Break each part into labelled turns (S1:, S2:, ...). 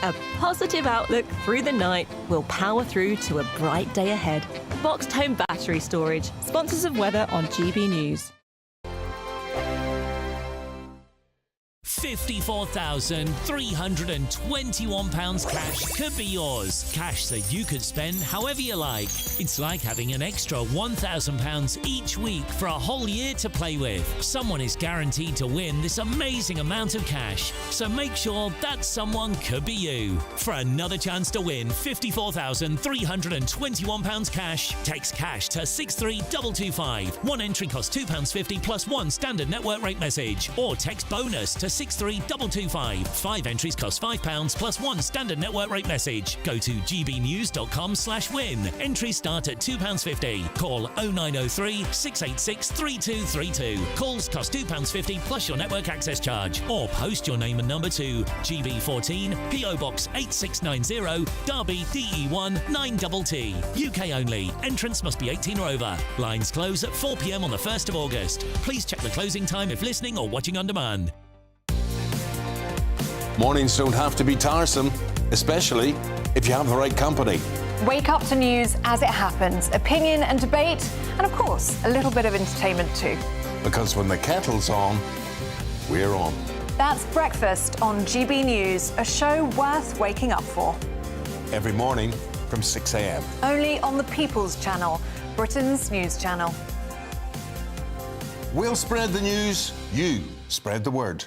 S1: A positive outlook through the night will power through to a bright day ahead. Boxed Home Battery Storage, sponsors of weather on GB News.
S2: £54,321 cash could be yours. Cash that you could spend however you like. It's like having an extra £1,000 each week for a whole year to play with. Someone is guaranteed to win this amazing amount of cash. So make sure that someone could be you. For another chance to win £54,321 cash, text cash to 63225. One entry costs £2.50 plus one standard network rate message. Or text bonus to 63225. 5 entries cost £5 plus one standard network rate message. Go to gbnews.com/win. Entries start at £2.50. Call 0903 686 3232. Calls cost £2.50 plus your network access charge. Or post your name and number to GB14 PO Box 8690 Derby DE1 9TT. UK only. Entrance must be 18 or over. Lines close at 4 p.m. on the 1st of August. Please check the closing time if listening or watching on demand.
S3: Mornings don't have to be tiresome, especially if you have the right company.
S4: Wake up to news as it happens, opinion and debate, and of course, a little bit of entertainment too.
S3: Because when the kettle's on, we're on.
S4: That's Breakfast on GB News, a show worth waking up for.
S3: Every morning from 6 a.m.
S4: Only on the People's Channel, Britain's news channel.
S3: We'll spread the news, you spread the word.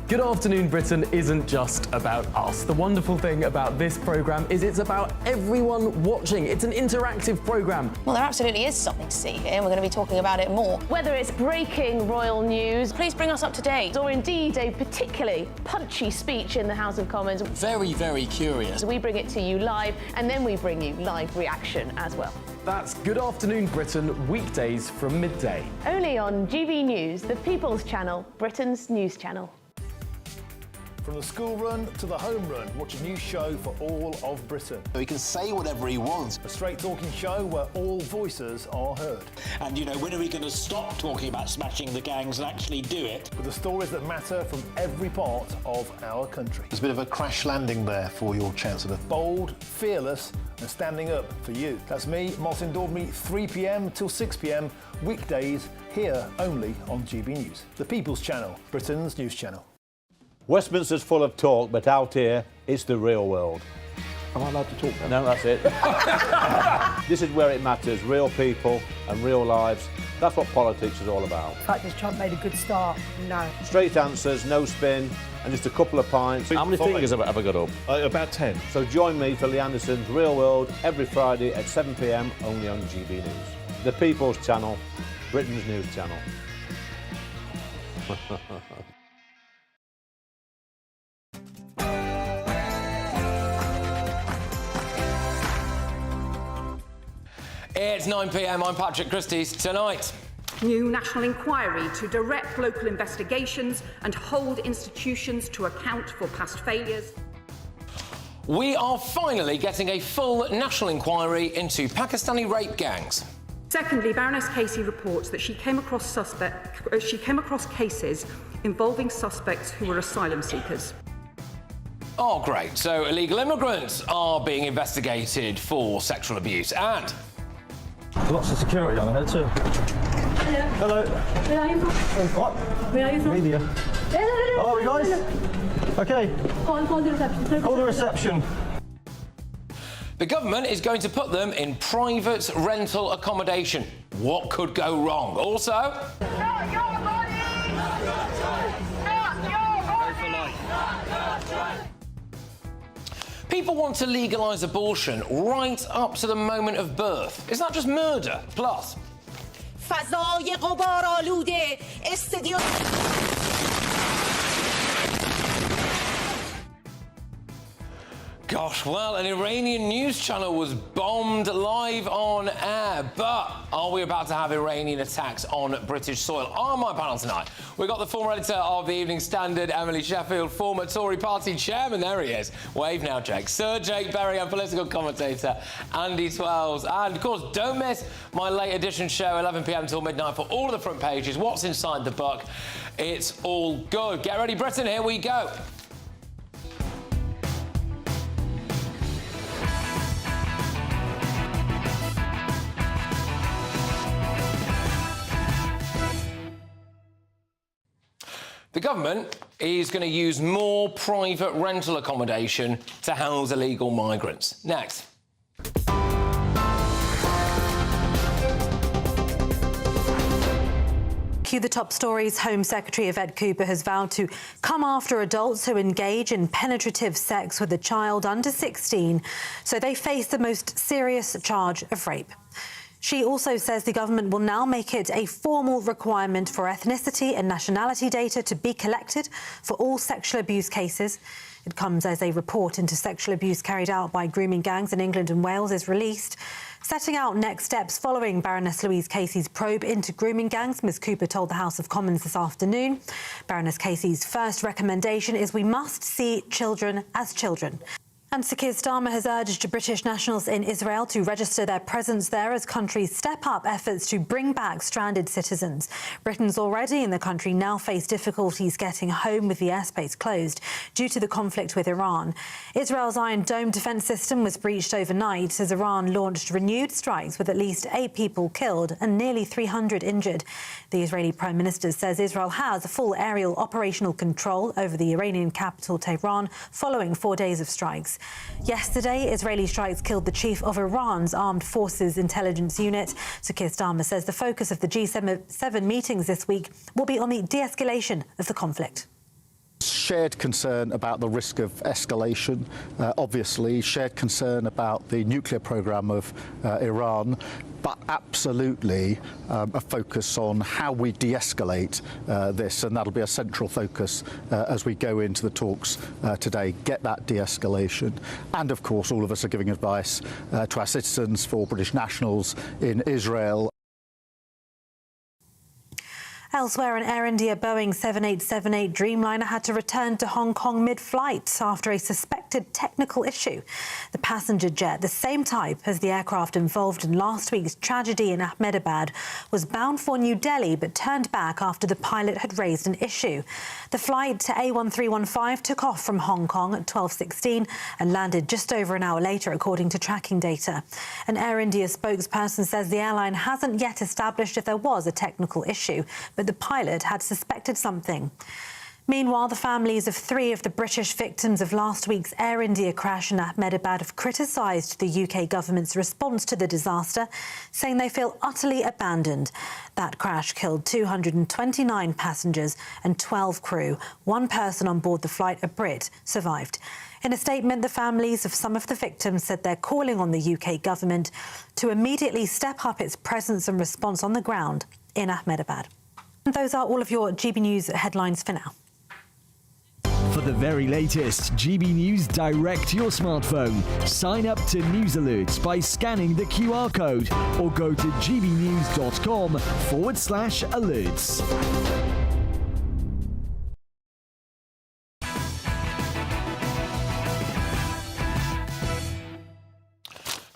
S5: Good Afternoon Britain isn't just about us. The wonderful thing about this programme is it's about everyone watching. It's an interactive programme.
S6: Well, there absolutely is something to see here, and we're going to be talking about it more.
S7: Whether it's breaking royal news,
S6: Please bring us up to date.
S7: or indeed a particularly punchy speech in the House of Commons,
S8: Very, very curious.
S7: we bring it to you live, and then we bring you live reaction as well.
S5: That's Good Afternoon Britain, weekdays from midday.
S7: Only on GB News, the People's Channel, Britain's news channel.
S9: From the school run to the home run, watch a new show for all of Britain.
S8: He can say whatever he wants.
S9: A straight-talking show where all voices are heard.
S10: And, you know, when are we going to stop talking about smashing the gangs and actually do it?
S9: With the stories that matter from every part of our country.
S11: There's a bit of a crash landing there for your Chancellor.
S9: Bold, fearless and standing up for you. That's me, Martin Dordme, 3 p.m. till 6 p.m, weekdays, here only on GB News. The People's Channel, Britain's news channel.
S12: Westminster's full of talk, but out here, it's the real world.
S11: Am I allowed to talk now?
S12: No, that's it. This is where it matters, real people and real lives. That's what politics is all about.
S13: The fact is Trump made a good start, no.
S12: Straight answers, no spin, and just a couple of pints.
S11: How many fingers
S12: have I got up?
S11: About 10.
S12: So join me for Lee Anderson's Real World every Friday at 7 p.m, only on GB News. The People's Channel, Britain's news channel.
S14: It's 9 p.m. I'm Patrick Christys. Tonight,
S13: New national inquiry to direct local investigations and hold institutions to account for past failures.
S14: we are finally getting a full national inquiry into Pakistani rape gangs.
S13: Secondly, Baroness Casey reports that she came across cases involving suspects who were asylum seekers.
S14: Oh, great. So illegal immigrants are being investigated for sexual abuse and...
S11: Lots of security on there too.
S13: Hello.
S11: Hello.
S13: Where are you from?
S11: What?
S13: Where are you from?
S11: Media. Oh, you guys? Okay.
S13: Call the reception.
S11: Call the reception.
S14: The government is going to put them in private rental accommodation. What could go wrong? Also...
S15: Not your money! Not your money!
S14: People want to legalise abortion right up to the moment of birth. Is that just murder? Plus...
S15: فضای غبارآلوده استدیو
S14: Gosh, well, an Iranian news channel was bombed live on air. But are we about to have Iranian attacks on British soil? On my panel tonight, we've got the former editor of the Evening Standard, Emily Sheffield, former Tory party chairman, there he is. Wave now, Jake. Sir Jake Berry, and political commentator Andy Twelves. And, of course, don't miss my late edition show, 11 p.m. till midnight, for all of the front pages. What's inside the book? It's all good. Get ready, Britain. Here we go. The government is going to use more private rental accommodation to house illegal migrants. Next.
S16: Cue the top stories. Home Secretary Yvette Cooper has vowed to come after adults who engage in penetrative sex with a child under 16, so they face the most serious charge of rape. She also says the government will now make it a formal requirement for ethnicity and nationality data to be collected for all sexual abuse cases. It comes as a report into sexual abuse carried out by grooming gangs in England and Wales is released. Setting out next steps following Baroness Louise Casey's probe into grooming gangs, Ms Cooper told the House of Commons this afternoon. Baroness Casey's first recommendation is we must see children as children. And Sir Keir Starmer has urged British nationals in Israel to register their presence there as countries step up efforts to bring back stranded citizens. Britons already in the country now face difficulties getting home with the airspace closed due to the conflict with Iran. Israel's Iron Dome defence system was breached overnight as Iran launched renewed strikes with at least 8 people killed and nearly 300 injured. The Israeli Prime Minister says Israel has full aerial operational control over the Iranian capital Tehran following 4 days of strikes. Yesterday, Israeli strikes killed the chief of Iran's armed forces intelligence unit. Sir Keir Starmer says the focus of the G7 meetings this week will be on the de-escalation of the conflict.
S11: Shared concern about the risk of escalation, obviously, shared concern about the nuclear programme of Iran, but absolutely a focus on how we de-escalate this, and that'll be a central focus as we go into the talks today, get that de-escalation. And of course, all of us are giving advice to our citizens, for British nationals in Israel.
S16: Elsewhere, an Air India Boeing 7878 Dreamliner had to return to Hong Kong mid-flight after a suspected technical issue. The passenger jet, the same type as the aircraft involved in last week's tragedy in Ahmedabad, was bound for New Delhi but turned back after the pilot had raised an issue. The flight to A1315 took off from Hong Kong at 12:16 and landed just over an hour later, according to tracking data. An Air India spokesperson says the airline hasn't yet established if there was a technical issue, but the pilot had suspected something. Meanwhile, the families of 3 of the British victims of last week's Air India crash in Ahmedabad have criticised the UK government's response to the disaster, saying they feel utterly abandoned. That crash killed 229 passengers and 12 crew. 1 person on board the flight, a Brit, survived. In a statement, the families of some of the victims said they're calling on the UK government to immediately step up its presence and response on the ground in Ahmedabad. And those are all of your GB News headlines for now.
S17: For the very latest GB News direct to your smartphone, sign up to News Alerts by scanning the QR code or go to gbnews.com/alerts.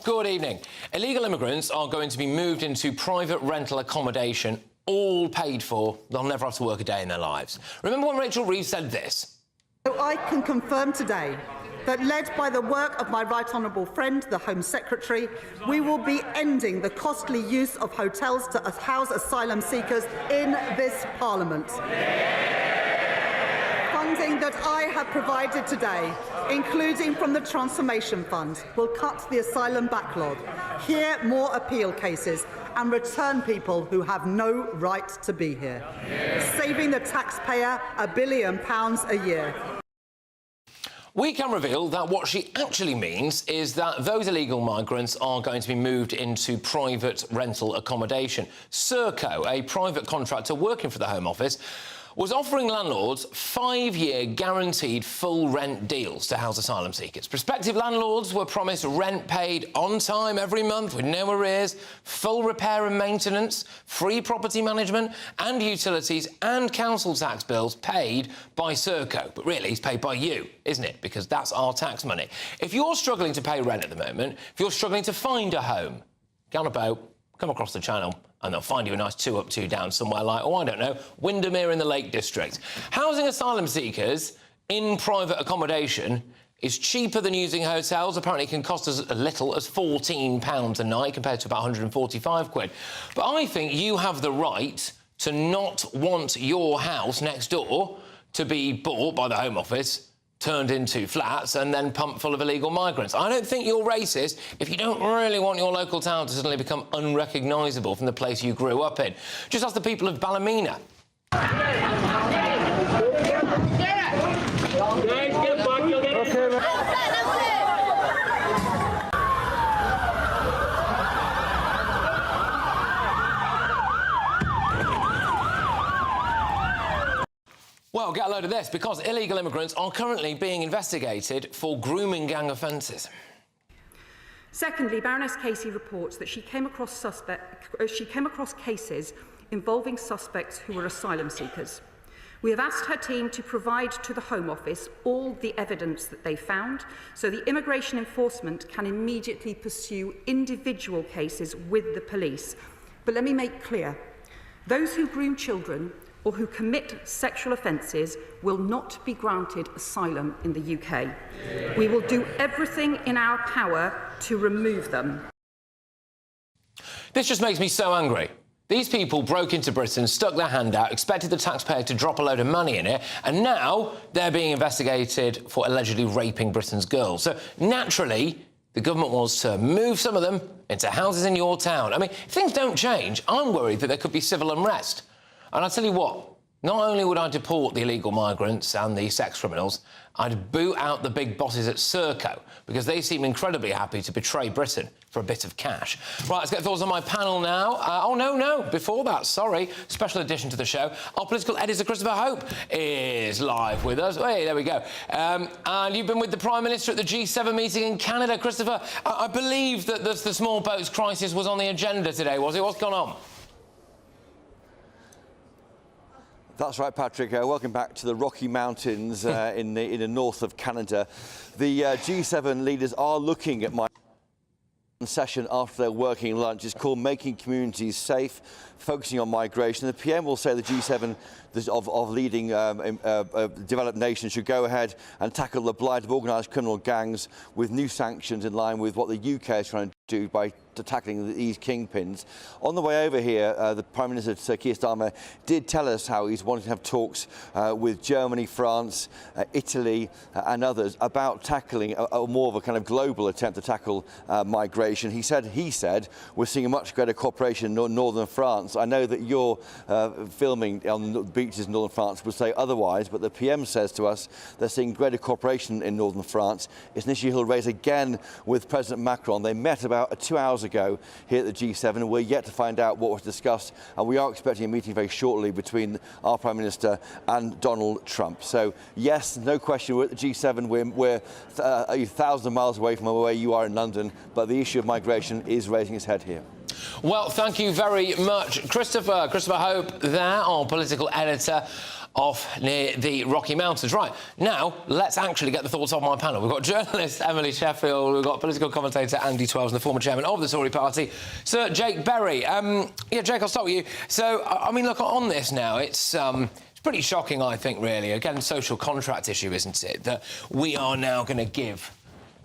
S14: Good evening. Illegal immigrants are going to be moved into private rental accommodation, all paid for. They'll never have to work a day in their lives. Remember when Rachel Reeves said this?
S18: So I can confirm today that, led by the work of my right honourable friend, the Home Secretary, we will be ending the costly use of hotels to house asylum seekers in this Parliament. Funding that I have provided today, including from the Transformation Fund, will cut the asylum backlog, hear more appeal cases and return people who have no right to be here, saving the taxpayer £1 billion a year.
S14: We can reveal that what she actually means is that those illegal migrants are going to be moved into private rental accommodation. Serco, a private contractor working for the Home Office, was offering landlords 5-year guaranteed full rent deals to house asylum seekers. Prospective landlords were promised rent paid on time every month with no arrears, full repair and maintenance, free property management and utilities and council tax bills paid by Serco. But really, it's paid by you, isn't it? Because that's our tax money. If you're struggling to pay rent at the moment, if you're struggling to find a home, get on a boat, come across the channel, and they'll find you a nice 2 up, 2 down somewhere like, oh, I don't know, Windermere in the Lake District. Housing asylum seekers in private accommodation is cheaper than using hotels. Apparently it can cost as little as £14 a night compared to about 145 quid. But I think you have the right to not want your house next door to be bought by the Home Office, turned into flats and then pumped full of illegal migrants. I don't think you're racist if you don't really want your local town to suddenly become unrecognisable from the place you grew up in. Just ask the people of Ballymena. Well, get a load of this, because illegal immigrants are currently being investigated for grooming gang offences.
S13: Secondly, Baroness Casey reports that she came across cases involving suspects who were asylum seekers. We have asked her team to provide to the Home Office all the evidence that they found, so the immigration enforcement can immediately pursue individual cases with the police. But let me make clear, those who groom children or who commit sexual offences will not be granted asylum in the UK. We will do everything in our power to remove them.
S14: This just makes me so angry. These people broke into Britain, stuck their hand out, expected the taxpayer to drop a load of money in it, and now they're being investigated for allegedly raping Britain's girls. So, naturally, the government wants to move some of them into houses in your town. I mean, if things don't change, I'm worried that there could be civil unrest. And I'll tell you what, not only would I deport the illegal migrants and the sex criminals, I'd boot out the big bosses at Serco, because they seem incredibly happy to betray Britain for a bit of cash. Right, let's get thoughts on my panel now. Before that, sorry. Special addition to the show. Our political editor, Christopher Hope, is live with us. Hey, there we go. And you've been with the Prime Minister at the G7 meeting in Canada. Christopher, I believe that the small boats crisis was on the agenda today, was it? What's gone on?
S19: That's right, Patrick. Welcome back to the Rocky Mountains in the north of Canada. The G7 leaders are looking at my session after their working lunch. It's called Making Communities Safe, focusing on migration. The PM will say the G7 of leading developed nations should go ahead and tackle the blight of organised criminal gangs with new sanctions in line with what the UK is trying to do by tackling these kingpins. On the way over here, the Prime Minister, Sir Keir Starmer, did tell us how he's wanting to have talks with Germany, France, Italy and others about tackling a more of a kind of global attempt to tackle migration. He said we're seeing a much greater cooperation in northern France. I know that you're filming on the beaches in northern France would say otherwise, but the PM says to us they're seeing greater cooperation in northern France. It's an issue he'll raise again with President Macron. They met about 2 hours ago here at the G7, and we're yet to find out what was discussed, and we are expecting a meeting very shortly between our Prime Minister and Donald Trump. So yes, no question, we're at the G7, we're 1,000 miles away from where you are in London, but the issue of migration is raising its head here.
S14: Well, thank you very much, Christopher Hope there, our political editor off near the Rocky Mountains. Right, now, let's actually get the thoughts of my panel. We've got journalist Emily Sheffield, we've got political commentator Andy Twells, and the former chairman of the Tory party, Sir Jake Berry. Jake, I'll start with you. So, I mean, look, on this now, it's pretty shocking, I think, really. Again, social contract issue, isn't it, that we are now going to give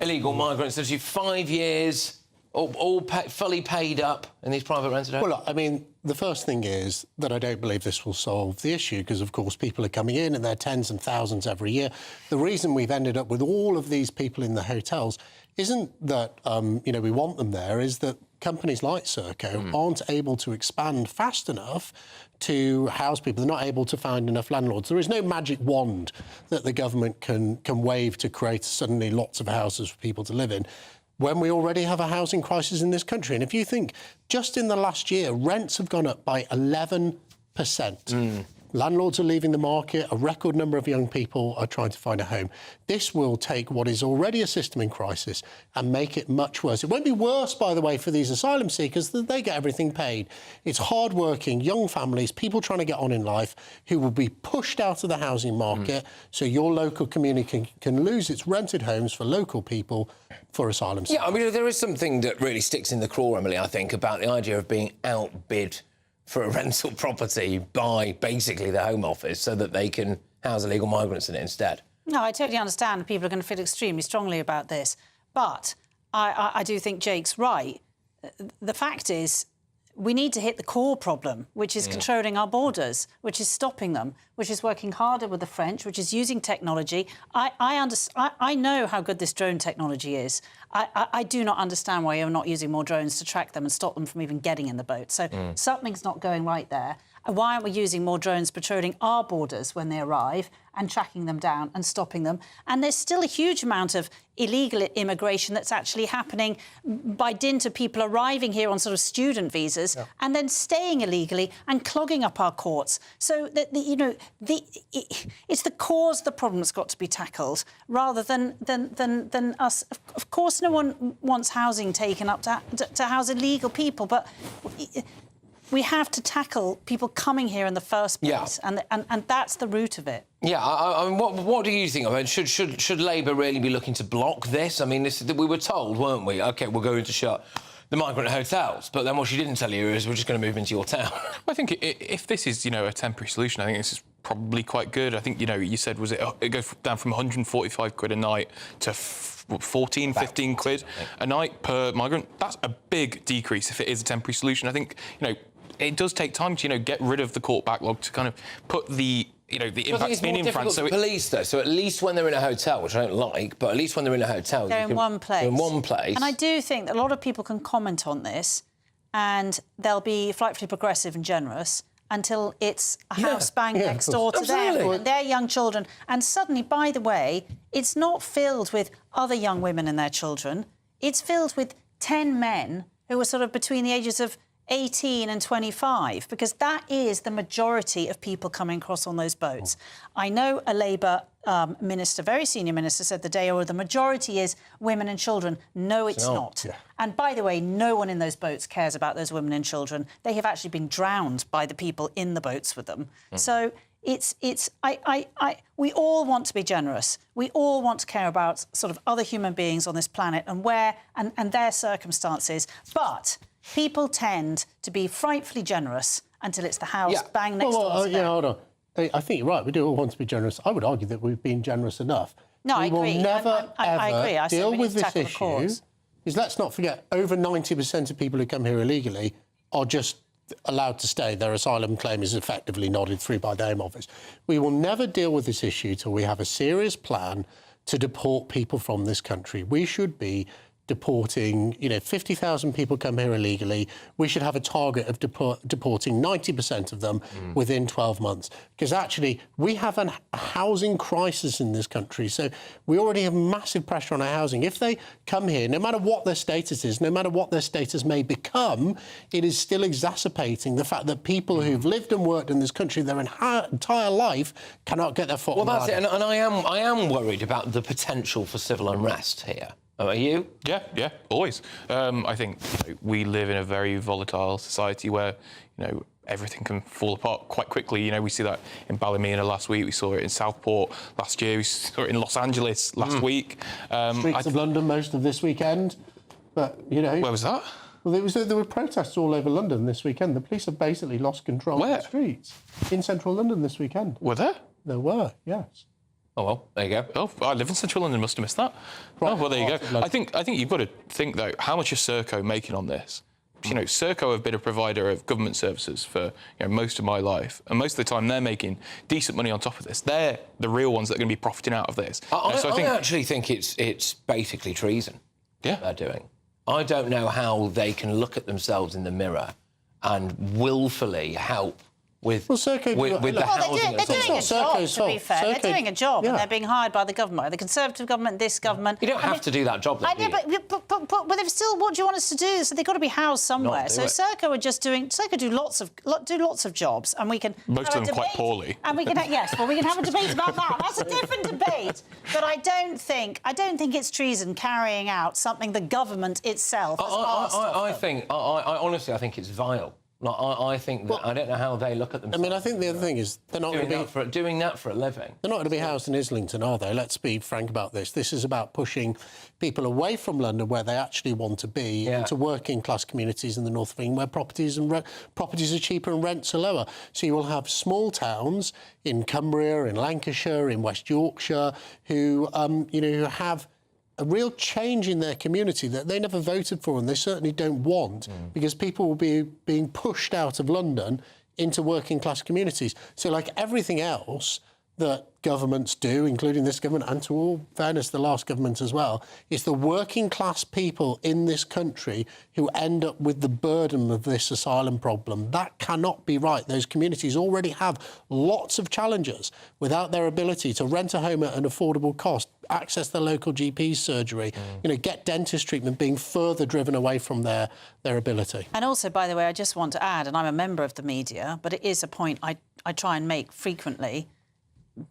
S14: illegal migrants 5 years, all fully paid up in these private rented homes?
S20: Well, I mean, the first thing is that I don't believe this will solve the issue, because, of course, people are coming in and they're tens and thousands every year. The reason we've ended up with all of these people in the hotels isn't that, we want them there, is that companies like Serco aren't able to expand fast enough to house people. They're not able to find enough landlords. There is no magic wand that the government can wave to create suddenly lots of houses for people to live in, when we already have a housing crisis in this country. And if you think, just in the last year, rents have gone up by 11%. Landlords are leaving the market. A record number of young people are trying to find a home. This will take what is already a system in crisis and make it much worse. It won't be worse, by the way, for these asylum seekers, that they get everything paid. It's hard-working, young families, people trying to get on in life, who will be pushed out of the housing market, so your local community can lose its rented homes for local people for asylum seekers.
S14: Yeah, I mean, there is something that really sticks in the craw, Emily, I think, about the idea of being outbid for a rental property by basically the Home Office so that they can house illegal migrants in it instead.
S21: No, I totally understand people are going to feel extremely strongly about this, but I do think Jake's right. The fact is, we need to hit the core problem, which is controlling our borders, which is stopping them, which is working harder with the French, which is using technology. I know how good this drone technology is. I do not understand why you're not using more drones to track them and stop them from even getting in the boat. So something's not going right there. Why aren't we using more drones patrolling our borders when they arrive and tracking them down and stopping them? And there's still a huge amount of illegal immigration that's actually happening by dint of people arriving here on sort of student visas and then staying illegally and clogging up our courts. So that it's the cause of the problem that's got to be tackled rather than us. Of course, no one wants housing taken up to house illegal people, but we have to tackle people coming here in the first place, and that's the root of it.
S14: Yeah, I mean, what do you think? I mean, should Labour really be looking to block this? I mean, we were told, weren't we? OK, we're going to shut the migrant hotels, but then what she didn't tell you is we're just going to move into your town.
S1: I think if this is, a temporary solution, I think this is probably quite good. I think, you said, it goes down from 145 quid a night to 14, 15 quid a night per migrant. That's a big decrease if it is a temporary solution. I think, it does take time to, get rid of the court backlog to kind of put the impacts in France.
S14: So police, though, so at least when they're in a hotel, which I don't like, but at least when they're in a hotel...
S21: They're in one place.
S14: In one place.
S21: And I do think that a lot of people can comment on this and they'll be frightfully progressive and generous until it's a house bang next door to them and their young children. And suddenly, by the way, it's not filled with other young women and their children. It's filled with 10 men who are sort of between the ages of 18 and 25, because that is the majority of people coming across on those boats. I know a Labour minister, very senior minister, said the day, the majority is women and children. No, it's not. Yeah. And by the way, no one in those boats cares about those women and children. They have actually been drowned by the people in the boats with them. So we all want to be generous. We all want to care about sort of other human beings on this planet and their circumstances. But people tend to be frightfully generous until it's the house bang next door to them.
S20: Hold on. I think you're right. We do all want to be generous. I would argue that we've been generous enough.
S21: No, I agree.
S20: We will never,
S21: I agree.
S20: ever deal with this issue. Because let's not forget, over 90% of people who come here illegally are just allowed to stay. Their asylum claim is effectively nodded through by the Home Office. We will never deal with this issue till we have a serious plan to deport people from this country. We should be deporting, 50,000 people come here illegally. We should have a target of deporting 90% of them within 12 months. Because actually, we have a housing crisis in this country. So we already have massive pressure on our housing. If they come here, no matter what their status is, no matter what their status may become, it is still exacerbating the fact that people who've lived and worked in this country their entire life cannot get their foot on the ground.
S14: Well, that's it. And I am worried about the potential for civil unrest here. Are you?
S1: Yeah, always. I think we live in a very volatile society where, everything can fall apart quite quickly. We see that in Ballymena last week. We saw it in Southport last year. We saw it in Los Angeles last week.
S20: Streets of London most of this weekend. But,
S1: Where was that?
S20: Well, there were protests all over London this weekend. The police have basically lost control of the streets. In central London this weekend.
S1: Were there?
S20: There were, yes.
S14: Oh, well, there you go.
S1: Oh, I live in central London, must have missed that. Right. Oh, well, there you go. I think you've got to think, though, how much is Serco making on this? Serco have been a provider of government services for most of my life, and most of the time they're making decent money on top of this. They're the real ones that are going to be profiting out of this.
S14: I actually think it's basically treason.
S1: Yeah,
S14: they're doing. I don't know how they can look at themselves in the mirror and willfully help with the housing.
S21: They're doing a job, to be fair. They're doing a job and they're being hired by the government, the Conservative government, this government.
S14: You don't have to do that job, though,
S21: I know, but they've still, what do you want us to do? So they've got to be housed somewhere. So Serco are just doing... Serco do lots of jobs, and we can...
S1: Most of them quite poorly.
S21: And we can... Yes, well, we can have a debate about that. That's a different debate. But I don't think it's treason carrying out something the government itself has asked of them.
S14: Honestly, I think it's vile. I think that I don't know how they look at themselves.
S20: I mean, I think the other thing is they're not going to be
S14: doing that for a living.
S20: They're not going to be housed in Islington, are they? Let's be frank about this. This is about pushing people away from London, where they actually want to be, into working class communities in the north of England, where properties are cheaper and rents are lower. So you will have small towns in Cumbria, in Lancashire, in West Yorkshire, who have a real change in their community that they never voted for and they certainly don't want, because people will be being pushed out of London into working class communities. So like everything else that governments do, including this government, and to all fairness, the last government as well, it's the working class people in this country who end up with the burden of this asylum problem. That cannot be right. Those communities already have lots of challenges without their ability to rent a home at an affordable cost, access their local GP surgery, get dentist treatment, being further driven away from their ability.
S21: And also, by the way, I just want to add, and I'm a member of the media, but it is a point I try and make frequently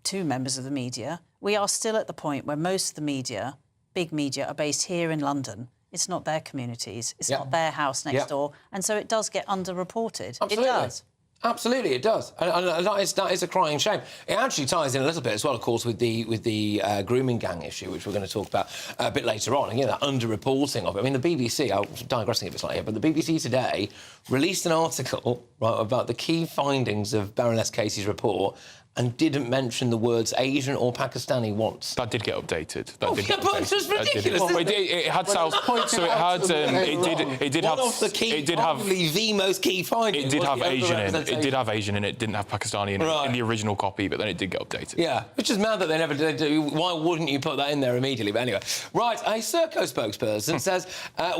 S21: to members of the media. We are still at the point where most of the media, big media, are based here in London. It's not their communities. It's not their house next door. And so it does get underreported.
S14: Absolutely.
S21: It does.
S14: Absolutely, it does. And that is a crying shame. It actually ties in a little bit as well, of course, with the grooming gang issue, which we're going to talk about a bit later on. And, that underreporting of it. I mean, the BBC, I'm digressing a bit slightly here, but the BBC today released an article about the key findings of Baroness Casey's report and didn't mention the words Asian or Pakistani once.
S1: That did get updated.
S14: It's just ridiculous.
S1: It had South. So it had. It did have.
S14: One of the key, probably the most key findings.
S1: It did have Asian in it. It did have Asian in it. Didn't have Pakistani in it in the original copy, but then it did get updated.
S14: Yeah, which is mad that they never did. Why wouldn't you put that in there immediately? But anyway, right. A Serco spokesperson says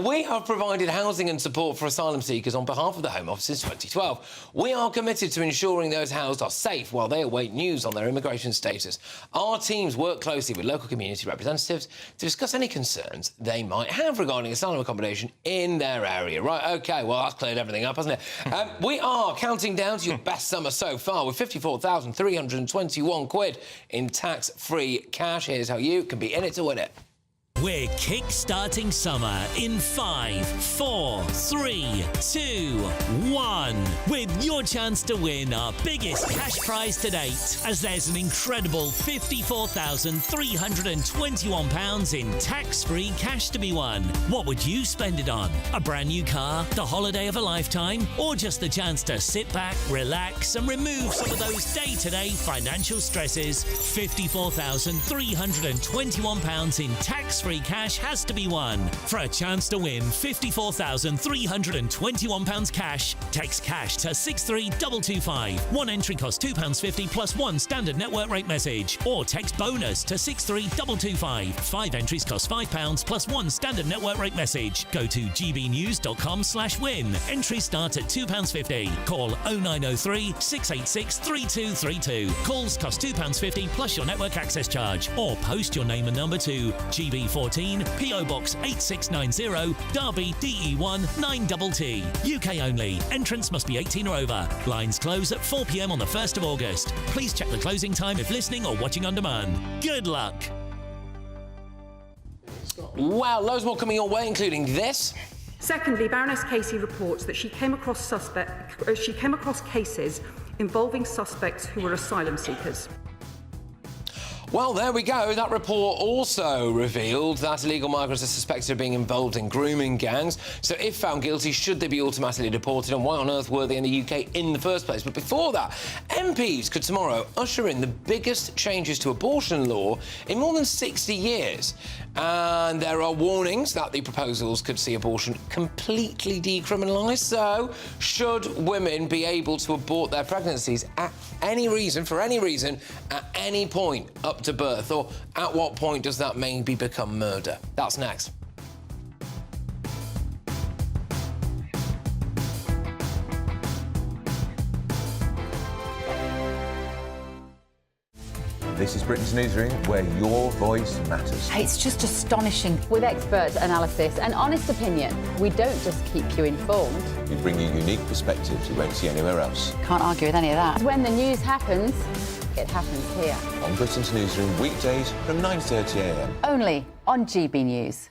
S14: we have provided housing and support for asylum seekers on behalf of the Home Office since 2012. We are committed to ensuring those housed are safe while they await news on their immigration status. Our teams work closely with local community representatives to discuss any concerns they might have regarding asylum accommodation in their area. Right, OK, well, that's cleared everything up, hasn't it? We are counting down to your best summer so far with 54,321 quid in tax-free cash. Here's how you can be in it to win it.
S2: We're kick-starting summer in 5, 4, 3, 2, 1 with your chance to win our biggest cash prize to date, as there's an incredible £54,321 in tax-free cash to be won. What would you spend it on? A brand new car, the holiday of a lifetime, or just the chance to sit back, relax and remove some of those day-to-day financial stresses? £54,321 in tax-free cash has to be won. For a chance to win £54,321 cash, text cash to 63225. One entry costs £2.50 plus one standard network rate message. Or text bonus to 63225. 5 entries cost £5 plus one standard network rate message. Go to gbnews.com/win. Entries start at £2.50. Call 0903 686 3232. Calls cost £2.50 plus your network access charge. Or post your name and number to GB14 PO Box 8690 Derby DE1 9TT. UK only. Entrance must be 18 or over. Lines close at 4 p.m. on the 1st of August. Please check the closing time if listening or watching on demand. Good luck.
S14: Wow, loads more coming your way, including this.
S13: Secondly, Baroness Casey reports that she came across cases involving suspects who were asylum seekers.
S14: Well, there we go. That report also revealed that illegal migrants are suspected of being involved in grooming gangs. So if found guilty, should they be automatically deported? And why on earth were they in the UK in the first place? But before that, MPs could tomorrow usher in the biggest changes to abortion law in more than 60 years. And there are warnings that the proposals could see abortion completely decriminalised. So should women be able to abort their pregnancies at any reason, for any reason, at any point up to birth? Or at what point does that maybe become murder? That's next.
S22: This is Britain's Newsroom, where your voice matters.
S23: It's just astonishing. With expert analysis and honest opinion, we don't just keep you informed.
S22: We bring you unique perspectives you won't see anywhere else.
S23: Can't argue with any of that. When the news happens, it happens here.
S22: On Britain's Newsroom, weekdays from 9:30 a.m.
S23: Only on GB News.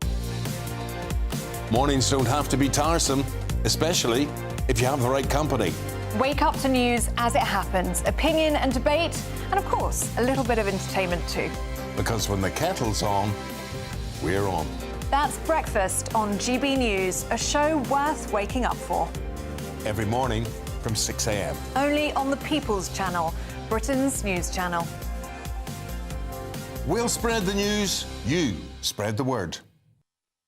S3: Mornings don't have to be tiresome, especially if you have the right company.
S4: Wake up to news as it happens, opinion and debate, and of course, a little bit of entertainment too.
S3: Because when the kettle's on, we're on.
S4: That's Breakfast on GB News, a show worth waking up for.
S3: Every morning from 6 a.m.
S4: Only on the People's Channel, Britain's news channel.
S3: We'll spread the news, you Spread the word.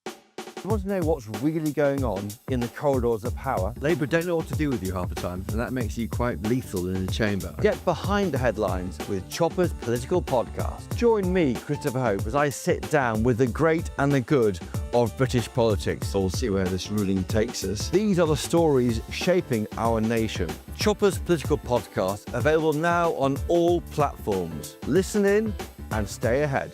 S5: You want to know what's really going on in the corridors of power? Labour don't know what to do with you half the time, and that makes you quite lethal in the chamber. Get behind the headlines with Chopper's Political Podcast. Join me, Christopher Hope, as I sit down with the great and the good of British politics. We'll see where this ruling takes us. These are the stories shaping our nation. Chopper's Political Podcast, available now on all platforms. Listen in and stay ahead.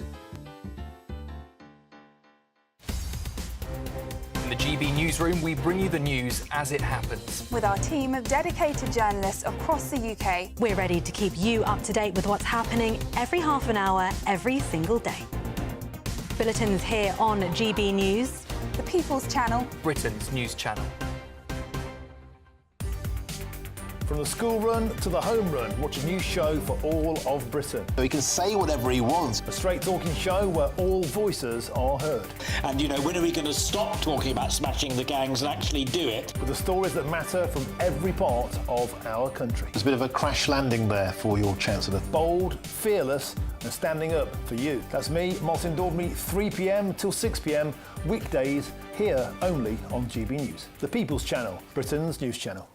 S6: In the GB Newsroom, we bring you the news as it happens.
S7: With our team of dedicated journalists across the UK.
S16: We're ready to keep you up to date with what's happening every half an hour, every single day. Bulletins here on GB News.
S7: The People's Channel.
S6: Britain's news channel.
S9: From the school run to the home run, watch a new show for all of Britain.
S8: So he can say whatever he wants.
S9: A straight talking show where all voices are heard.
S10: And, you know, when are we going to stop talking about smashing the gangs and actually do it?
S9: With the stories that matter from every part of our country.
S24: There's a bit of a crash landing there for your Chancellor.
S9: Bold, fearless and standing up for you. That's me, Martin Daubney, 3 p.m. till 6 p.m. weekdays here only on GB News. The People's Channel, Britain's news channel.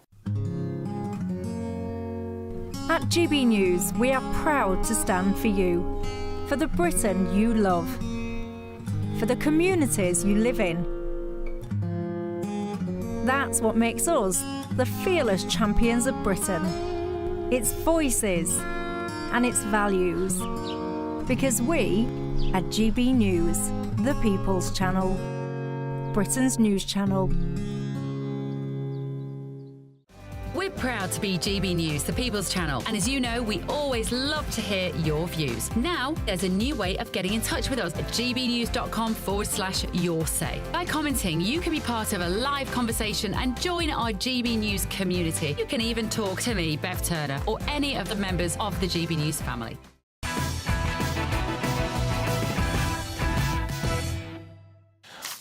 S25: At GB News, we are proud to stand for you, for the Britain you love, for the communities you live in. That's what makes us the fearless champions of Britain, its voices and its values. Because we, at GB News, the People's Channel, Britain's news channel.
S23: We're proud to be GB News, the People's Channel. And as you know, we always love to hear your views. Now, there's a new way of getting in touch with us at gbnews.com/yoursay. By commenting, you can be part of a live conversation and join our GB News community. You can even talk to me, Bev Turner, or any of the members of the GB News family.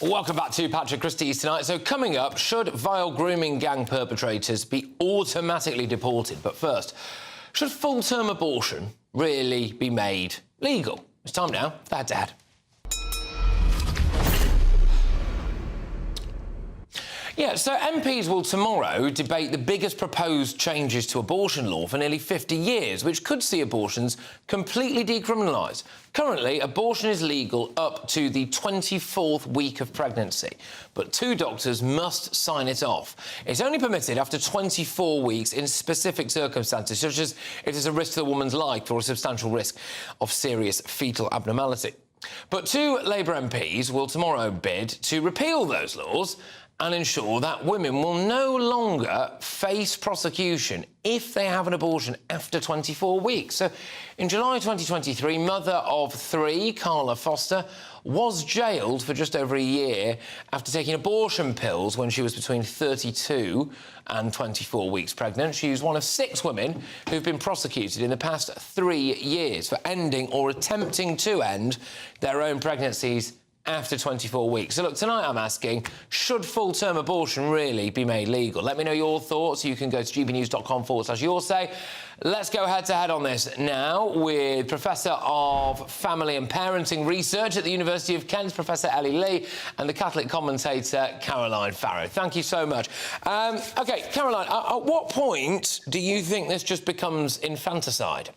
S14: Welcome back to Patrick Christys tonight. So coming up, should vile grooming gang perpetrators be automatically deported? But first, should full-term abortion really be made legal? It's time now for Head to Head. Yeah, so MPs will tomorrow debate the biggest proposed changes to abortion law for nearly 50 years, which could see abortions completely decriminalised. Currently, abortion is legal up to the 24th week of pregnancy, but 2 doctors must sign it off. It's only permitted after 24 weeks in specific circumstances, such as if there's a risk to the woman's life or a substantial risk of serious fetal abnormality. But 2 Labour MPs will tomorrow bid to repeal those laws and ensure that women will no longer face prosecution if they have an abortion after 24 weeks. So, in July 2023, mother of 3, Carla Foster, was jailed for just over a year after taking abortion pills when she was between 32 and 24 weeks pregnant. She was one of 6 women who've been prosecuted in the past 3 years for ending or attempting to end their own pregnancies after 24 weeks. So look, tonight I'm asking, should full-term abortion really be made legal? Let me know your thoughts. You can go to gbnews.com/yoursay. Let's go head-to-head on this now with Professor of Family and Parenting Research at the University of Kent, Professor Ellie Lee, and the Catholic commentator Caroline Farrow. Thank you so much. OK, Caroline, at what point do you think this just becomes infanticide?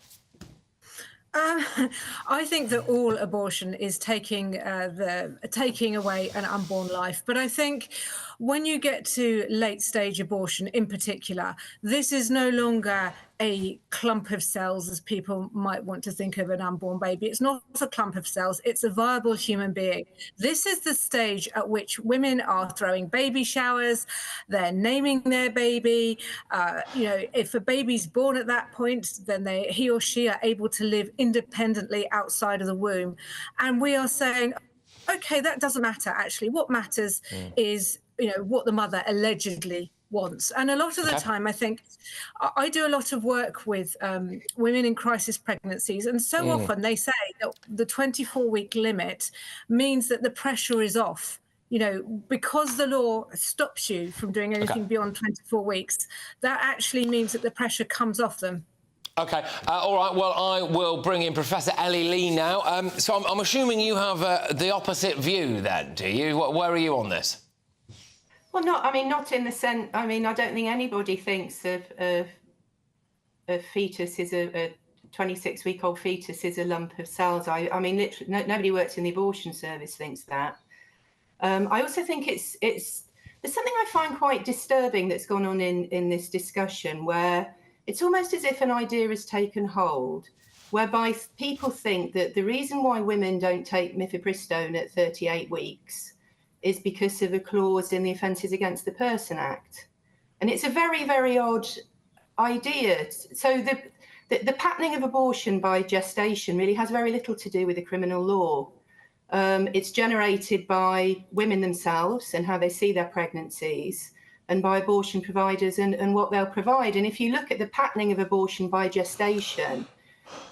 S26: I think that all abortion is taking away an unborn life. But I think when you get to late-stage abortion in particular, this is no longer a clump of cells, as people might want to think of an unborn baby. It's not a clump of cells. It's a viable human being. This is the stage at which women are throwing baby showers. They're naming their baby. If a baby's born at that point, then he or she are able to live independently outside of the womb. And we are saying, OK, that doesn't matter, actually. What matters is, what the mother allegedly wants. And a lot of the time, I think, I do a lot of work with women in crisis pregnancies, and so often they say that the 24-week limit means that the pressure is off. Because the law stops you from doing anything beyond 24 weeks, that actually means that the pressure comes off them.
S14: OK, all right, well, I will bring in Professor Ellie Lee now. So I'm assuming you have the opposite view then, do you? Where are you on this?
S11: Well, not in the sense... I mean, I don't think anybody thinks of a fetus is a 26-week-old fetus is a lump of cells. I mean, literally, nobody works in the abortion service thinks that. I also think there's something I find quite disturbing that's gone on in this discussion, where it's almost as if an idea has taken hold, whereby people think that the reason why women don't take mifepristone at 38 weeks is because of a clause in the Offences Against the Person Act. And it's a very, very odd idea. So the patterning of abortion by gestation really has very little to do with the criminal law. It's generated by women themselves and how they see their pregnancies, and by abortion providers and what they'll provide. And if you look at the patterning of abortion by gestation,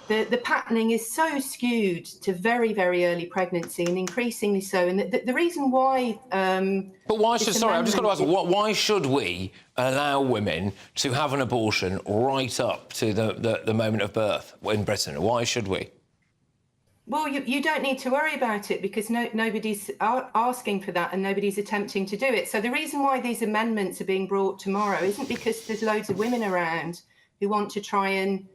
S11: the patterning is so skewed to very, very early pregnancy, and increasingly so. And the reason why...
S14: But why should... Sorry, I'm just going to ask, why should we allow women to have an abortion right up to the moment of birth in Britain? Why should we?
S11: Well, you don't need to worry about it, because nobody's asking for that and nobody's attempting to do it. So the reason why these amendments are being brought tomorrow isn't because there's loads of women around who want to try and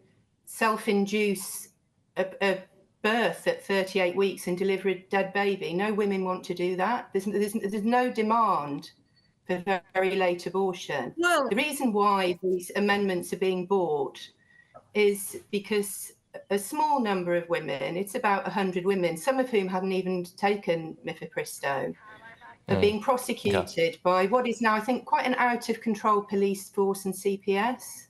S11: self-induce a birth at 38 weeks and deliver a dead baby. No women want to do that. There's no demand for very late abortion. Well, the reason why these amendments are being brought is because a small number of women, it's about 100 women, some of whom haven't even taken mifepristone, are being prosecuted by what is now, I think, quite an out-of-control police force and CPS.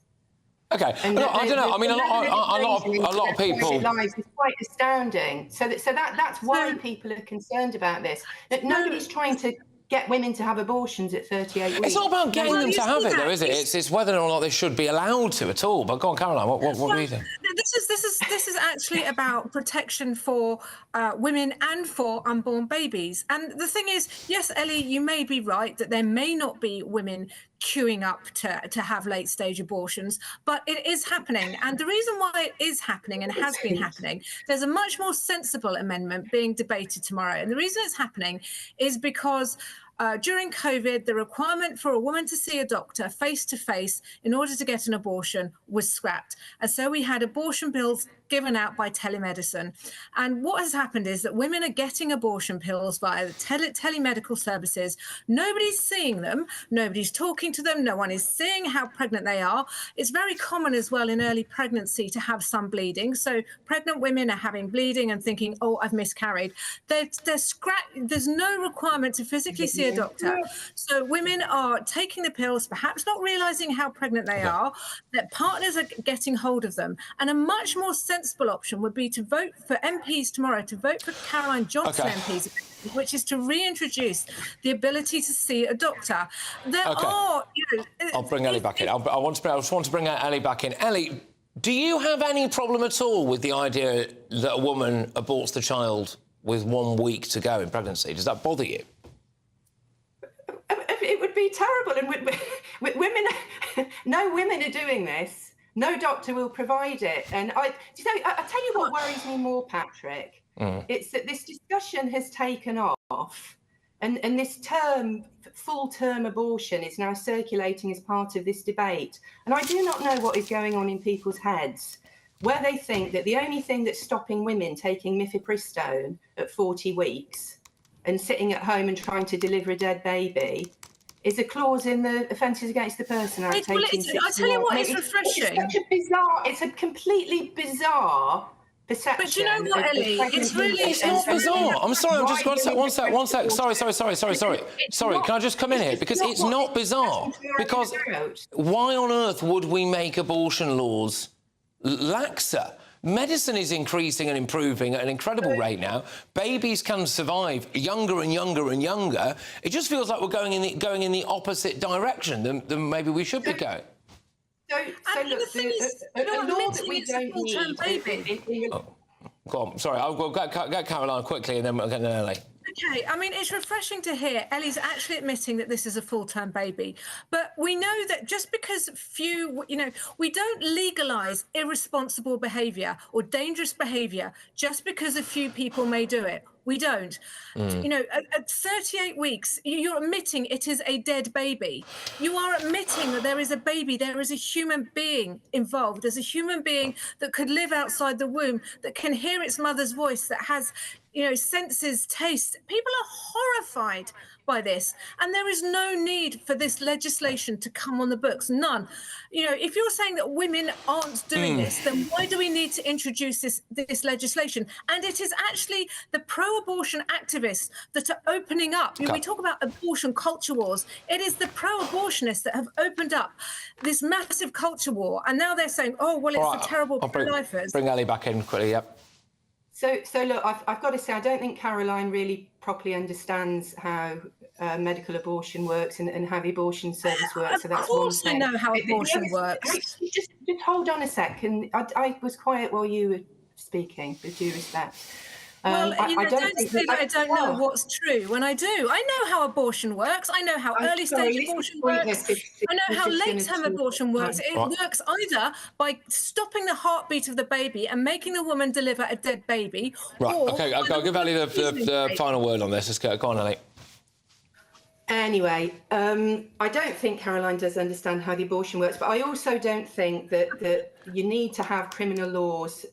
S14: OK, I don't know. I mean, a lot of people...
S11: Lives is quite astounding. So that's why people are concerned about this. That nobody's trying to get women to have abortions at 38 weeks.
S14: It's not about getting them to have it, though, is it? It's whether or not they should be allowed to at all. But go on, Caroline, what do you think?
S26: This is actually about protection for women and for unborn babies. And the thing is, yes, Ellie, you may be right that there may not be women queuing up to have late-stage abortions, but it is happening. And the reason why it is happening and has been happening, there's a much more sensible amendment being debated tomorrow. And the reason it's happening is because during COVID, the requirement for a woman to see a doctor face-to-face in order to get an abortion was scrapped. And so we had abortion pills given out by telemedicine. And what has happened is that women are getting abortion pills via the telemedical services. Nobody's seeing them. Nobody's talking to them. No one is seeing how pregnant they are. It's very common as well in early pregnancy to have some bleeding. So pregnant women are having bleeding and thinking, oh, I've miscarried. There's no requirement to physically see a doctor. So women are taking the pills, perhaps not realising how pregnant they are, that partners are getting hold of them. And a much more sensible option would be to vote for MPs tomorrow, to vote for Caroline Johnson MPs, which is to reintroduce the ability to see a doctor. There are,
S14: I'll bring Ellie back in. I just want to bring Ellie back in. Ellie, do you have any problem at all with the idea that a woman aborts the child with 1 week to go in pregnancy? Does that bother you?
S11: It would be terrible, and women, no women are doing this. No doctor will provide it. And I tell you what worries me more, Patrick. It's that this discussion has taken off, and this term, full-term abortion, is now circulating as part of this debate. And I do not know what is going on in people's heads, where they think that the only thing that's stopping women taking mifepristone at 40 weeks and sitting at home and trying to deliver a dead baby is a clause in the Offences Against the Person Act.
S26: I tell you what, it's refreshing.
S11: It's a completely bizarre perception.
S26: But you know what, Ellie?
S14: It's not bizarre. I'm sorry, I'm just... One sec. Sorry, can I just come in here? Because it's not bizarre. Because why on earth would we make abortion laws laxer? Medicine is increasing and improving at an incredible rate now. Babies can survive younger and younger and younger. It just feels like we're going in the opposite direction than maybe we should be going.
S11: So look, the law that we don't need...
S14: Go on, sorry, I'll get Caroline quickly and then we'll get Ellie.
S26: Okay, I mean, it's refreshing to hear Ellie's actually admitting that this is a full-term baby. But we know that just because we don't legalise irresponsible behaviour or dangerous behaviour just because a few people may do it. We don't. You know, at 38 weeks, you're admitting it is a dead baby. You are admitting that there is a baby, there is a human being involved. There's a human being that could live outside the womb, that can hear its mother's voice, that has, you know, senses, taste. People are horrified by this, and there is no need for this legislation to come on the books. None. You know, if you're saying that women aren't doing this, then why do we need to introduce this legislation? And it is actually the pro-abortion activists that are opening up. You know, we talk about abortion culture wars. It is the pro-abortionists that have opened up this massive culture war, and now they're saying, oh, well, it's the terrible pro-lifers.
S14: Bring Ellie back in quickly, yep.
S11: So look, I've got to say, I don't think Caroline really properly understands how medical abortion works and how the abortion service works. So that's one thing.
S26: Of course I know how abortion works.
S11: Just hold on a second. I was quiet while you were speaking, with due respect.
S26: Well, I don't say that I don't know what's true when I do. I know how abortion works. I know how early stage abortion works. I know how late term abortion works. It works either by stopping the heartbeat of the baby and making the woman deliver a dead baby.
S14: Right, OK, I'll give Ellie the final word on this. Let's go on, Ellie.
S11: Anyway, I don't think Caroline does understand how the abortion works, but I also don't think that you need to have criminal laws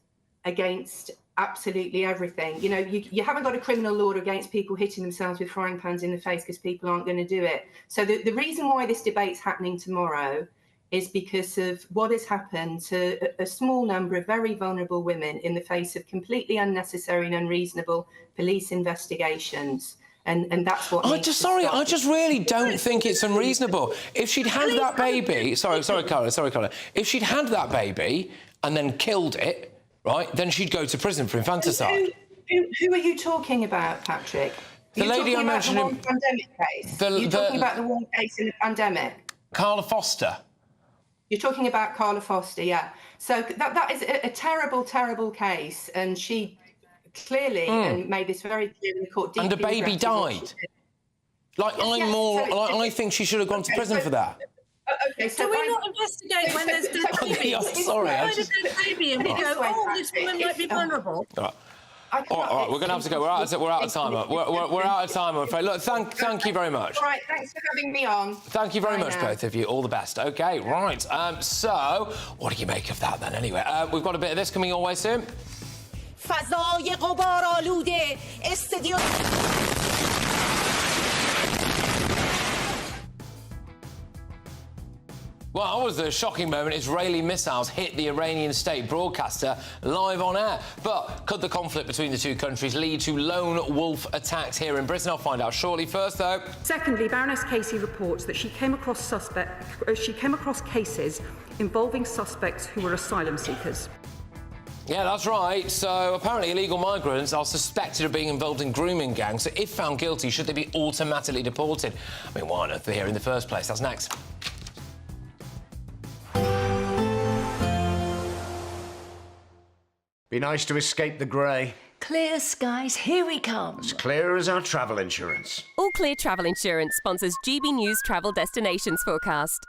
S11: against absolutely everything. You know, you haven't got a criminal law against people hitting themselves with frying pans in the face because people aren't going to do it. So the reason why this debate's happening tomorrow is because of what has happened to a small number of very vulnerable women in the face of completely unnecessary and unreasonable police investigations. And that's what. I
S14: just really don't think it's unreasonable. If she'd had that baby, sorry, Caroline. If she'd had that baby and then killed it, right, then she'd go to prison for infanticide.
S11: Who are you talking about, Patrick?
S14: The lady I mentioned
S11: in the pandemic case. You're talking about the one case in the pandemic.
S14: Carla Foster.
S11: You're talking about Carla Foster, yeah. So that is a terrible, terrible case, and she clearly and made this very clear in the court.
S14: And the baby died. I think she should have gone to prison for that.
S11: Okay, so
S26: do we not investigate when there's dead babies?
S14: Sorry,
S26: a dead baby and we go, oh, this woman might be vulnerable.
S14: All right, we're going to have to go. We're out of time. We're out of time, I'm afraid. Look, thank you very much.
S11: All right, thanks for having me on.
S14: Thank you very much, both of you. All the best. OK, right. So, what do you make of that then, anyway? We've got a bit of this coming your way soon.
S12: فضای غبارآلوده استدیو
S14: Well, that was a shocking moment. Israeli missiles hit the Iranian state broadcaster live on air. But could the conflict between the two countries lead to lone wolf attacks here in Britain? I'll find out shortly. First, though.
S13: Secondly, Baroness Casey reports that she came across cases involving suspects who were asylum seekers.
S14: Yeah, that's right. So apparently illegal migrants are suspected of being involved in grooming gangs. So if found guilty, should they be automatically deported? I mean, why on earth are they here in the first place? That's next.
S15: Be nice to escape the grey.
S17: Clear skies, here we come.
S15: As clear as our travel insurance.
S18: All Clear Travel Insurance sponsors GB News Travel Destinations Forecast.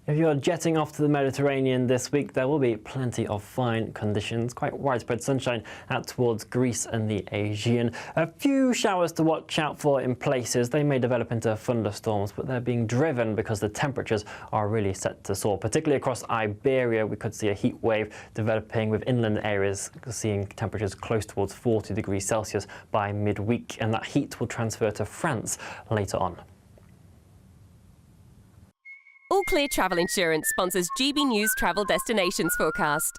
S19: If you're jetting off to the Mediterranean this week, there will be plenty of fine conditions, quite widespread sunshine out towards Greece and the Aegean. A few showers to watch out for in places. They may develop into thunderstorms, but they're being driven because the temperatures are really set to soar. Particularly across Iberia, we could see a heat wave developing with inland areas, seeing temperatures close towards 40 degrees Celsius by midweek, and that heat will transfer to France later on.
S18: All Clear Travel Insurance sponsors GB News Travel Destinations Forecast.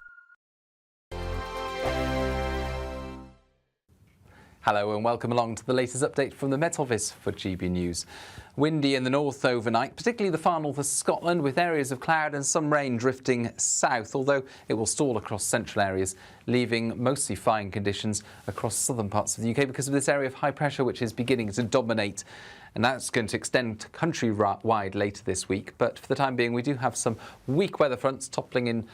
S20: Hello and welcome along to the latest update from the Met Office for GB News. Windy in the north overnight, particularly the far north of Scotland, with areas of cloud and some rain drifting south, although it will stall across central areas, leaving mostly fine conditions across southern parts of the UK because of this area of high pressure which is beginning to dominate. And that's going to extend countrywide later this week. But for the time being, we do have some weak weather fronts toppling in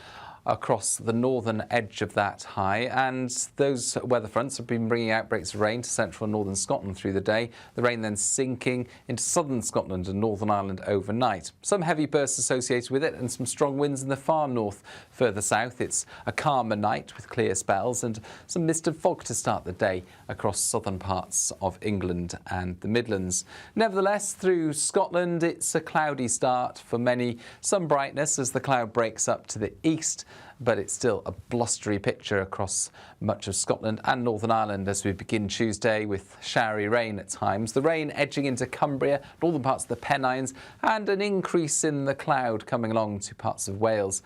S20: across the northern edge of that high, and those weather fronts have been bringing outbreaks of rain to central and northern Scotland through the day. The rain then sinking into southern Scotland and Northern Ireland overnight. Some heavy bursts associated with it and some strong winds in the far north. Further south, it's a calmer night with clear spells and some mist and fog to start the day across southern parts of England and the Midlands. Nevertheless, through Scotland, it's a cloudy start for many. Some brightness as the cloud breaks up to the east, but it's still a blustery picture across much of Scotland and Northern Ireland as we begin Tuesday with showery rain at times. The rain edging into Cumbria, northern parts of the Pennines, and an increase in the cloud coming along to parts of Wales,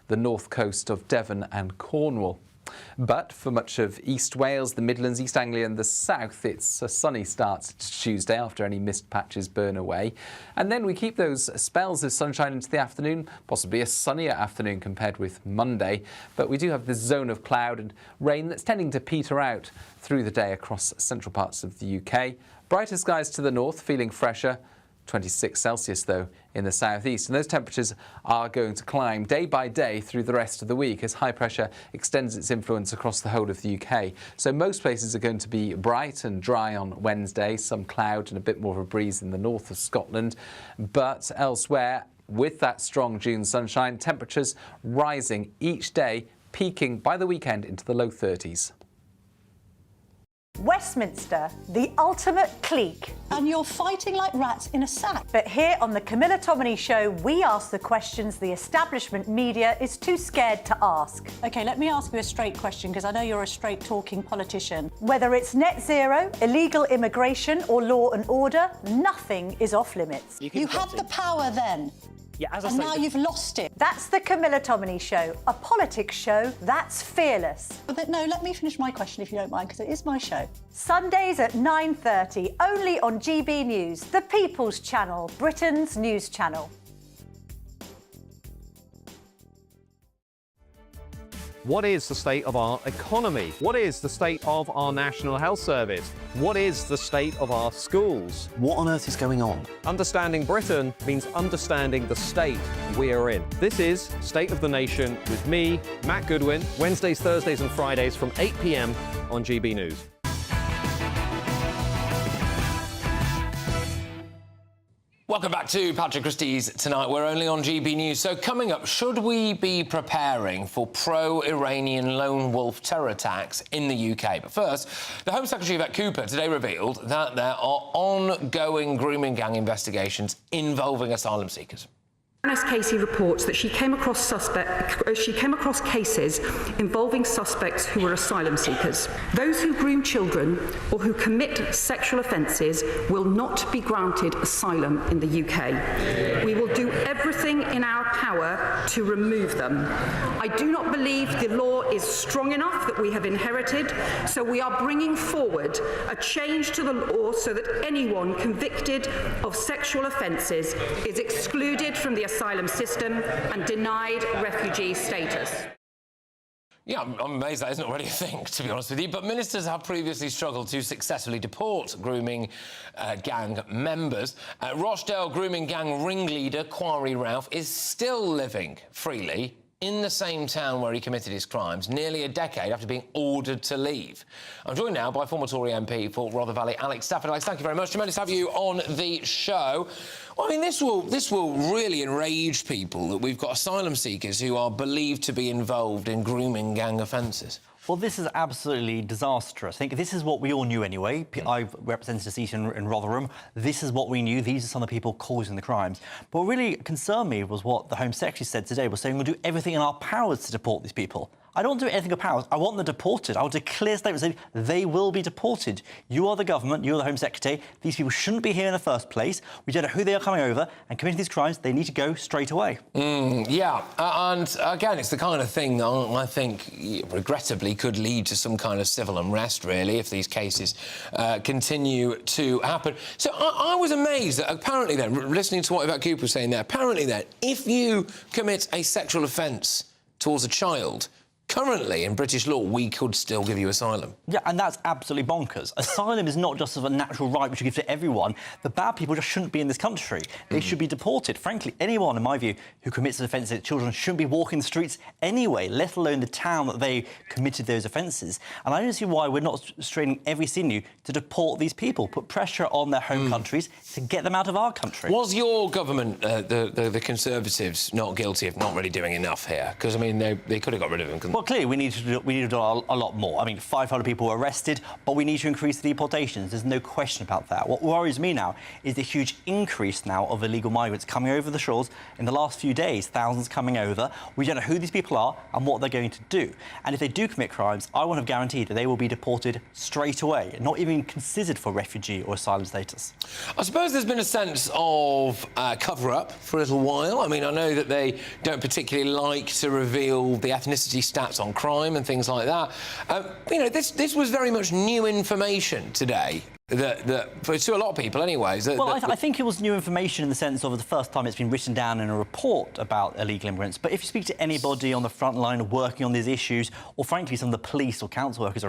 S20: the north coast of Devon and Cornwall. But for much of East Wales, the Midlands, East Anglia and the south, it's a sunny start to Tuesday after any mist patches burn away. And then we keep those spells of sunshine into the afternoon, possibly a sunnier afternoon compared with Monday. But we do have this zone of cloud and rain that's tending to peter out through the day across central parts of the UK. Brighter skies to the north, feeling fresher. 26 Celsius, though, in the southeast. And those temperatures are going to climb day by day through the rest of the week as high pressure extends its influence across the whole of the UK. So most places are going to be bright and dry on Wednesday, some cloud and a bit more of a breeze in the north of Scotland. But elsewhere, with that strong June sunshine, temperatures rising each day, peaking by the weekend into the low 30s.
S1: Westminster, the ultimate clique. And you're fighting like rats in a sack. But here on the Camilla Tominey Show, we ask the questions the establishment media is too scared to ask. OK, let me ask you a straight question, because I know you're a straight-talking politician. Whether it's net zero, illegal immigration or law and order, nothing is off-limits. You had the power then.
S19: Yeah, as I
S1: and
S19: say,
S1: now you've lost it. That's the Camilla Tominey Show, a politics show that's fearless. But no, let me finish my question if you don't mind, because it is my show. Sundays at 9:30, only on GB News, the People's Channel, Britain's news channel.
S2: What is the state of our economy? What is the state of our National Health Service? What is the state of our schools?
S3: What on earth is going on?
S2: Understanding Britain means understanding the state we are in. This is State of the Nation with me, Matt Goodwin, Wednesdays, Thursdays and Fridays from 8 p.m. on GB News.
S14: Welcome back to Patrick Christys Tonight. We're only on GB News. So coming up, should we be preparing for pro-Iranian lone wolf terror attacks in the UK? But first, the Home Secretary Yvette Cooper today revealed that there are ongoing grooming gang investigations involving asylum seekers.
S13: Janice Casey reports that she came across cases involving suspects who were asylum seekers. Those who groom children or who commit sexual offences will not be granted asylum in the UK. We will do everything in our power to remove them. I do not believe the law is strong enough that we have inherited, so we are bringing forward a change to the law so that anyone convicted of sexual offences is excluded from the asylum system and denied refugee status.
S14: Yeah, I'm amazed that isn't already a thing, to be honest with you. But ministers have previously struggled to successfully deport grooming gang members. Rochdale grooming gang ringleader Quarry Ralph is still living freely in the same town where he committed his crimes nearly a decade after being ordered to leave. I'm joined now by former Tory MP for Rother Valley, Alex Stafford. Alex, thank you very much. Tremendous to have you on the show. Well, I mean, this will really enrage people that we've got asylum seekers who are believed to be involved in grooming gang offences.
S4: Well, this is absolutely disastrous. I think this is what we all knew anyway. I've represented a seat in Rotherham. This is what we knew. These are some of the people causing the crimes. But what really concerned me was what the Home Secretary said today, was saying we'll do everything in our powers to deport these people. I don't want to do anything in our powers. I want them deported. I want a clear statement saying they will be deported. You are the government. You're the Home Secretary. These people shouldn't be here in the first place. We don't know who they are coming over and committing these crimes. They need to go straight away.
S14: Yeah, and again, it's the kind of thing I think, regrettably, could lead to some kind of civil unrest, really, if these cases continue to happen. So I was amazed that apparently then, listening to what Yvette Cooper was saying there, apparently then, if you commit a sexual offence towards a child, currently, in British law, we could still give you asylum.
S4: Yeah, and that's absolutely bonkers. Asylum is not just a natural right which you give to everyone. The bad people just shouldn't be in this country. They should be deported. Frankly, anyone, in my view, who commits an offence against children shouldn't be walking the streets anyway, let alone the town that they committed those offences. And I don't see why we're not straining every sinew to deport these people, put pressure on their home countries to get them out of our country.
S14: Was your government, the Conservatives, not guilty of not really doing enough here? Because, I mean, they could have got rid of them, couldn't they?
S4: Well, clearly, we need to do a lot more. I mean, 500 people were arrested, but we need to increase the deportations. There's no question about that. What worries me now is the huge increase now of illegal migrants coming over the shores in the last few days. Thousands coming over. We don't know who these people are and what they're going to do. And if they do commit crimes, I want to guarantee that they will be deported straight away, not even considered for refugee or asylum status.
S14: I suppose there's been a sense of cover-up for a little while. I mean, I know that they don't particularly like to reveal the ethnicity stats on crime and things like that. You know, this was very much new information today. To a lot of people, anyways.
S4: I think it was new information in the sense of the first time it's been written down in a report about illegal immigrants. But if you speak to anybody on the front line working on these issues, or frankly some of the police or council workers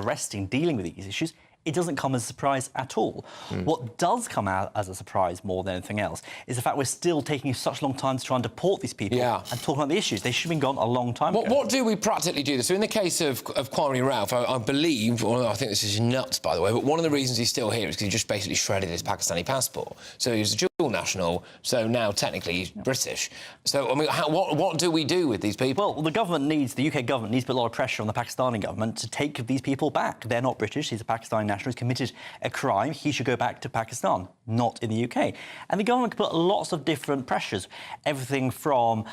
S4: dealing with these issues, it doesn't come as a surprise at all. What does come out as a surprise more than anything else is the fact we're still taking such a long time to try and deport these people and talk about the issues. They should have been gone a long time ago.
S14: What do we practically do? So in the case of Kwame Ralph, I believe, or I think this is nuts, by the way, but one of the reasons he's still here is because he just basically shredded his Pakistani passport. So he's a dual national, so now technically he's British. So, I mean, what do we do with these people?
S4: Well, the UK government needs to put a lot of pressure on the Pakistani government to take these people back. They're not British, he's a Pakistani national, he's committed a crime, he should go back to Pakistan, not in the UK. And the government can put lots of different pressures, everything from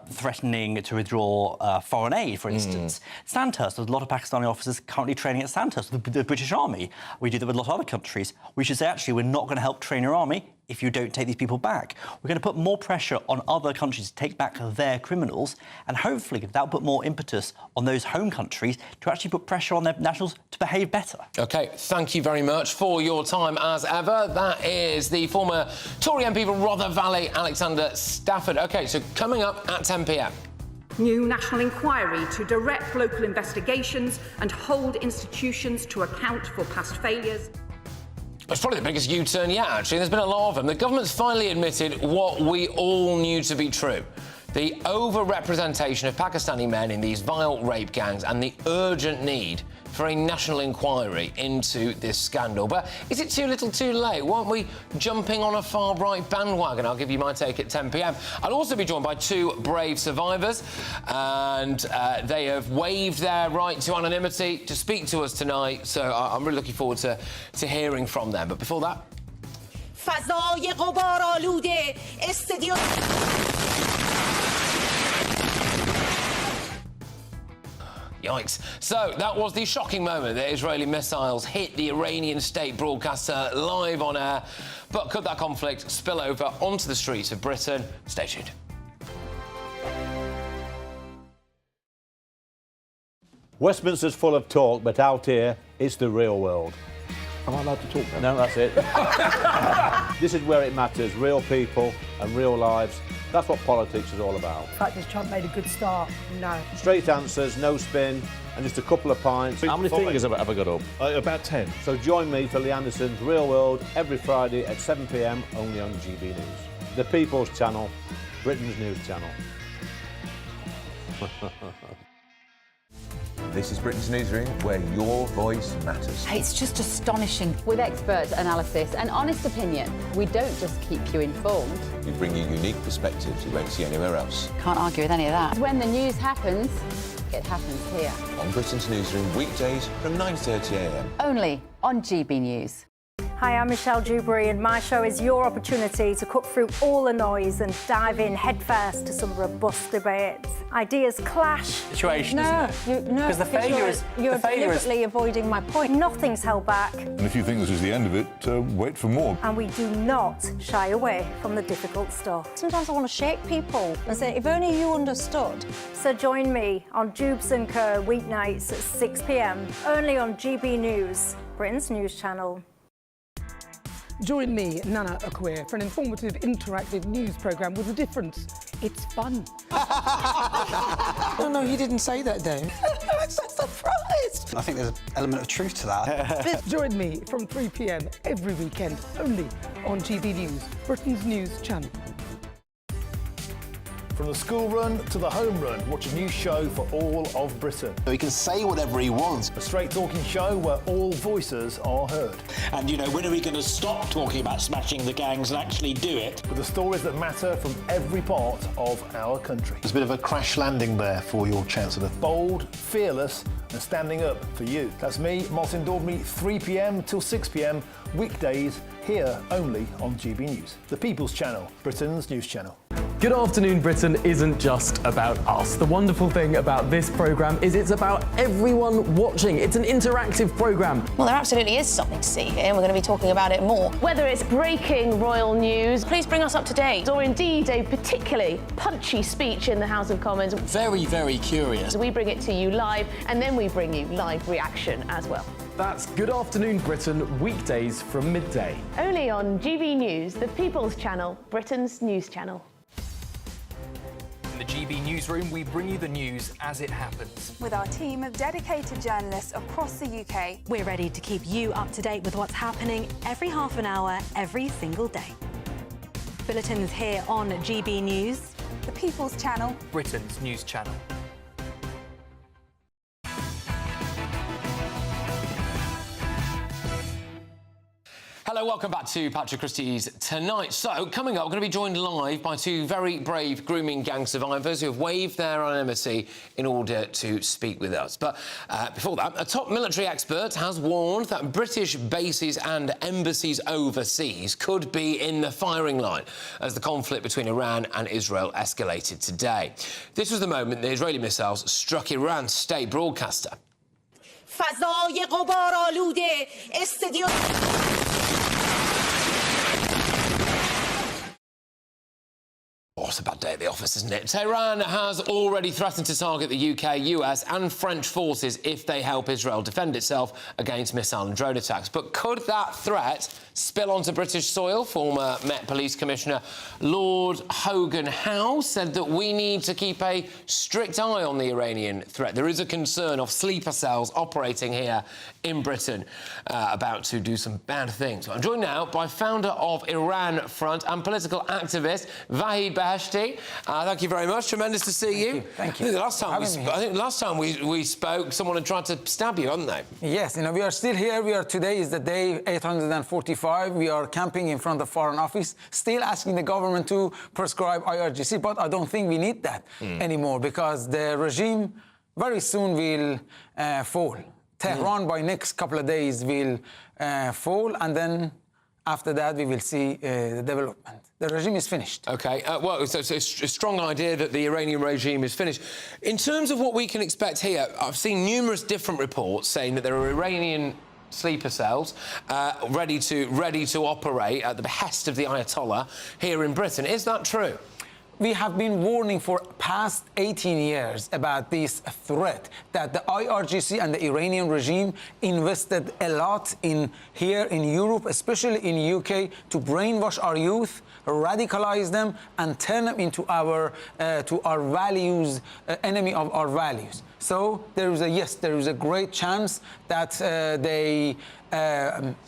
S4: threatening to withdraw foreign aid, for instance. Sandhurst, there's a lot of Pakistani officers currently training at Sandhurst, the British Army. We do that with a lot of other countries. We should say, actually, we're not going to help train your army if you don't take these people back. We're going to put more pressure on other countries to take back their criminals, and hopefully that'll put more impetus on those home countries to actually put pressure on their nationals to behave better.
S14: OK, thank you very much for your time, as ever. That is the former Tory MP for Rother Valley, Alexander Stafford. OK, so coming up at 10 p.m.
S13: New national inquiry to direct local investigations and hold institutions to account for past failures.
S14: It's probably the biggest U-turn yet, actually. There's been a lot of them. The government's finally admitted what we all knew to be true. The over-representation of Pakistani men in these vile rape gangs and the urgent need for a national inquiry into this scandal. But is it too little too late? Weren't we jumping on a far-right bandwagon? I'll give you my take at 10 p.m. I'll also be joined by two brave survivors, and they have waived their right to anonymity to speak to us tonight, so I'm really looking forward to hearing from them. But before that...
S12: فضای غبارآلوده استدیو
S14: Yikes. So, that was the shocking moment that Israeli missiles hit the Iranian state broadcaster live on air. But could that conflict spill over onto the streets of Britain? Stay tuned.
S3: Westminster's full of talk, but out here, it's the real world. Am I allowed to talk now? No, that's it. This is where it matters. Real people and real lives. That's what politics is all about.
S1: In fact, has Trump made a good start? No.
S3: Straight answers, no spin, and just a couple of pints. How many fingers have I got up? About 10. So join me for Lee Anderson's Real World every Friday at 7 p.m. only on GB News. The People's Channel, Britain's news channel.
S5: This is Britain's Newsroom, where your voice matters.
S7: It's just astonishing. With expert analysis and honest opinion, we don't just keep you informed.
S5: We bring you unique perspectives you won't see anywhere else.
S7: Can't argue with any of that. When the news happens, it happens here.
S5: On Britain's Newsroom, weekdays from 9:30 a.m.
S7: Only on GB News.
S25: Hi, I'm Michelle Dewberry, and my show is your opportunity to cut through all the noise and dive in headfirst to some robust debates. Ideas clash.
S4: Situation, isn't it?
S25: No,
S4: because the failure is
S25: you're deliberately avoiding my point. Nothing's held back,
S16: And if you think this is the end of it, wait for more.
S25: and we do not shy away from the difficult stuff. Sometimes I want to shake people and say, if only you understood. So join me on Dubes & Co. weeknights at 6 p.m. only on GB News, Britain's news channel.
S21: Join me, Nana Akwe, for an informative, interactive news programme with a difference.
S12: It's fun. No, he didn't say that, though. I'm so surprised.
S6: I think there's an element of truth to that.
S12: Join me from 3 p.m. every weekend, only on GB News, Britain's news channel.
S9: From the school run to the home run, watch a new show for all of Britain.
S6: He can say whatever he wants.
S9: A straight-talking show where all voices are heard.
S8: And, you know, when are we going to stop talking about smashing the gangs and actually do it?
S9: With the stories that matter from every part of our country.
S3: There's a bit of a crash landing there for your Chancellor.
S9: Bold, fearless and standing up for you. That's me, Martin Daubney, 3 p.m. till 6 p.m, weekdays, here only on GB News. The People's Channel, Britain's news channel.
S10: Good Afternoon Britain isn't just about us. The wonderful thing about this programme is it's about everyone watching. It's an interactive programme.
S21: Well, there absolutely is something to see here, and we're going to be talking about it more. Whether it's breaking royal news, please bring us up to date, or indeed a particularly punchy speech in the House of Commons.
S8: Very, very curious.
S21: We bring it to you live, and then we bring you live reaction as well.
S10: That's Good Afternoon Britain, weekdays from midday.
S21: Only on GB News, the People's Channel, Britain's news channel.
S22: In the GB Newsroom, we bring you the news as it happens.
S24: With our team of dedicated journalists across the UK,
S25: we're ready to keep you up to date with what's happening every half an hour, every single day. Bulletins here on GB News,
S24: the People's Channel,
S22: Britain's news channel. Hello, welcome back to Patrick Christys Tonight. So, coming up, we're going to be joined live by two very brave grooming gang survivors who have waived their anonymity in order to speak with us. But before that, a top military expert has warned that British bases and embassies overseas could be in the firing line as the conflict between Iran and Israel escalated today. This was the moment the Israeli missiles struck Iran's state broadcaster.
S12: فضای غبارآلوده استدیو
S14: Oh, it's a bad day at the office, isn't it? Tehran has already threatened to target the UK, US and French forces if they help Israel defend itself against missile and drone attacks. But could that threat spill onto British soil? Former Met Police Commissioner Lord Hogan Howe said that we need to keep a strict eye on the Iranian threat. There is a concern of sleeper cells operating here in Britain about to do some bad things. I'm joined now by founder of Iran Front and political activist Vahid Beheshti. Thank you very much. Tremendous to see you.
S27: Thank you.
S14: I think last time we spoke, someone had tried to stab you, hadn't they?
S27: Yes, we are still here. Today is the day 845. We are camping in front of Foreign Office, still asking the government to prescribe IRGC, but I don't think we need that anymore because the regime very soon will fall. Tehran by next couple of days will fall, and then after that we will see the development. The regime is finished. OK,
S14: well, it's a strong idea that the Iranian regime is finished. In terms of what we can expect here, I've seen numerous different reports saying that there are Iranian sleeper cells ready to operate at the behest of the Ayatollah here in Britain. Is that true?
S27: We have been warning for past 18 years about this threat that the IRGC and the Iranian regime invested a lot in here in Europe, especially in UK, to brainwash our youth, radicalize them and turn them into our values, enemy of our values. So there is a great chance that they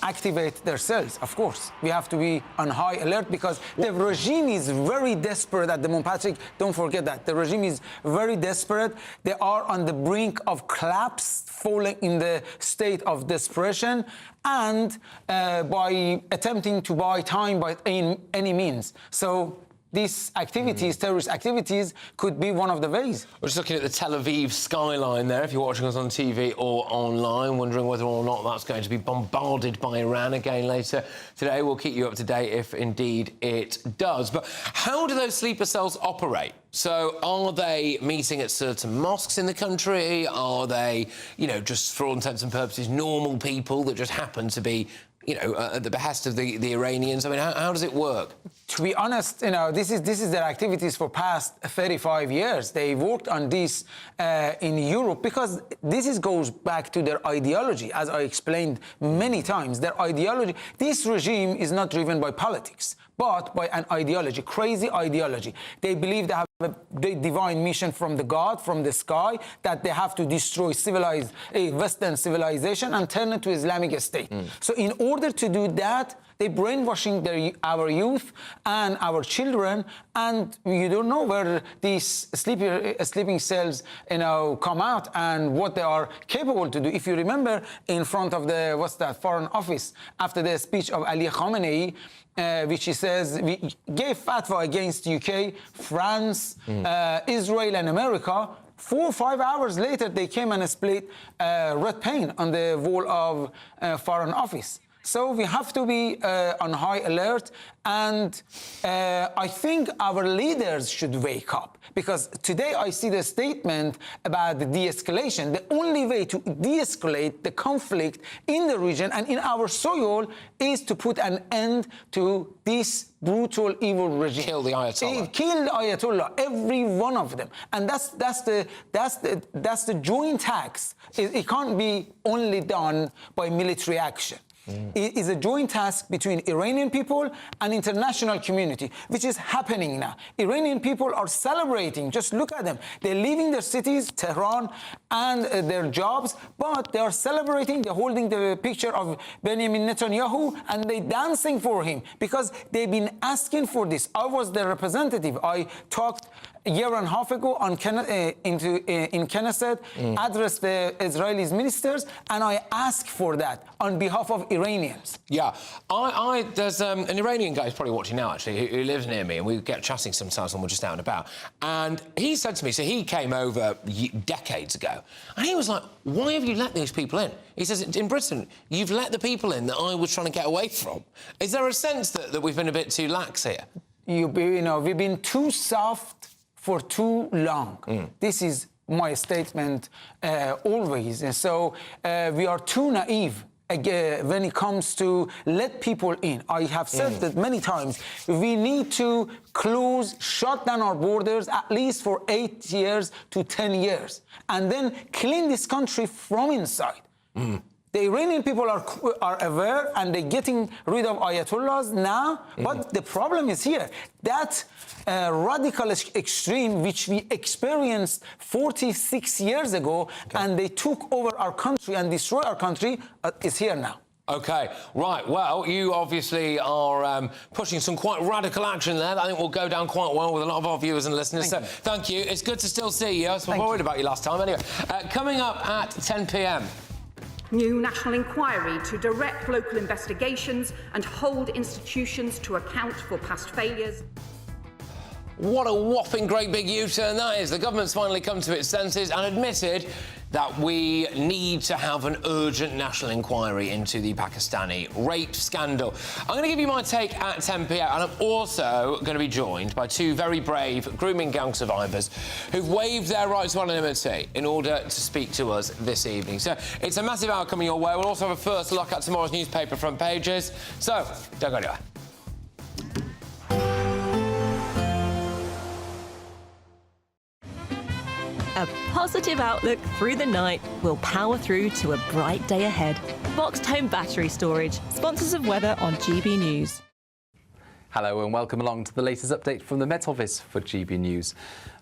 S27: activate their cells. Of course, we have to be on high alert because the regime is very desperate at the moment. Patrick, don't forget that. The regime is very desperate. They are on the brink of collapse, falling in the state of desperation, and by attempting to buy time by any means. So these activities, terrorist activities, could be one of the ways.
S14: We're just looking at the Tel Aviv skyline there, if you're watching us on TV or online, wondering whether or not that's going to be bombarded by Iran again later today. We'll keep you up to date if indeed it does. But how do those sleeper cells operate? So are they meeting at certain mosques in the country? Are they, just for all intents and purposes, normal people that just happen to be at the behest of the Iranians? I mean, how does it work?
S27: To be honest, this is their activities for past 35 years. They worked on this in Europe because this goes back to their ideology, as I explained many times. Their ideology, this regime is not driven by politics, but by an ideology, crazy ideology. They believe they have a divine mission from the God, from the sky, that they have to destroy Western civilization and turn it to Islamic State. So in order to do that, they're brainwashing our youth and our children, and you don't know where these sleeping cells, come out and what they are capable to do. If you remember, in front of the Foreign Office, after the speech of Ali Khamenei, which he says we gave fatwa against UK, France, Israel, and America. 4 or 5 hours later, they came and split red paint on the wall of Foreign Office. So we have to be on high alert, and I think our leaders should wake up, because today I see the statement about the de-escalation. The only way to de-escalate the conflict in the region and in our soil is to put an end to this brutal, evil regime.
S14: Kill the Ayatollah.
S27: Kill the Ayatollah, every one of them, and that's the joint task. It can't be only done by military action. It is a joint task between Iranian people and international community, which is happening now. Iranian people are celebrating. Just look at them. They're leaving their cities, Tehran, and their jobs, but they are celebrating. They're holding the picture of Benjamin Netanyahu, and they're dancing for him because they've been asking for this. I was the representative. I talked a year and a half ago in Knesset, addressed the Israeli ministers, and I asked for that on behalf of Iranians.
S14: Yeah, there's an Iranian guy who's probably watching now, actually, who lives near me, and we get chatting sometimes when we're just out and about. And he said to me, so he came over decades ago, and he was like, why have you let these people in? He says, in Britain, you've let the people in that I was trying to get away from. Is there a sense that we've been a bit too lax here?
S27: We've been too soft for too long. This is my statement always. And so we are too naive when it comes to let people in. I have said that many times. We need to shut down our borders at least for 8 years to 10 years, and then clean this country from inside. The Iranian people are aware, and they're getting rid of Ayatollahs now. But the problem is here. That radical extreme, which we experienced 46 years ago, and they took over our country and destroyed our country, is here now.
S14: OK, right, well, you obviously are pushing some quite radical action there that I think will go down quite well with a lot of our viewers and listeners. Thank you. It's good to still see you. I was worried about you last time. Anyway, coming up at 10 p.m.
S13: New national inquiry to direct local investigations and hold institutions to account for past failures.
S14: What a whopping great big U-turn that is. The government's finally come to its senses and admitted that we need to have an urgent national inquiry into the Pakistani rape scandal. I'm going to give you my take at 10 p.m, and I'm also going to be joined by two very brave grooming gang survivors who've waived their right to anonymity in order to speak to us this evening. So it's a massive hour coming your way. We'll also have a first look at tomorrow's newspaper front pages. So don't go anywhere.
S11: A positive outlook through the night will power through to a bright day ahead. Boxed Home Battery Storage, sponsors of weather on GB News.
S15: Hello and welcome along to the latest update from the Met Office for GB News.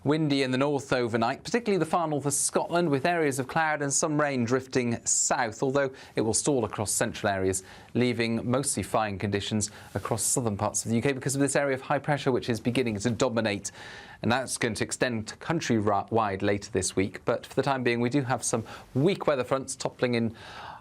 S15: Windy in the north overnight, particularly the far north of Scotland, with areas of cloud and some rain drifting south, although it will stall across central areas, leaving mostly fine conditions across southern parts of the UK because of this area of high pressure which is beginning to dominate. And that's going to extend countrywide later this week. But for the time being, we do have some weak weather fronts toppling in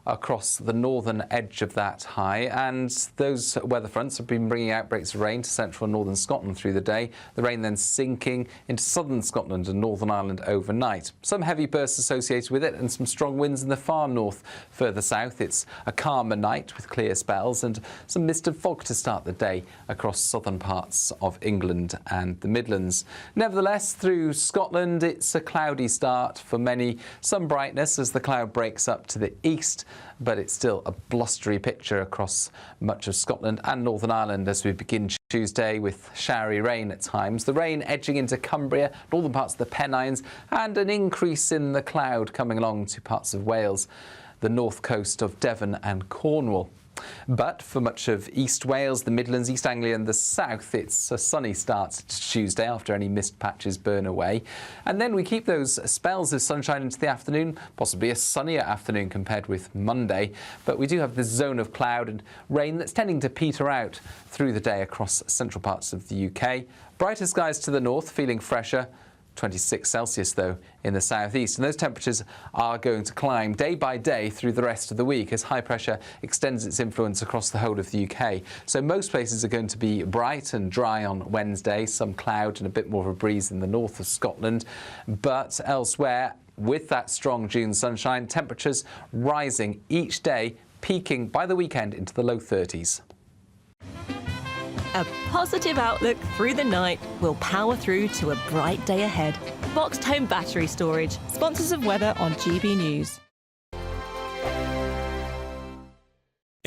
S15: across the northern edge of that high, and those weather fronts have been bringing outbreaks of rain to central and northern Scotland through the day, the rain then sinking into southern Scotland and Northern Ireland overnight. Some heavy bursts associated with it and some strong winds in the far north. Further south, it's a calmer night with clear spells and some mist and fog to start the day across southern parts of England and the Midlands. Nevertheless, through Scotland, it's a cloudy start for many. Some brightness as the cloud breaks up to the east, but it's still a blustery picture across much of Scotland and Northern Ireland as we begin Tuesday with showery rain at times. The rain edging into Cumbria, northern parts of the Pennines, and an increase in the cloud coming along to parts of Wales, the north coast of Devon and Cornwall. But for much of East Wales, the Midlands, East Anglia and the south, it's a sunny start to Tuesday after any mist patches burn away. And then we keep those spells of sunshine into the afternoon, possibly a sunnier afternoon compared with Monday. But we do have this zone of cloud and rain that's tending to peter out through the day across central parts of the UK. Brighter skies to the north, feeling fresher. 26 Celsius, though, in the southeast. And those temperatures are going to climb day by day through the rest of the week as high pressure extends its influence across the whole of the UK. So most places are going to be bright and dry on Wednesday, some cloud and a bit more of a breeze in the north of Scotland. But elsewhere, with that strong June sunshine, temperatures rising each day, peaking by the weekend into the low 30s.
S11: A positive outlook through the night will power through to a bright day ahead. Boxed Home Battery Storage, sponsors of weather on GB News.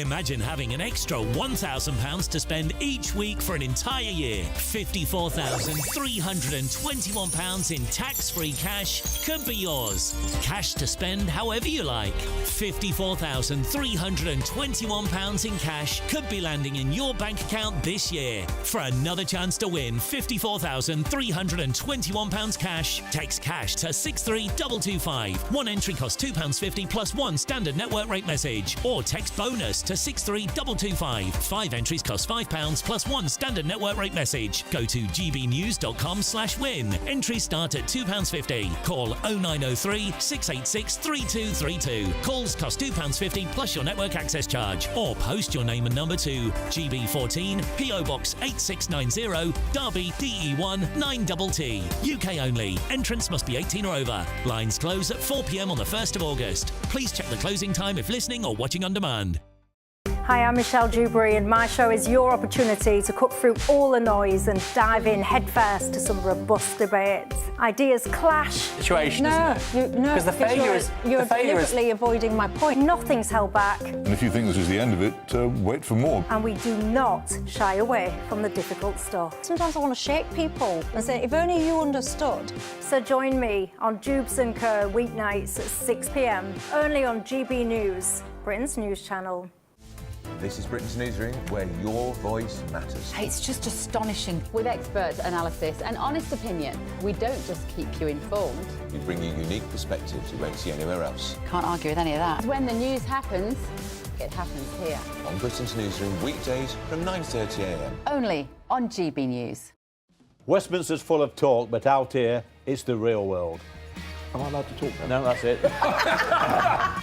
S2: Imagine having an extra £1,000 to spend each week for an entire year. £54,321 in tax-free cash could be yours. Cash to spend however you like. £54,321 in cash could be landing in your bank account this year. For another chance to win £54,321 cash, text cash to 63225. One entry costs £2.50 plus one standard network rate message. Or text bonus to 63225. 5 entries cost £5 plus one standard network rate message. Go to gbnews.com/win. Entries start at £2.50. Call 0903 686 3232. Calls cost £2.50 plus your network access charge. Or post your name and number to GB14 PO Box 8690 Derby DE1 9TT. UK only. Entrance must be 18 or over. Lines close at 4 p.m. on the 1st of August. Please check the closing time if listening or watching on demand.
S25: Hi, I'm Michelle Dewberry and my show is your opportunity to cut through all the noise and dive in headfirst to some robust debates. Ideas clash.
S17: Situation, isn't it?
S25: Because
S17: the failure is...
S25: You're deliberately avoiding my point. Nothing's held back.
S16: And if you think this is the end of it, wait for more.
S25: And we do not shy away from the difficult stuff. Sometimes I want to shake people and say, if only you understood. So join me on Jubes and Co weeknights at 6 p.m. only on GB News, Britain's news channel.
S5: This is Britain's Newsroom, where your voice matters.
S7: It's just astonishing. With expert analysis and honest opinion, we don't just keep you informed.
S5: We bring you unique perspectives you won't see anywhere else.
S7: Can't argue with any of that. When the news happens, it happens here.
S5: On Britain's Newsroom, weekdays from 9:30 a.m.
S7: Only on GB News.
S3: Westminster's full of talk, but out here, it's the real world.
S16: Am I allowed to talk now?
S3: No, that's it.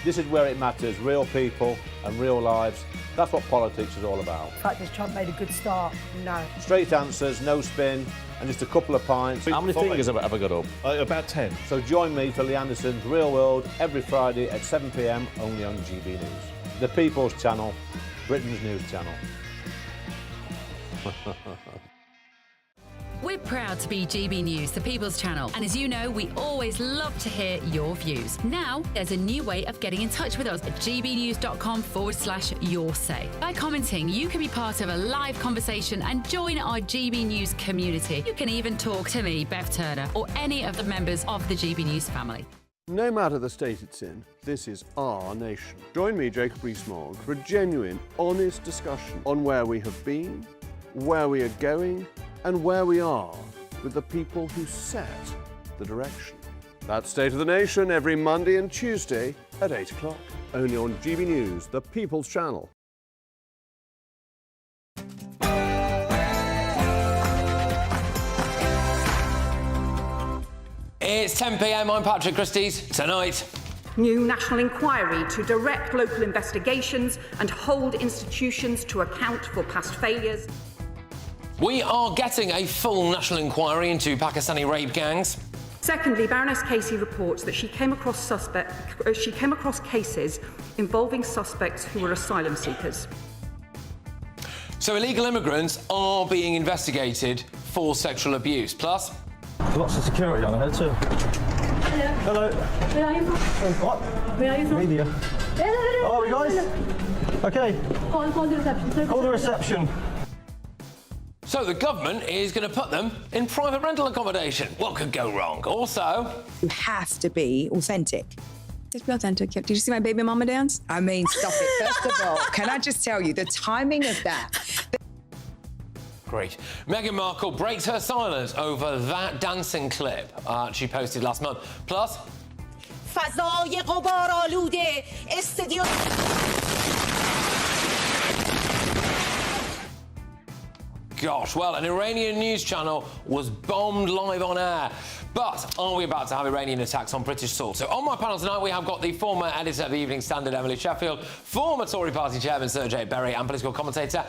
S3: This is where it matters, real people and real lives. That's what politics is all about.
S12: The fact is Trump made a good start. No.
S3: Straight answers, no spin, and just a couple of pints.
S18: How many fingers have I got up?
S3: About 10. So join me for Lee Anderson's Real World every Friday at 7 p.m. only on GB News. The People's Channel, Britain's news channel.
S19: We're proud to be GB News, the People's Channel. And as you know, we always love to hear your views. Now, there's a new way of getting in touch with us at gbnews.com/yoursay. By commenting, you can be part of a live conversation and join our GB News community. You can even talk to me, Bev Turner, or any of the members of the GB News family.
S20: No matter the state it's in, this is our nation. Join me, Jacob Rees-Mogg, for a genuine, honest discussion on where we have been, where we are going, and where we are with the people who set the direction. That's State of the Nation every Monday and Tuesday at 8 o'clock. Only on GB News, the People's Channel.
S22: It's 10 p.m. I'm Patrick Christys. Tonight,
S13: New national inquiry to direct local investigations and hold institutions to account for past failures.
S22: we are getting a full national inquiry into Pakistani rape gangs.
S13: Secondly, Baroness Casey reports that she came across cases involving suspects who were asylum seekers.
S22: So illegal immigrants are being investigated for sexual abuse. Plus,
S23: lots of security on ahead too.
S1: Hello.
S4: Where are you from?
S1: What?
S4: Where are you from?
S1: Media.
S4: Hello.
S1: Oh, are we guys? Okay.
S4: Call the reception.
S1: Call the reception.
S22: So the government is going to put them in private rental accommodation. What could go wrong? Also,
S6: you have to be authentic. Just be authentic. Did you see my baby mama dance? I mean, stop it. First of all, can I just tell you, the timing of that.
S22: Great. Meghan Markle breaks her silence over that dancing clip she posted last month. Plus,
S6: فضای غبارآلوده استودیو.
S22: gosh, well, an Iranian news channel was bombed live on air. But are we about to have Iranian attacks on British soil? So on my panel tonight, we have got the former editor of the Evening Standard, Emily Sheffield, former Tory party chairman, Sir Jay Berry, and political commentator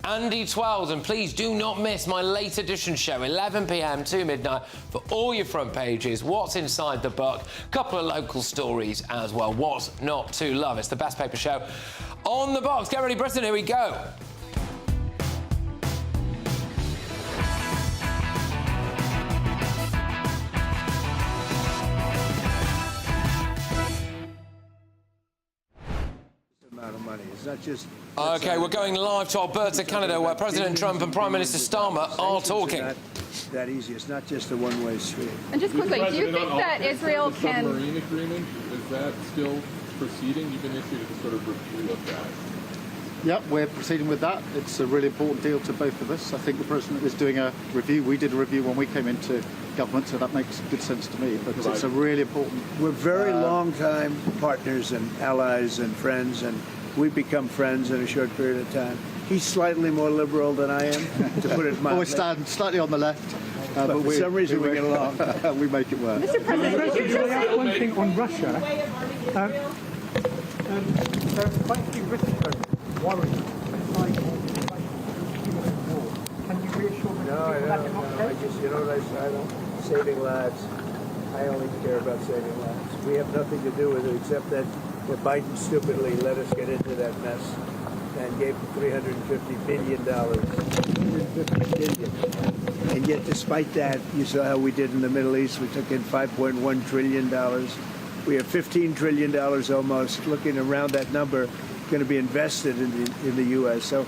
S22: Andy Twells. And please do not miss my late edition show, 11 p.m. to midnight, for all your front pages, what's inside the book, a couple of local stories as well. What's not to love? It's the best paper show on the box. Get ready, Britain, here we go. OK, we're going live to Alberta, Canada, where President Trump and Prime Minister Starmer are talking.
S17: That easy. It's not just a one-way street.
S18: And just quickly, do you think that Israel can...
S23: The submarine agreement, is that still proceeding? You've initiated a sort of review of that.
S26: Yep, we're proceeding with that. It's a really important deal to both of us. I think the President is doing a review. We did a review when we came into government, so that makes good sense to me. But it's a really important...
S17: We're very long-time partners and allies and friends, and we've become friends in a short period of time. He's slightly more liberal than I am, to put it mildly.
S26: Well, we stand slightly on the left,
S17: but for some reason we get along.
S26: We make it work.
S18: Mr. President, could you just say
S28: one thing on Russia? Quite a few British folks worried Can you reassure me that you're not
S17: I just, you know what I say? I don't, saving lives. I only care about saving lives. We have nothing to do with it except that Biden stupidly let us get into that mess and gave him $350 billion. $350 billion. And yet, despite that, you saw how we did in the Middle East. We took in $5.1 trillion. We have $15 trillion almost, looking around that number, going to be invested in the U.S. So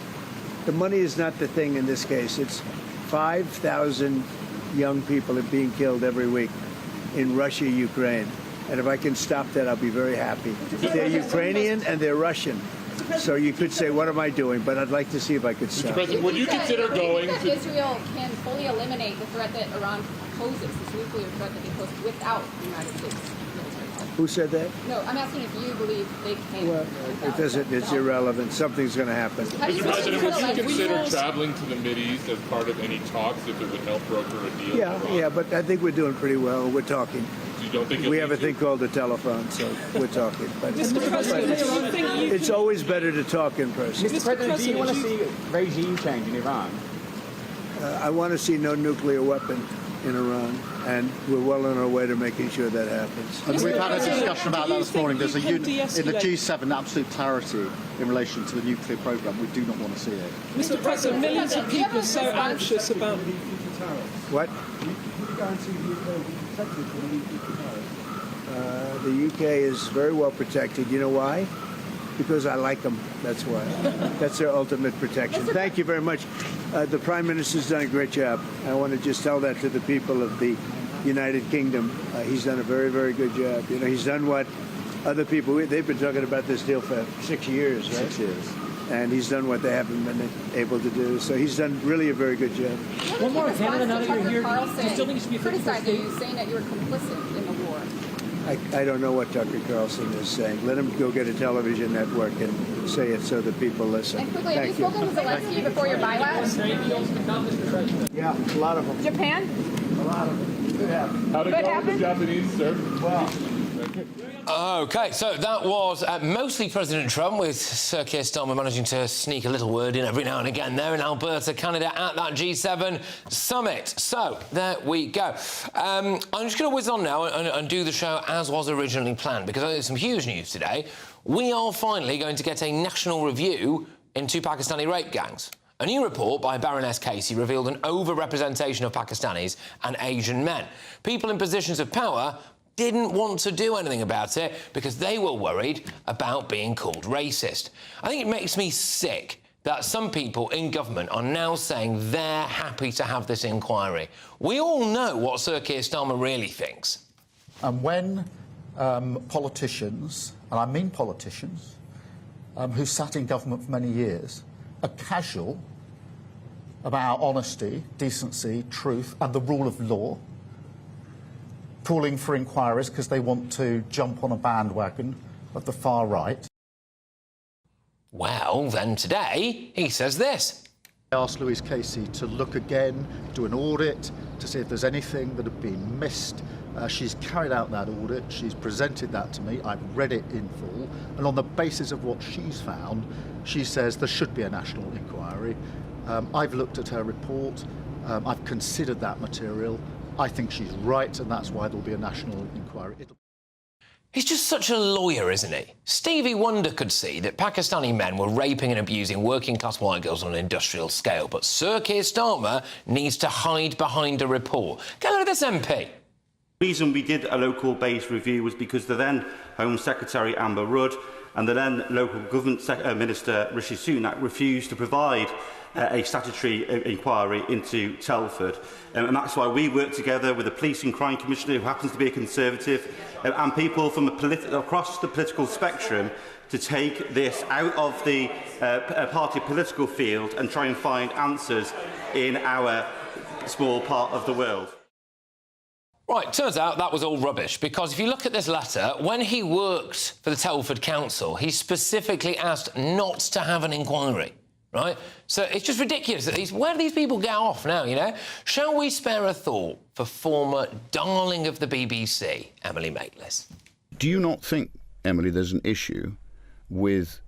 S17: the money is not the thing in this case. It's 5,000 young people are being killed every week in Russia, Ukraine. And if I can stop that, I'll be very happy. They're Ukrainian and they're Russian. So you could say, what am I doing? But I'd like to see if I could stop.
S23: Mr. President, would you consider going
S18: to... Israel can fully eliminate the threat that Iran poses, this nuclear threat that they pose, without the United States military help?
S17: Who said that?
S18: No, I'm asking if you believe they can.
S17: Well, it doesn't, it's irrelevant. Something's going to happen.
S23: Mr. President, would you consider traveling to the Mideast as part of any talks if it would help broker a deal?
S17: Yeah, but I think we're doing pretty well. We're talking.
S23: You don't think
S17: we have a thing called the telephone, so we're talking. But it's always better to talk in person.
S29: Mr. President, do you want to see regime change in Iran?
S17: I want to see no nuclear weapon in Iran, and we're well on our way to making sure that happens.
S26: And we've had a discussion about that this morning. There's a in the G7 absolute clarity in relation to the nuclear program. We do not want to see it.
S12: Mr. President, millions of people are so anxious about...
S17: What? The UK is very well protected. You know why? Because I like them. That's why. That's their ultimate protection. Thank you very much. The Prime Minister's done a great job. I want to just tell that to the people of the United Kingdom. He's done a very, very good job. You know, he's done what other people, they've been talking about this deal for 6 years, right?
S26: 6 years.
S17: And he's done what they haven't been able to do. So he's done really a very good job.
S18: One more Canada, now that you're here, do you still think it should be criticizing you, saying that you were complicit in the war?
S17: I don't know what Tucker Carlson is saying. Let him go get a television network and say it so that people listen.
S18: And quickly, have you spoken to Zelensky before your bilateral?
S17: Yeah, a lot of them.
S18: Japan?
S17: A lot of them. Could happen.
S23: How'd it go with the Japanese, sir?
S17: Well.
S22: OK, so that was mostly President Trump, with Sir Keir Starmer managing to sneak a little word in every now and again there in Alberta, Canada, at that G7 summit. So there we go. I'm just going to whiz on now and do the show as was originally planned, because there's some huge news today. We are finally going to get a national review into Pakistani rape gangs. A new report by Baroness Casey revealed an over-representation of Pakistanis and Asian men. People in positions of power didn't want to do anything about it because they were worried about being called racist. I think it makes me sick that some people in government are now saying they're happy to have this inquiry. We all know what Sir Keir Starmer really thinks.
S8: And when politicians, and I mean politicians, who sat in government for many years, are casual about honesty, decency, truth and the rule of law, calling for inquiries because they want to jump on a bandwagon of the far right.
S22: Well, then today, he says this.
S26: I asked Louise Casey to look again, do an audit, to see if there's anything that had been missed. She's carried out that audit, she's presented that to me, I've read it in full, and on the basis of what she's found, she says there should be a national inquiry. I've looked at her report, I've considered that material, I think she's right, and that's why there'll be a national inquiry.
S22: He's just such a lawyer, isn't he? Stevie Wonder could see that Pakistani men were raping and abusing working-class white girls on an industrial scale, but Sir Keir Starmer needs to hide behind a report. Go look at this MP.
S9: The reason we did a local-based review was because the then Home Secretary Amber Rudd and the then local government Minister Rishi Sunak refused to provide a statutory inquiry into Telford. And that's why we worked together with the Police and Crime Commissioner, who happens to be a Conservative, and people from across the political spectrum to take this out of the party political field and try and find answers in our small part of the world.
S22: Right, turns out that was all rubbish, because if you look at this letter, when he worked for the Telford Council, he specifically asked not to have an inquiry, right? So it's just ridiculous. Where do these people get off now, you know? Shall we spare a thought for former darling of the BBC, Emily Maitlis?
S10: Do you not think, Emily, there's an issue with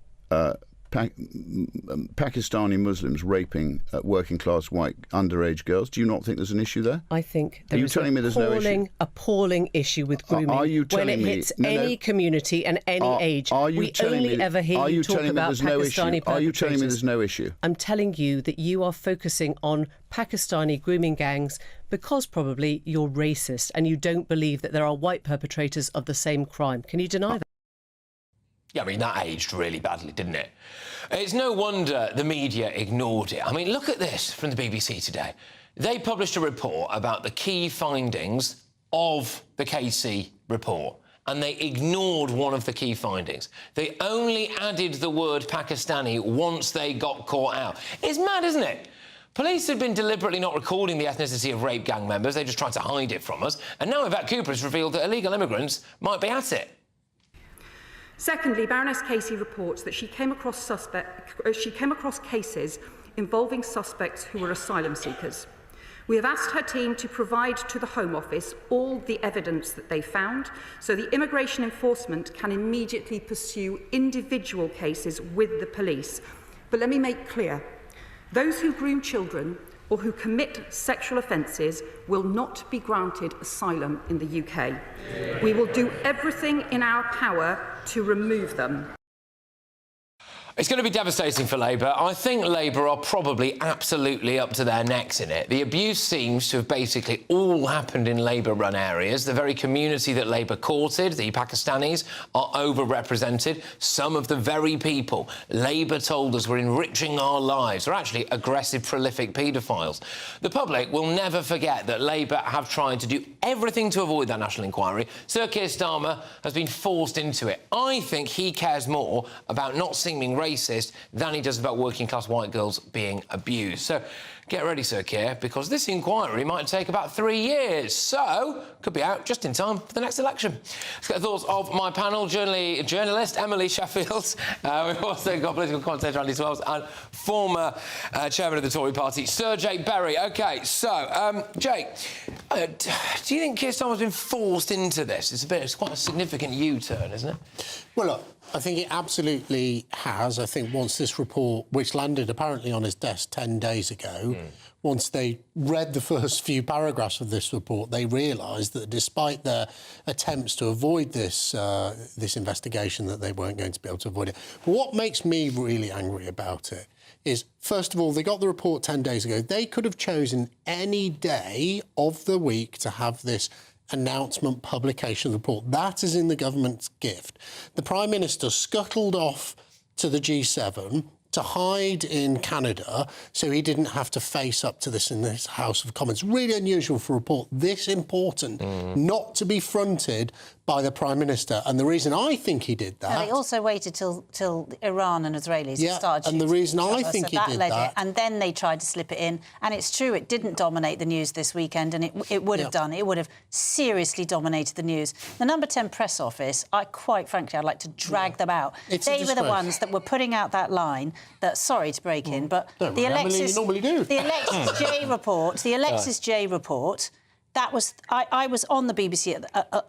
S10: Pakistani Muslims raping working-class white underage girls? Do you not think there's an issue there?
S11: I think there is an appalling issue with grooming when it hits any community and any age. We only ever hear you talk about Pakistani perpetrators.
S10: Are you telling me there's no issue?
S11: I'm telling you that you are focusing on Pakistani grooming gangs because probably you're racist and you don't believe that there are white perpetrators of the same crime. Can you deny that?
S22: Yeah, I mean, that aged really badly, didn't it? It's no wonder the media ignored it. I mean, look at this from the BBC today. They published a report about the key findings of the Casey report, and they ignored one of the key findings. They only added the word Pakistani once they got caught out. It's mad, isn't it? Police had been deliberately not recording the ethnicity of rape gang members. They just tried to hide it from us. And now Yvette Cooper has revealed that illegal immigrants might be at it.
S13: Secondly, Baroness Casey reports that she came across cases involving suspects who were asylum seekers. We have asked her team to provide to the Home Office all the evidence that they found, so the immigration enforcement can immediately pursue individual cases with the police. But let me make clear, those who groom children or who commit sexual offences will not be granted asylum in the UK. We will do everything in our power to remove them.
S22: It's going to be devastating for Labour. I think Labour are probably absolutely up to their necks in it. The abuse seems to have basically all happened in Labour-run areas. The very community that Labour courted, the Pakistanis, are overrepresented. Some of the very people Labour told us were enriching our lives are actually aggressive, prolific paedophiles. The public will never forget that Labour have tried to do everything to avoid that national inquiry. Sir Keir Starmer has been forced into it. I think he cares more about not seeming racist than he does about working-class white girls being abused. So get ready, Sir Keir, because this inquiry might take about 3 years. So could be out just in time for the next election. Let's get the thoughts of my panel, journalist Emily Sheffield. We've also got political commentator Andy Swells and former chairman of the Tory party, Sir Jake Berry. OK, so, Jake, do you think Keir Starmer's been forced into this? It's quite a significant U-turn, isn't it?
S14: Well, look, I think it absolutely has. I think once this report, which landed apparently on his desk 10 days ago, once they read the first few paragraphs of this report, they realised that despite their attempts to avoid this this investigation, that they weren't going to be able to avoid it. But what makes me really angry about it is, first of all, they got the report 10 days ago. They could have chosen any day of the week to have this announcement, publication of the report. That is in the government's gift. The Prime Minister scuttled off to the G7 to hide in Canada so he didn't have to face up to this in this House of Commons. Really unusual for a report this important not to be fronted by the Prime Minister. And the reason I think he did that...
S2: No, he also waited till Iran and Israelis started shooting
S14: and the reason
S2: each
S14: I
S2: other,
S14: think
S2: so
S14: he
S2: that
S14: did
S2: led
S14: that...
S2: it, and then they tried to slip it in. And it's true, it didn't dominate the news this weekend, and it would have done. It would have seriously dominated the news. The Number 10 press office, quite frankly, I'd like to drag them out. They were the ones that were putting out that line that, sorry to break in, but the Alexis...
S14: you normally do.
S2: The Alexis J report... That was... I was on the BBC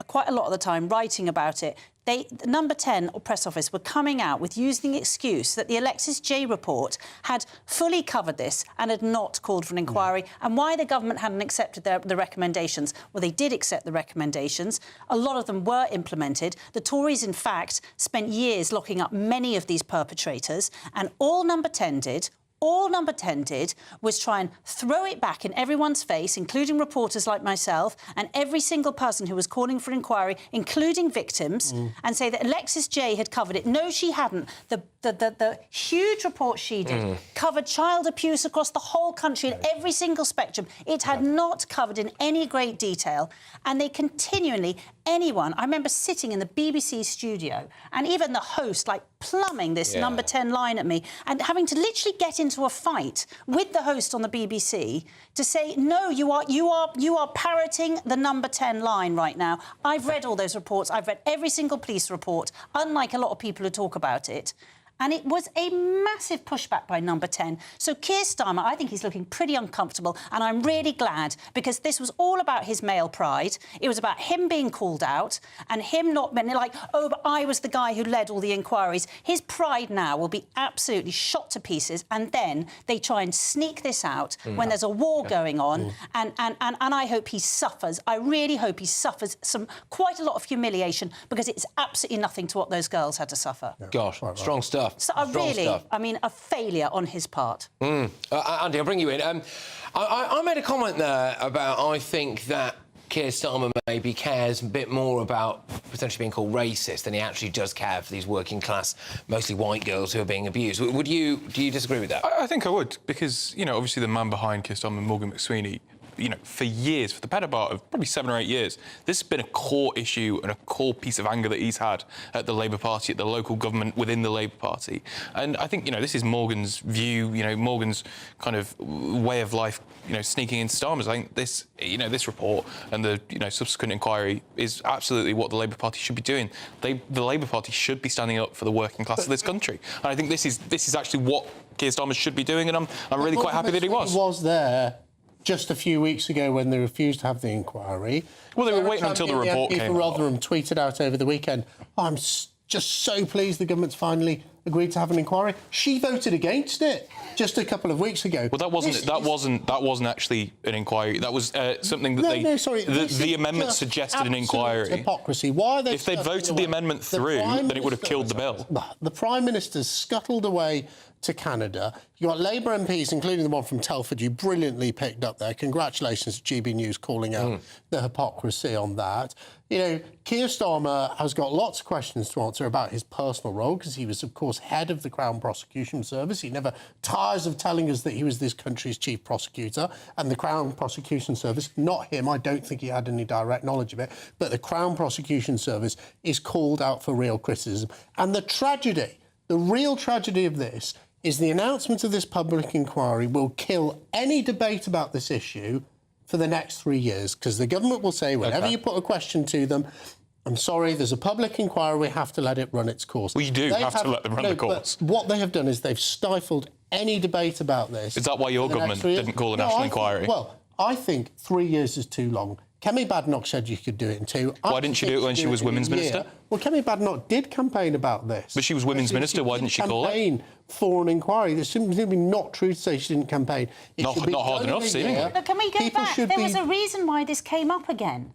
S2: quite a lot of the time writing about it. The Number 10 press office were coming out with using the excuse that the Alexis J report had fully covered this and had not called for an inquiry, and why the government hadn't accepted the recommendations. Well, they did accept the recommendations. A lot of them were implemented. The Tories, in fact, spent years locking up many of these perpetrators, and all Number 10 did was try and throw it back in everyone's face, including reporters like myself and every single person who was calling for inquiry, including victims, and say that Alexis J had covered it. No, she hadn't. The huge report she did covered child abuse across the whole country in every single spectrum. It had not covered in any great detail, and they continually... I remember sitting in the BBC studio and even the host, plumbing this Number 10 line at me and having to literally get into a fight with the host on the BBC to say, no, you are parroting the Number 10 line right now. I've read all those reports. I've read every single police report, unlike a lot of people who talk about it. And it was a massive pushback by Number 10. So Keir Starmer, I think he's looking pretty uncomfortable, and I'm really glad, because this was all about his male pride. It was about him being called out and him not being like, oh, but I was the guy who led all the inquiries. His pride now will be absolutely shot to pieces, and then they try and sneak this out when there's a war going on, and I hope he suffers. I really hope he suffers quite a lot of humiliation, because it's absolutely nothing to what those girls had to suffer.
S22: Gosh, strong stuff.
S2: So a failure on his part.
S22: Andy, I'll bring you in. I made a comment there about I think that Keir Starmer maybe cares a bit more about potentially being called racist than he actually does care for these working class, mostly white girls who are being abused. Do you disagree with that?
S5: I think I would, because, obviously the man behind Keir Starmer, Morgan McSweeney, for years, for the better part of probably 7 or 8 years, this has been a core issue and a core piece of anger that he's had at the Labour Party, at the local government within the Labour Party. And I think, this is Morgan's view, Morgan's kind of way of life, sneaking into Starmer's. I think this, this report and the, subsequent inquiry is absolutely what the Labour Party should be doing. The Labour Party should be standing up for the working class of this country. And I think this is actually what Keir Starmer should be doing, and I'm really quite happy that he was.
S14: He was there just a few weeks ago when they refused to have the inquiry.
S5: Well, they were waiting until the report came out.
S14: People Rotherham tweeted out over the weekend, I'm just so pleased the government's finally agreed to have an inquiry. She voted against it just a couple of weeks ago.
S5: Well, that wasn't actually an inquiry. That was something that the amendment suggested an inquiry.
S14: Hypocrisy. Why are they?
S5: If they'd voted the amendment through, then it would have killed the bill.
S14: The Prime Minister's scuttled away to Canada. You've got Labour MPs, including the one from Telford, you brilliantly picked up there. Congratulations to GBNews calling out the hypocrisy on that. Keir Starmer has got lots of questions to answer about his personal role, because he was, of course, head of the Crown Prosecution Service. He never tires of telling us that he was this country's chief prosecutor, and the Crown Prosecution Service, not him, I don't think he had any direct knowledge of it, but the Crown Prosecution Service is called out for real criticism. And the real tragedy of this is the announcement of this public inquiry will kill any debate about this issue for the next 3 years, because the government will say, whenever you put a question to them, I'm sorry, there's a public inquiry, we have to let it run its course.
S5: Well, you do have to let them run the course.
S14: But what they have done is they've stifled any debate about this.
S5: Is that why your government didn't call a national inquiry?
S14: I think 3 years is too long. Kemi Badenoch said you could do it in 2.
S5: Why didn't she do it when she was Women's Minister?
S14: Well, Kemi Badenoch did campaign about this.
S5: But she was Women's Minister, why didn't she call it?
S14: Campaign for an inquiry. It's simply not true to say she didn't campaign.
S5: Not hard enough, seemingly.
S2: But can we go back? There was a reason why this came up again.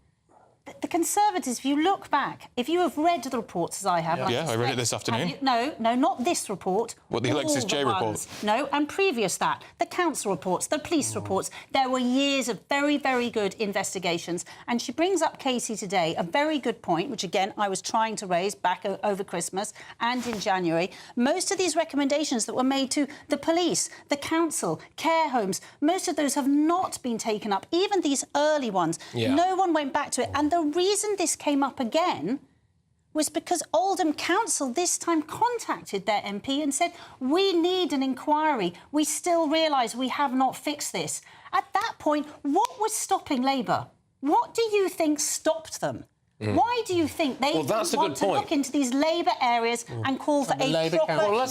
S2: the Conservatives, if you look back, if you have read the reports as I have...
S5: Yeah, I read it this afternoon.
S2: No, not this report.
S5: What, the Alexis J report?
S2: No, and previous that, the council reports, the police reports. There were years of very, very good investigations. And she brings up, Casey, today, a very good point, which, again, I was trying to raise back over Christmas and in January. Most of these recommendations that were made to the police, the council, care homes, most of those have not been taken up, even these early ones.
S22: Yeah.
S2: No one went back to it. And the reason this came up again was because Oldham Council this time contacted their MP and said, we need an inquiry. We still realise we have not fixed this. At that point, what was stopping Labour? What do you think stopped them? Why do you think they
S22: that's a
S2: want
S22: good
S2: to
S22: point.
S2: look into these Labour areas and call for a proper
S22: Well,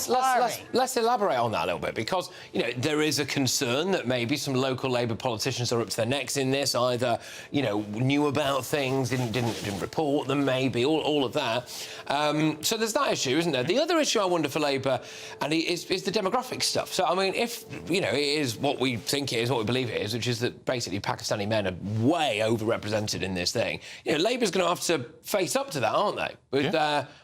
S22: let's elaborate on that a little bit, because, you know, there is a concern that maybe some local Labour politicians are up to their necks in this, either, you know, knew about things, didn't report them, maybe, all of that. So there's that issue, isn't there? The other issue I wonder for Labour is the demographic stuff. So, I mean, if, you know, it is what we think it is, what we believe it is, which is that basically Pakistani men are way overrepresented in this thing, you know, Labour's going to have to face up to that, aren't they?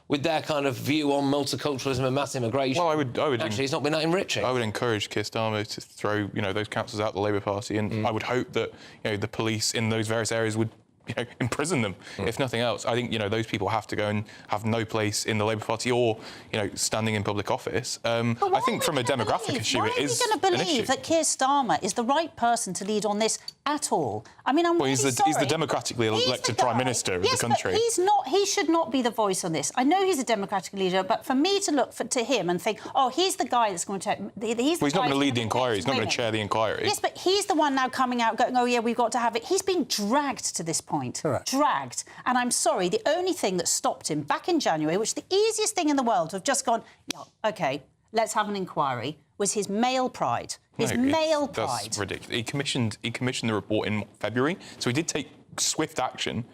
S22: With their kind of view on multiculturalism and mass immigration.
S5: Well, I would
S22: actually, it's not been that enriching.
S5: I would encourage Keir Starmer to throw, you know, those councillors out the Labour Party, and I would hope that, you know, the police in those various areas would, you know, imprison them, if nothing else. I think, you know, those people have to go and have no place in the Labour Party or, you know, standing in public office. I think from a demographic issue, it is
S2: Why are you going to believe that Keir Starmer is the right person to lead on this at all? I mean, I'm really sorry.
S5: He's the democratically elected Prime Minister of the country.
S2: But he's not. He should not be the voice on this. I know he's a democratic leader, but for me to look to him and think, oh, he's the guy that's going to... He's not
S5: going to lead the inquiry. He's not going to chair the inquiry.
S2: Yes, but he's the one now coming out going, oh, yeah, we've got to have it. He's been dragged to this point.
S14: Correct.
S2: Dragged. And I'm sorry, the only thing that stopped him back in January, which the easiest thing in the world to have just gone, yeah, OK, let's have an inquiry, was his male pride. His male pride.
S5: That's ridiculous. He commissioned the report in February, so he did take swift action.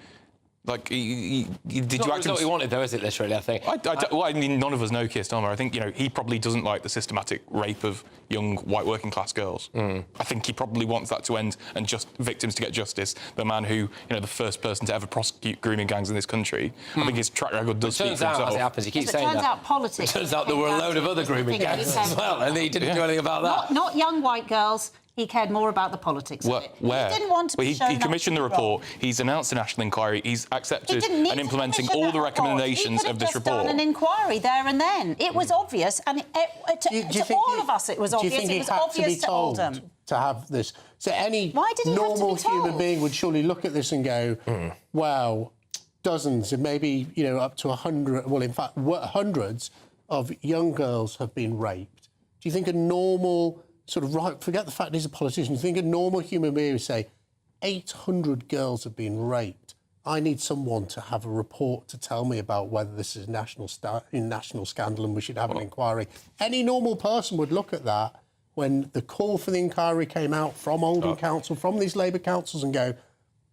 S5: Like, did you actually...
S22: what he wanted, though, is it, literally, I think?
S5: Well, I mean, none of us know Keir Starmer. I think, you know, he probably doesn't like the systematic rape of young, white, working-class girls. I think he probably wants that to end and just victims to get justice. The man who, you know, the first person to ever prosecute grooming gangs in this country. I think his track record does speak for himself.
S22: Turns out, as it happens, he keeps saying that.
S2: It turns out politics...
S22: It turns out there were a load of other grooming gangs as well, and he didn't do anything about that.
S2: Not young white girls. He cared more about the politics of it.
S5: Where?
S2: He didn't want to be shown
S5: he commissioned the report. He's announced a national inquiry. He's accepted and implementing all the recommendations of this report.
S2: He could have just done an inquiry there and then. It was obvious, and to all of us it was obvious.
S14: Do you think
S2: it was obvious to Oldham.
S14: To have this? So any
S2: Why did he
S14: normal
S2: have to be told?
S14: human being would surely look at this and go, wow, dozens and maybe, you know, up to 100, well, in fact, hundreds of young girls have been raped. Do you think a normal... sort of, right, forget the fact he's a politician. You think a normal human being would say, 800 girls have been raped. I need someone to have a report to tell me about whether this is national scandal and we should have an inquiry. Any normal person would look at that when the call for the inquiry came out from Oldham Council, from these Labour councils, and go,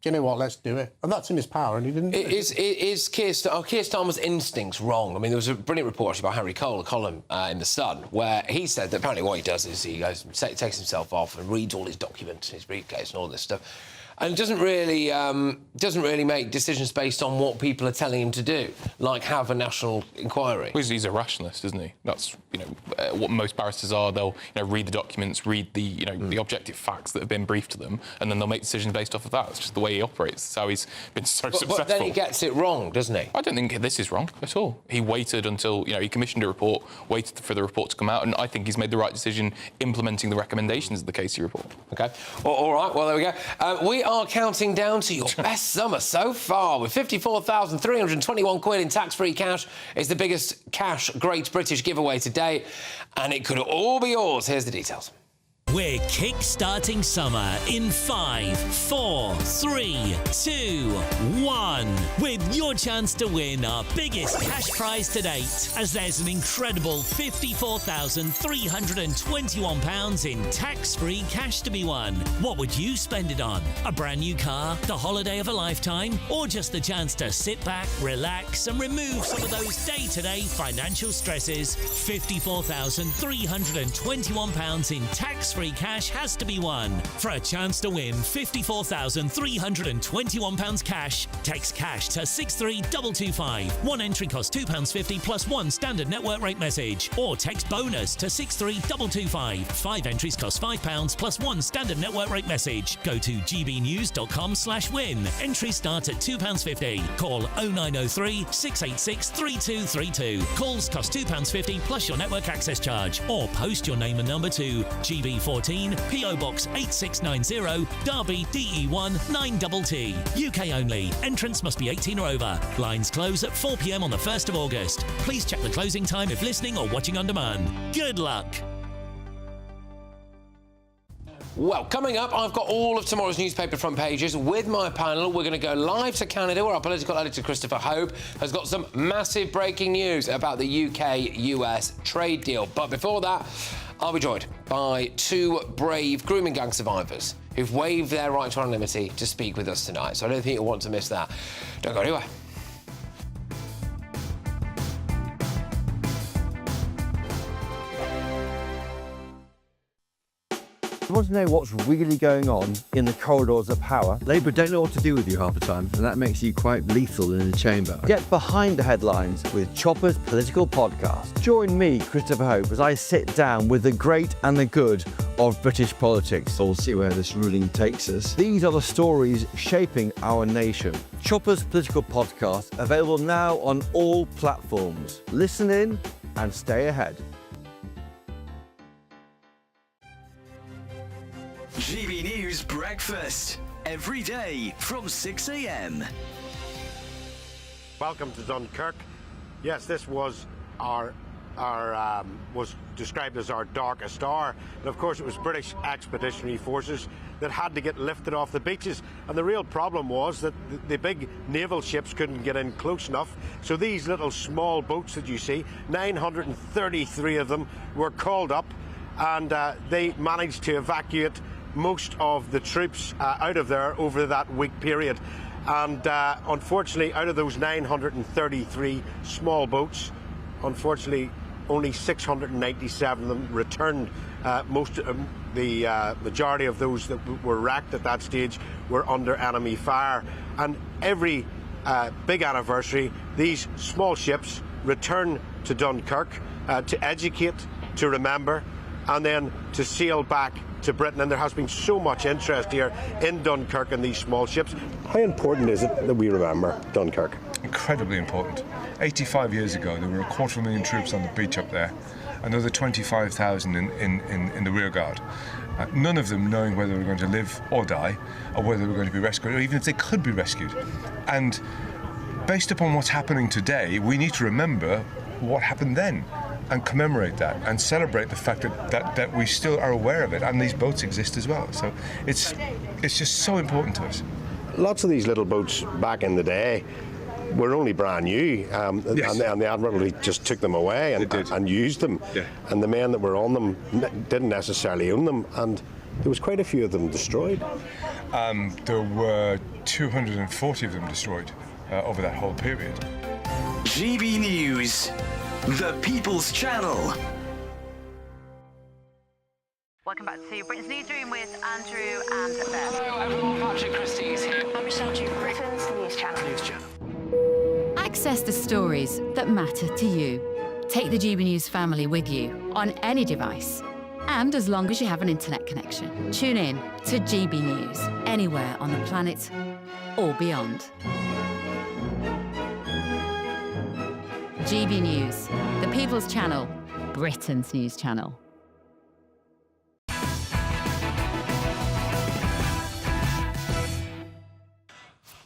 S14: do you know what, let's do it. And that's in his power, and he didn't do it.
S22: Is Keir Starmer's instincts wrong? I mean, there was a brilliant report actually by Harry Cole, a column in The Sun, where he said that apparently what he does is he goes and takes himself off and reads all his documents, his briefcase and all this stuff, and doesn't really make decisions based on what people are telling him to do, like have a national inquiry.
S5: Well, he's a rationalist, isn't he? That's, you know, what most barristers are. They'll, you know, read the documents, read the, you know, the objective facts that have been briefed to them, and then they'll make decisions based off of that. It's just the way he operates. It's how he's been so successful.
S22: But then he gets it wrong, doesn't he?
S5: I don't think this is wrong at all. He waited until, you know, he commissioned a report, waited for the report to come out, and I think he's made the right decision implementing the recommendations of the Casey report.
S22: OK. All right, well, there we go. We are counting down to your best summer so far, with 54,321 quid in tax-free cash. It's the biggest cash Great British giveaway to date, and it could all be yours. Here's the details.
S3: We're kick-starting summer in 5, 4, 3, 2, 1 with your chance to win our biggest cash prize to date, as there's an incredible £54,321 in tax-free cash to be won. What would you spend it on? A brand new car, the holiday of a lifetime, or just the chance to sit back, relax and remove some of those day-to-day financial stresses? £54,321 in tax-free free cash has to be won. For a chance to win £54,321 cash, text cash to 63225. One entry costs £2.50 plus one standard network rate message. Or text bonus to 63225. 5 entries cost £5 plus one standard network rate message. Go to gbnews.com/win. Entries start at £2.50. Call 0903 686 3232. Calls cost £2.50 plus your network access charge. Or post your name and number to GB14 PO Box 8690 Derby DE1 9TT. UK only. Entrance must be 18 or over. Lines close at 4 p.m. on the 1st of August. Please check the closing time if listening or watching on demand. Good luck.
S22: Well, coming up, I've got all of tomorrow's newspaper front pages with my panel. We're going to go live to Canada, where our political editor, Christopher Hope, has got some massive breaking news about the UK-US trade deal. But before that, I'll be joined by 2 brave grooming gang survivors who've waived their right to anonymity to speak with us tonight. So I don't think you'll want to miss that. Don't go anywhere.
S7: You want to know what's really going on in the corridors of power? Labour don't know what to do with you half the time, and that makes you quite lethal in the chamber. Get behind the headlines with Chopper's Political Podcast. Join me, Christopher Hope, as I sit down with the great and the good of British politics. We'll see where this ruling takes us. These are the stories shaping our nation. Chopper's Political Podcast, available now on all platforms. Listen in and stay ahead.
S15: GB News Breakfast, every day from 6 a.m.
S16: Welcome to Dunkirk. Yes, this was was described as our darkest hour, and of course it was British expeditionary forces that had to get lifted off the beaches, and the real problem was that the big naval ships couldn't get in close enough, so these little small boats that you see, 933 of them, were called up, and they managed to evacuate most of the troops out of there over that week period. And unfortunately, out of those 933 small boats, unfortunately only 697 of them returned. The majority of those that were wrecked at that stage were under enemy fire. And every big anniversary, these small ships return to Dunkirk to educate, to remember, and then to sail back to Britain. And there has been so much interest here in Dunkirk and these small ships.
S19: How important is it that we remember Dunkirk?
S20: Incredibly important. 85 years ago, there were 250,000 troops on the beach up there, another 25,000 in the rear guard. None of them knowing whether they were going to live or die, or whether they were going to be rescued, or even if they could be rescued. And based upon what's happening today, we need to remember what happened then, and commemorate that and celebrate the fact that we still are aware of it, and these boats exist as well. So it's just so important to us.
S19: Lots of these little boats back in the day were only brand new,
S20: yes.
S19: and the Admiralty just took them away and used them.
S20: Yeah.
S19: And the men that were on them didn't necessarily own them, and there was quite a few of them destroyed.
S20: There were 240 of them destroyed over that whole period.
S15: GB News, the People's Channel.
S21: Welcome back to Britain's Newsroom with Andrew and Beth.
S22: Hello everyone, Patrick Christys here.
S21: I'm Michelle Chu, Britain's News Channel.
S24: Access the stories that matter to you. Take the GB News family with you on any device. And as long as you have an internet connection, tune in to GB News anywhere on the planet or beyond. GB News, the People's Channel, Britain's News Channel.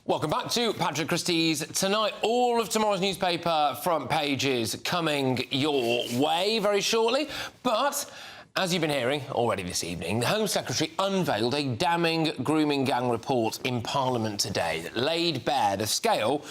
S22: Welcome back to Patrick Christys. Tonight, all of tomorrow's newspaper front pages coming your way very shortly. But, as you've been hearing already this evening, the Home Secretary unveiled a damning grooming gang report in Parliament today that laid bare the scale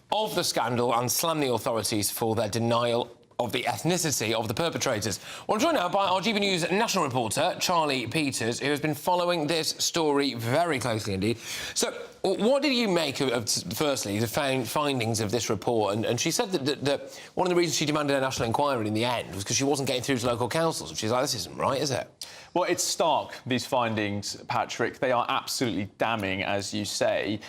S22: of the scandal and slammed the authorities for their denial of the ethnicity of the perpetrators. Well, I'm joined now by our GB News national reporter, Charlie Peters, who has been following this story very closely indeed. So, what did you make of firstly, the findings of this report? And she said that one of the reasons she demanded a national inquiry in the end was because she wasn't getting through to local councils. And she's like, this isn't right, is it?
S1: Well, it's stark, these findings, Patrick. They are absolutely damning, as you say.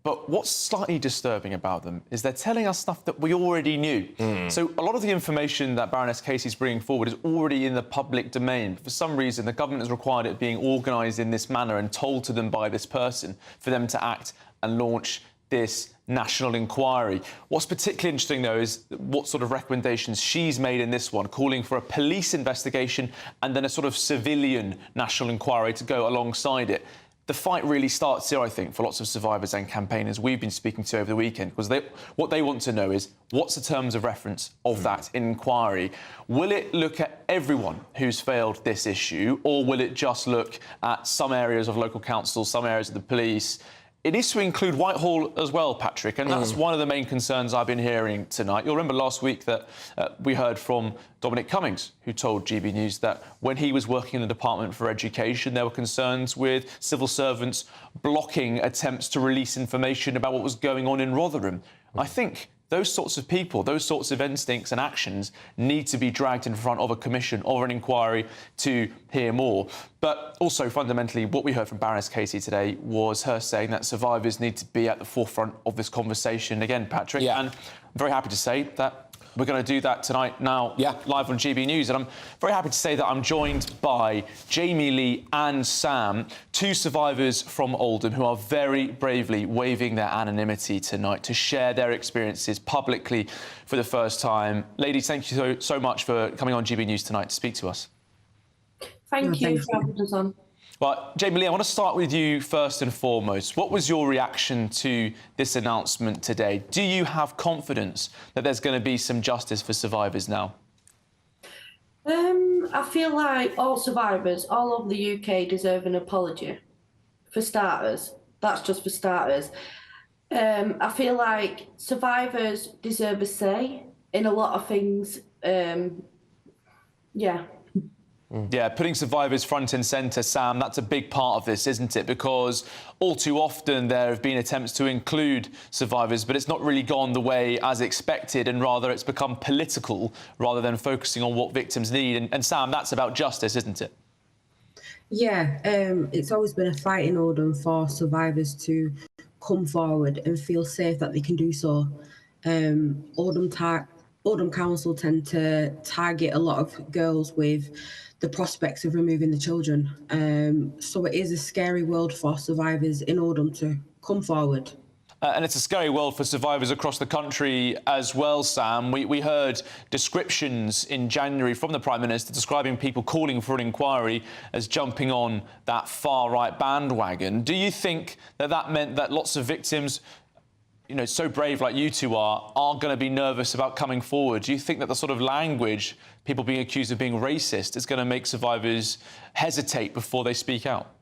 S1: But what's slightly disturbing about them is they're telling us stuff that we already knew. So a lot of the information that Baroness Casey's bringing forward is already in the public domain. But for some reason, the government has required it being organised in this manner and told to them by this person for them to act and launch this national inquiry. What's particularly interesting, though, is what sort of recommendations she's made in this one, calling for a police investigation and then a sort of civilian national inquiry to go alongside it. The fight really starts here, I think, for lots of survivors and campaigners we've been speaking to over the weekend, because what they want to know is what's the terms of reference of that inquiry? Will it look at everyone who's failed this issue, or will it just look at some areas of local council, some areas of the police? It needs to include Whitehall as well, Patrick, and that's one of the main concerns I've been hearing tonight. You'll remember last week that we heard from Dominic Cummings, who told GB News that when he was working in the Department for Education, there were concerns with civil servants blocking attempts to release information about what was going on in Rotherham. I think those sorts of people, those sorts of instincts and actions need to be dragged in front of a commission or an inquiry to hear more. But also, fundamentally, what we heard from Baroness Casey today was her saying that survivors need to be at the forefront of this conversation again, Patrick. Yeah. And I'm very happy to say that we're going to do that tonight now, live on GB News. And I'm very happy to say that I'm joined by Jamie Lee and Sam, two survivors from Oldham who are very bravely waiving their anonymity tonight to share their experiences publicly for the first time. Ladies, thank you so much for coming on GB News tonight to speak to us.
S4: Thank you for having us on.
S1: Well, Jamie Lee, I want to start with you first and foremost. What was your reaction to this announcement today? Do you have confidence that there's going to be some justice for survivors now?
S4: I feel like all survivors all over the UK deserve an apology, for starters. That's just for starters. I feel like survivors deserve a say in a lot of things.
S1: Yeah, putting survivors front and centre, Sam, that's a big part of this, isn't it? Because all too often there have been attempts to include survivors, but it's not really gone the way as expected, and rather it's become political rather than focusing on what victims need. And Sam, that's about justice, isn't it?
S6: Yeah, it's always been a fight in Oldham for survivors to come forward and feel safe that they can do so. Oldham Council tend to target a lot of girls with the prospects of removing the children. So it is a scary world for survivors in Oldham to come forward.
S1: And it's a scary world for survivors across the country as well, Sam. We heard descriptions in January from the Prime Minister describing people calling for an inquiry as jumping on that far-right bandwagon. Do you think that that meant that lots of victims, you know, so brave like you two are going to be nervous about coming forward? Do you think that the sort of language, people being accused of being racist, is going to make survivors hesitate before they speak out?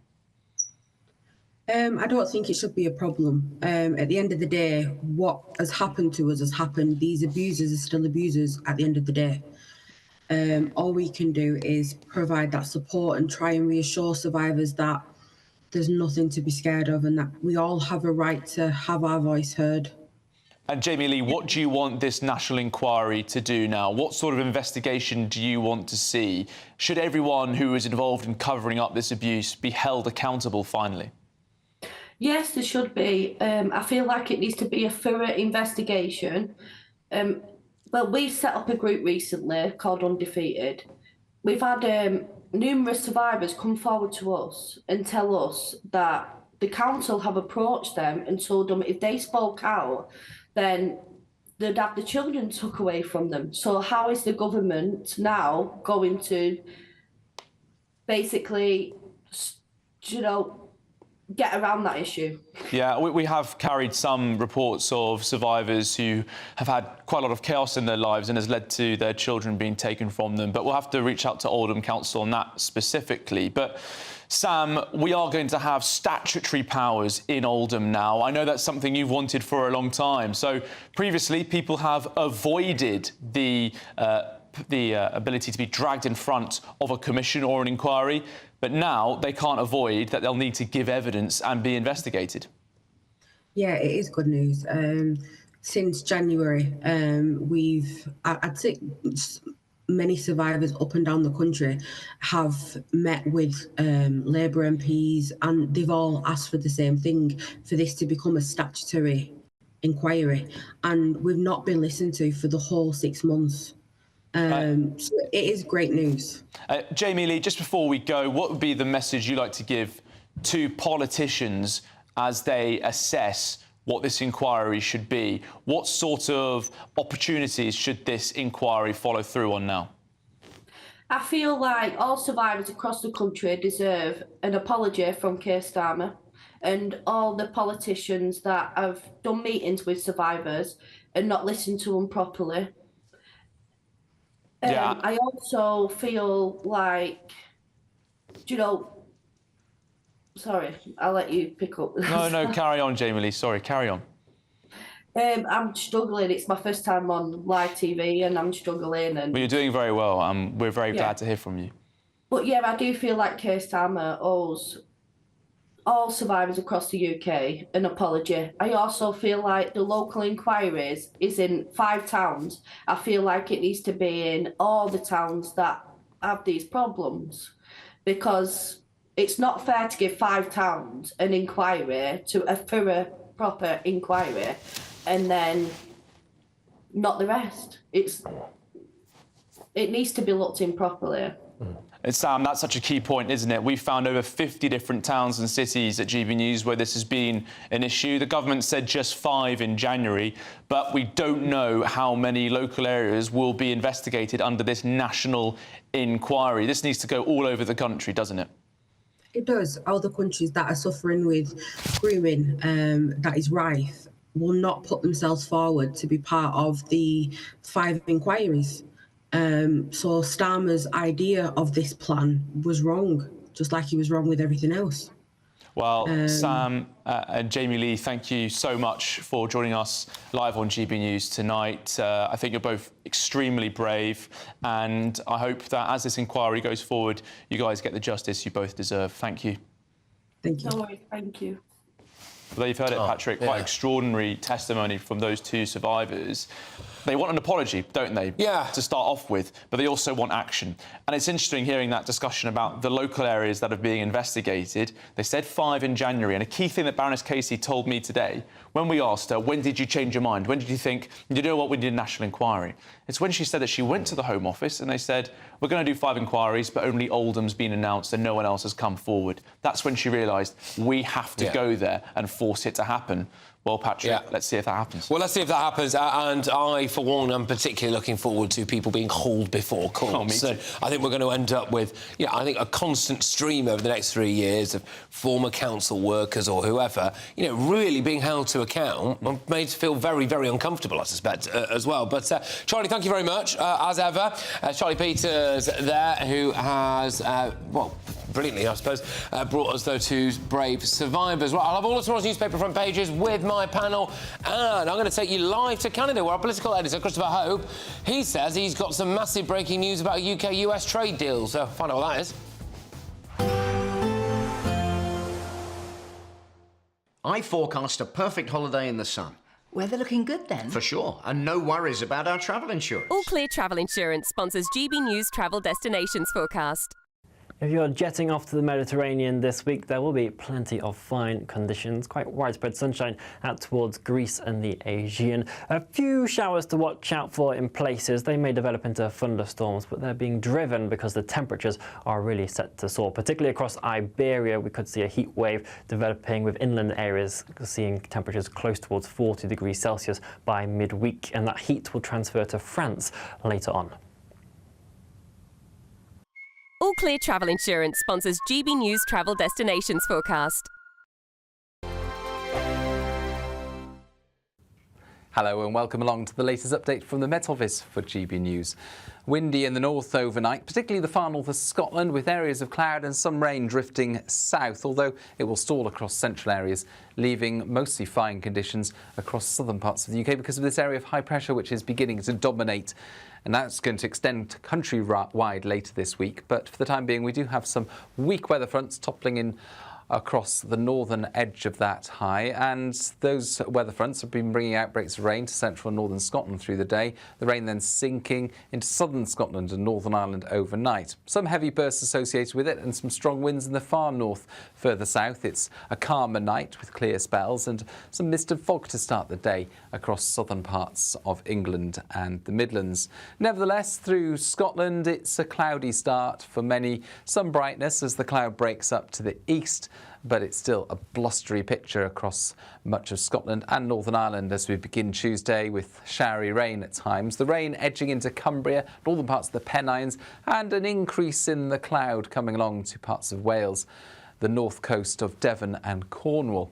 S6: I don't think it should be a problem. At the end of the day, what has happened to us has happened. These abusers are still abusers at the end of the day. All we can do is provide that support and try and reassure survivors that there's nothing to be scared of and that we all have a right to have our voice heard.
S1: And Jamie Lee, what do you want this national inquiry to do now? What sort of investigation do you want to see? Should everyone who is involved in covering up this abuse be held accountable finally?
S4: Yes, there should be. I feel like it needs to be a thorough investigation. Well, we've set up a group recently called Undefeated. We've had numerous survivors come forward to us and tell us that the council have approached them and told them if they spoke out, then they'd have the children took away from them. So how is the government now going to basically, you know, get around that issue?
S1: Yeah, we have carried some reports of survivors who have had quite a lot of chaos in their lives and has led to their children being taken from them. But we'll have to reach out to Oldham Council on that specifically. But Sam, we are going to have statutory powers in Oldham now. I know that's something you've wanted for a long time. So previously, people have avoided the ability to be dragged in front of a commission or an inquiry, but now they can't avoid that they'll need to give evidence and be investigated.
S6: Yeah, it is good news. Since January, I'd say many survivors up and down the country have met with Labour MPs, and they've all asked for the same thing, for this to become a statutory inquiry. And we've not been listened to for the whole 6 months. So it is great news.
S1: Jamie Lee, just before we go, what would be the message you'd like to give to politicians as they assess what this inquiry should be? What sort of opportunities should this inquiry follow through on now?
S4: I feel like all survivors across the country deserve an apology from Keir Starmer and all the politicians that have done meetings with survivors and not listened to them properly.
S1: Yeah.
S4: I also feel like, sorry, I'll let you pick up.
S1: No, carry on, Jamie Lee. Sorry, carry on.
S4: I'm struggling. It's my first time on live TV and I'm struggling.
S1: Well, you're doing very well. We're very glad to hear from you.
S4: But yeah, I do feel like Keir Starmer owes all survivors across the UK an apology. I also feel like the local inquiries is in 5 towns. I feel like it needs to be in all the towns that have these problems, because it's not fair to give 5 towns an inquiry, to a thorough, proper inquiry, and then not the rest. It needs to be looked in properly.
S1: Sam, that's such a key point, isn't it? We've found over 50 different towns and cities at GB News where this has been an issue. The government said just 5 in January, but we don't know how many local areas will be investigated under this national inquiry. This needs to go all over the country, doesn't it?
S6: It does. Other countries that are suffering with grooming that is rife will not put themselves forward to be part of the 5 inquiries. So Starmer's idea of this plan was wrong, just like he was wrong with everything else.
S1: Well, Sam and Jamie Lee, thank you so much for joining us live on GB News tonight. I think you're both extremely brave, and I hope that as this inquiry goes forward, you guys get the justice you both deserve. Thank you.
S6: Thank you.
S4: No worries, thank you.
S1: Well, you've heard it, Patrick. Quite extraordinary testimony from those 2 survivors. They want an apology, don't they? Yeah. To start off with, but they also want action. And it's interesting hearing that discussion about the local areas that are being investigated. They said 5 in January, and a key thing that Baroness Casey told me today, when we asked her, when did you change your mind? When did you think, you know what, we need a national inquiry? It's when she said that she went to the Home Office and they said, we're going to do 5 inquiries, but only Oldham's been announced and no one else has come forward. That's when she realised we have to go there and force it to happen. Well, Patrick, let's see if that happens.
S22: Well, let's see if that happens. And I, for one, am particularly looking forward to people being hauled before court.
S1: Oh, me
S22: so
S1: too.
S22: I think we're going to end up with, I think a constant stream over the next 3 years of former council workers or whoever, really being held to account. I'm made to feel very, very uncomfortable, I suspect, as well. But, Charlie, thank you very much, as ever. Charlie Peters there, who has, brilliantly, I suppose, brought us those 2 brave survivors. Well, I'll have all of tomorrow's newspaper front pages with my panel, and I'm going to take you live to Canada, where our political editor, Christopher Hope, he says he's got some massive breaking news about a UK-US trade deal. So find out what that is.
S8: I forecast a perfect holiday in the sun.
S12: Weather looking good then?
S8: For sure, and no worries about our travel insurance.
S17: All Clear Travel Insurance sponsors GB News Travel Destinations Forecast.
S18: If you're jetting off to the Mediterranean this week, there will be plenty of fine conditions, quite widespread sunshine out towards Greece and the Aegean. A few showers to watch out for in places. They may develop into thunderstorms, but they're being driven because the temperatures are really set to soar. Particularly across Iberia, we could see a heat wave developing with inland areas, seeing temperatures close towards 40 degrees Celsius by midweek, and that heat will transfer to France later on.
S17: All Clear Travel Insurance sponsors GB News Travel Destinations Forecast.
S9: Hello and welcome along to the latest update from the Met Office for GB News. Windy in the north overnight, particularly the far north of Scotland, with areas of cloud and some rain drifting south, although it will stall across central areas, leaving mostly fine conditions across southern parts of the UK because of this area of high pressure which is beginning to dominate. And that's going to extend countrywide later this week. But for the time being, we do have some weak weather fronts toppling in across the northern edge of that high, and those weather fronts have been bringing outbreaks of rain to central and northern Scotland through the day, the rain then sinking into southern Scotland and Northern Ireland overnight. Some heavy bursts associated with it and some strong winds in the far north. Further south, it's a calmer night with clear spells and some mist and fog to start the day across southern parts of England and the Midlands. Nevertheless, through Scotland, it's a cloudy start for many. Some brightness as the cloud breaks up to the east, but it's still a blustery picture across much of Scotland and Northern Ireland as we begin Tuesday with showery rain at times. The rain edging into Cumbria, northern parts of the Pennines, and an increase in the cloud coming along to parts of Wales, the north coast of Devon and Cornwall.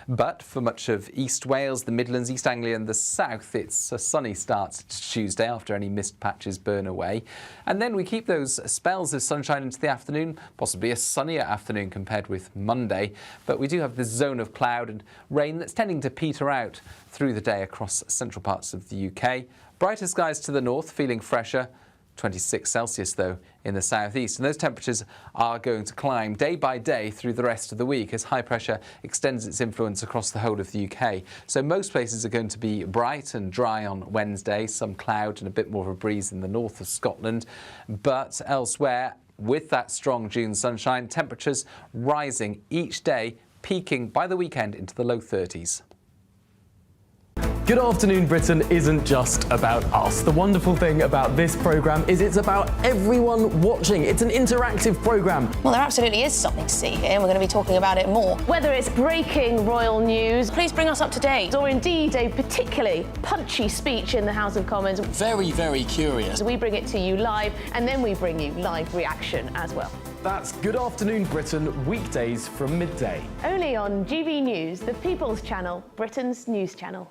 S9: But for much of East Wales, the Midlands, East Anglia and the south, it's a sunny start to Tuesday after any mist patches burn away. And then we keep those spells of sunshine into the afternoon, possibly a sunnier afternoon compared with Monday. But we do have this zone of cloud and rain that's tending to peter out through the day across central parts of the UK. Brighter skies to the north, feeling fresher. 26 Celsius, though, in the southeast. And those temperatures are going to climb day by day through the rest of the week as high pressure extends its influence across the whole of the UK. So most places are going to be bright and dry on Wednesday, some cloud and a bit more of a breeze in the north of Scotland. But elsewhere, with that strong June sunshine, temperatures rising each day, peaking by the weekend into the low 30s.
S10: Good Afternoon Britain isn't just about us. The wonderful thing about this programme is it's about everyone watching. It's an interactive programme.
S12: Well, there absolutely is something to see here, and we're going to be talking about it more. Whether it's breaking royal news, please bring us up to date, or indeed a particularly punchy speech in the House of Commons.
S23: Very, very curious.
S12: We bring it to you live, and then we bring you live reaction as well.
S10: That's Good Afternoon Britain, weekdays from midday.
S12: Only on GB News, the People's Channel, Britain's news channel.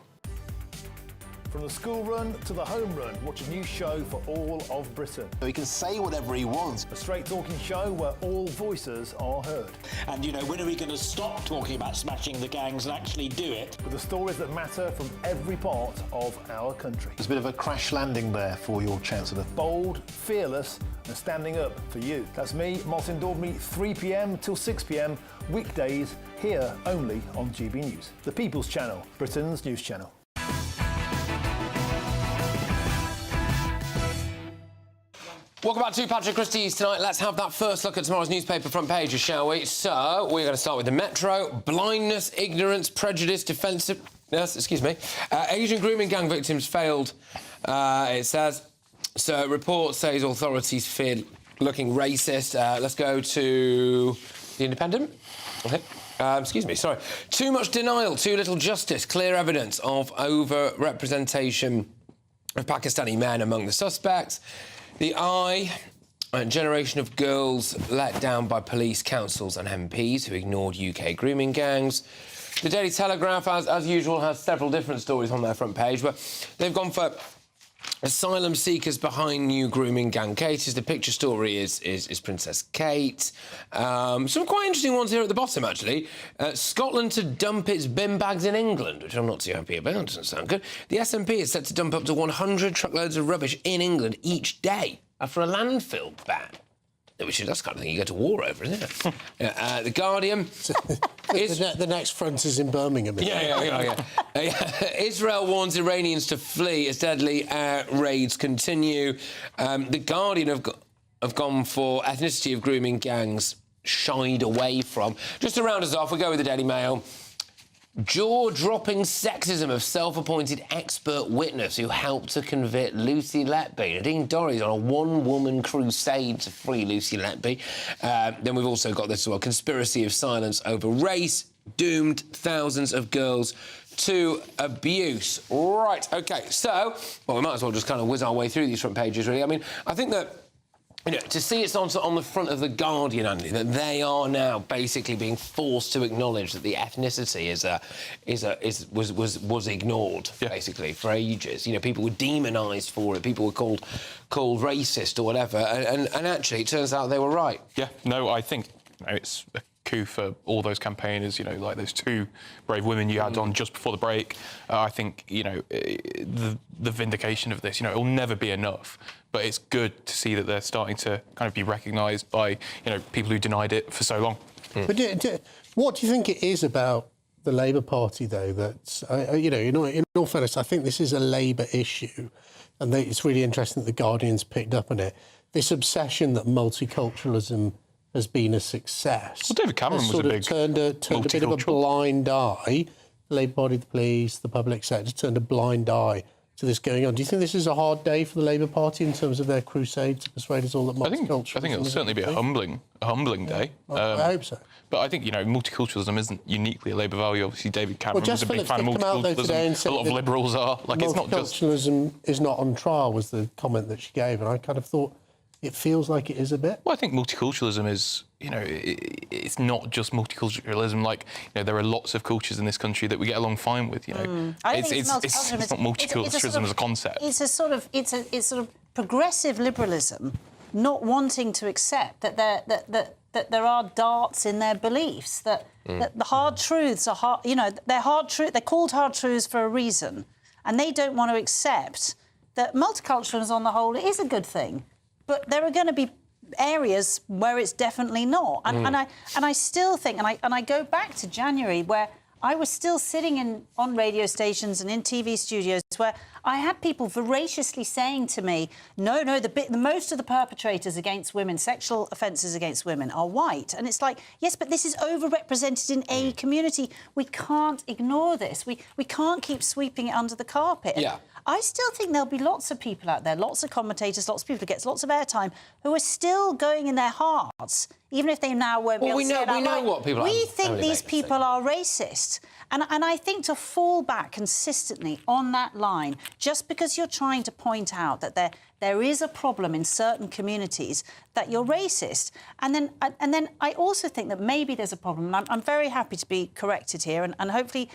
S25: From the school run to the home run, watch a new show for all of Britain.
S23: He can say whatever he wants.
S25: A straight talking show where all voices are heard.
S23: And, you know, when are we going to stop talking about smashing the gangs and actually do it?
S25: With the stories that matter from every part of our country.
S26: There's a bit of a crash landing there for your Chancellor.
S25: Bold, fearless and standing up for you. That's me, Martin Daubney, 3 p.m. till 6 p.m, weekdays, here only on GB News. The People's Channel, Britain's news channel.
S22: Welcome back to Patrick Christys tonight. Let's have that first look at tomorrow's newspaper front pages, shall we? So, we're going to start with the Metro. Blindness, ignorance, prejudice, defensiveness, Asian grooming gang victims failed, it says. So, report says authorities feared looking racist. Let's go to The Independent. Okay. Too much denial, too little justice, clear evidence of over-representation of Pakistani men among the suspects. The Eye, a generation of girls let down by police, councils and MPs who ignored UK grooming gangs. The Daily Telegraph, as usual, has several different stories on their front page, but they've gone for asylum seekers behind new grooming gang cases. The picture story is Princess Kate. Some quite interesting ones here at the bottom, actually. Scotland to dump its bin bags in England, which I'm not too happy about. Doesn't sound good. The SNP is set to dump up to 100 truckloads of rubbish in England each day after a landfill ban. That's the kind of thing you go to war over, isn't it? The Guardian.
S14: The next front is in Birmingham.
S22: Yeah. Israel warns Iranians to flee as deadly air raids continue. The Guardian have gone for ethnicity of grooming gangs shied away from. Just to round us off, we go with the Daily Mail. Jaw-dropping sexism of self-appointed expert witness who helped to convict Lucy Letby. Nadine Dorries on a one-woman crusade to free Lucy Letby. Then we've also got this as well. Conspiracy of silence over race doomed thousands of girls to abuse. Right, OK, so, well, we might as well just kind of whiz our way through these front pages, really. I mean, I think that You know, to see it's on the front of the Guardian, Andy, that they are now basically being forced to acknowledge that the ethnicity was ignored basically for ages. You know, people were demonised for it. People were called racist or whatever, and actually it turns out they were right.
S2: Yeah, no, I think it's a coup for all those campaigners. You know, like those two brave women you had on just before the break. I think the vindication of this. You know, it will never be enough. But it's good to see that they're starting to kind of be recognised by, people who denied it for so long.
S14: But what do you think it is about the Labour Party, though, that's, in all fairness, I think this is a Labour issue, and it's really interesting that the Guardian's picked up on it. This obsession that multiculturalism has been a success.
S2: Well, David Cameron was a big
S14: turned a bit of a blind eye. The Labour Party, the police, the public sector turned a blind eye to this going on. Do you think this is a hard day for the Labour Party in terms of their crusade to persuade us all that multiculturalism?
S2: I think it'll certainly be a humbling day.
S14: I hope so.
S2: But I think multiculturalism isn't uniquely a Labour value. Obviously, David Cameron was a big fan of multiculturalism. A lot of Liberals are. It's not just
S14: multiculturalism is not on trial. Was the comment that she gave, and I kind of thought it feels like it is a bit.
S2: Well, I think multiculturalism is, it's not just multiculturalism. Like, there are lots of cultures in this country that we get along fine with.
S3: I don't think
S2: it's not multiculturalism as a concept.
S3: It's a sort of progressive liberalism, not wanting to accept that there are darts in their beliefs. That the hard truths are hard. They're hard truth. They're called hard truths for a reason, and they don't want to accept that multiculturalism, on the whole, is a good thing. But there are going to be areas where it's definitely not, and I still think, and I go back to January, where I was still sitting on radio stations and in TV studios where I had people voraciously saying to me, no, the most of the perpetrators against women, sexual offences against women, are white. And it's like, yes, but this is overrepresented in a community. We can't ignore this. We can't keep sweeping it under the carpet.
S22: Yeah.
S3: I still think there'll be lots of people out there, lots of commentators, lots of people who get lots of airtime, who are still going in their hearts, even if they now won't be able to say it outright.
S22: We know what people are.
S3: We think these people are racist. And I think to fall back consistently on that line, just because you're trying to point out that there is a problem in certain communities, that you're racist. And then I also think that maybe there's a problem, and I'm very happy to be corrected here, and hopefully,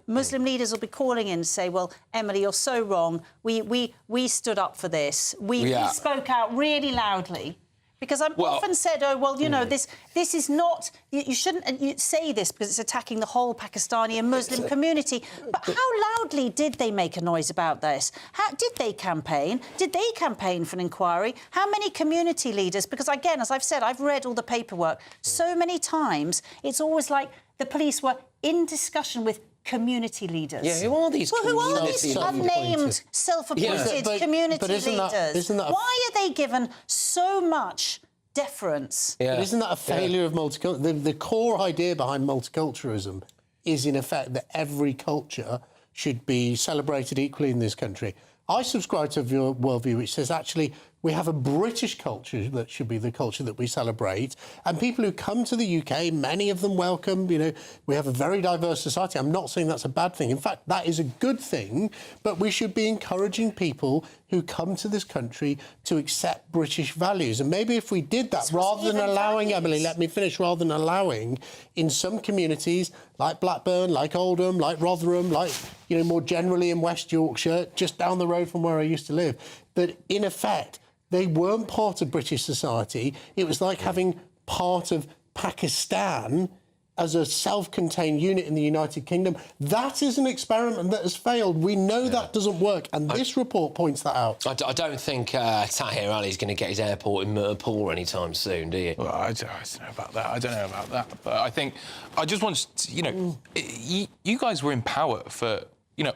S3: Muslim leaders will be calling in and say, well, Emily, you're so wrong. We stood up for this. We spoke out really loudly. Because I've often said, this is not... You shouldn't say this because it's attacking the whole Pakistani and Muslim community. But how loudly did they make a noise about this? How did they campaign? Did they campaign for an inquiry? How many community leaders... Because, again, as I've said, I've read all the paperwork. So many times, it's always like the police were in discussion with community leaders.
S22: Yeah, who are these
S3: unnamed, self-appointed community leaders? Why are they given so much deference?
S14: Yeah. But isn't that a failure of multiculturalism? The core idea behind multiculturalism is, in effect, that every culture should be celebrated equally in this country. I subscribe to a worldview which says, actually, we have a British culture that should be the culture that we celebrate. And people who come to the UK, many of them welcome. We have a very diverse society. I'm not saying that's a bad thing. In fact, that is a good thing. But we should be encouraging people who come to this country to accept British values. And maybe if we did that, rather than allowing, Emily, let me finish, rather than allowing in some communities, like Blackburn, like Oldham, like Rotherham, like, more generally in West Yorkshire, just down the road from where I used to live, that in effect, they weren't part of British society. It was like having part of Pakistan as a self-contained unit in the United Kingdom. That is an experiment that has failed. We know that doesn't work, and this report points that out.
S22: I don't think Tahir Ali's going to get his airport in Mirpur anytime soon, do you?
S2: Well, I don't know about that. But I think... I just want to... you guys were in power for...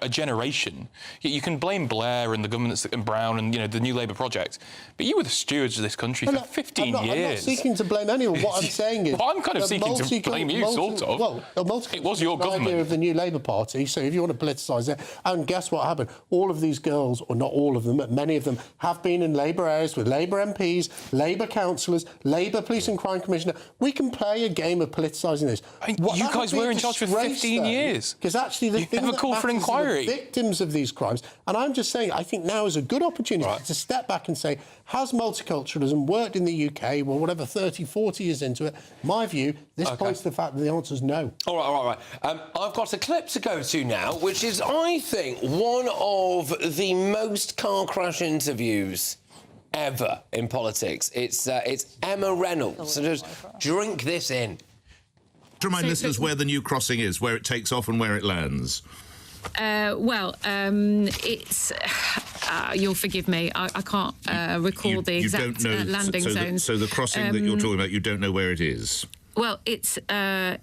S2: a generation. You can blame Blair and the governments and Brown and, the New Labour project, but you were the stewards of this country for 15 years.
S14: I'm not seeking to blame anyone. What I'm saying is...
S2: Well, I'm kind of seeking to blame you, sort of.
S14: Well,
S2: it was your government.
S14: Idea of the New Labour Party, so if you want to politicise it, and guess what happened? All of these girls, or not all of them, but many of them, have been in Labour areas with Labour MPs, Labour councillors, Labour Police and Crime Commissioner. We can play a game of politicising this.
S2: You guys were in charge for 15 years.
S14: Because actually...
S2: You never called for an inquiry.
S14: Are the victims of these crimes. And I'm just saying, I think now is a good opportunity to step back and say, has multiculturalism worked in the UK? Well, whatever, 30, 40 years into it, my view, this points to the fact that the answer is no.
S22: All right. I've got a clip to go to now, which is, I think, one of the most car crash interviews ever in politics. It's Emma Reynolds. So just drink this in.
S5: To remind listeners where the new crossing is, where it takes off and where it lands.
S7: It's... you'll forgive me, I can't recall the exact landing zones.
S5: So the crossing that you're talking about, you don't know where it is?
S7: Well, it's the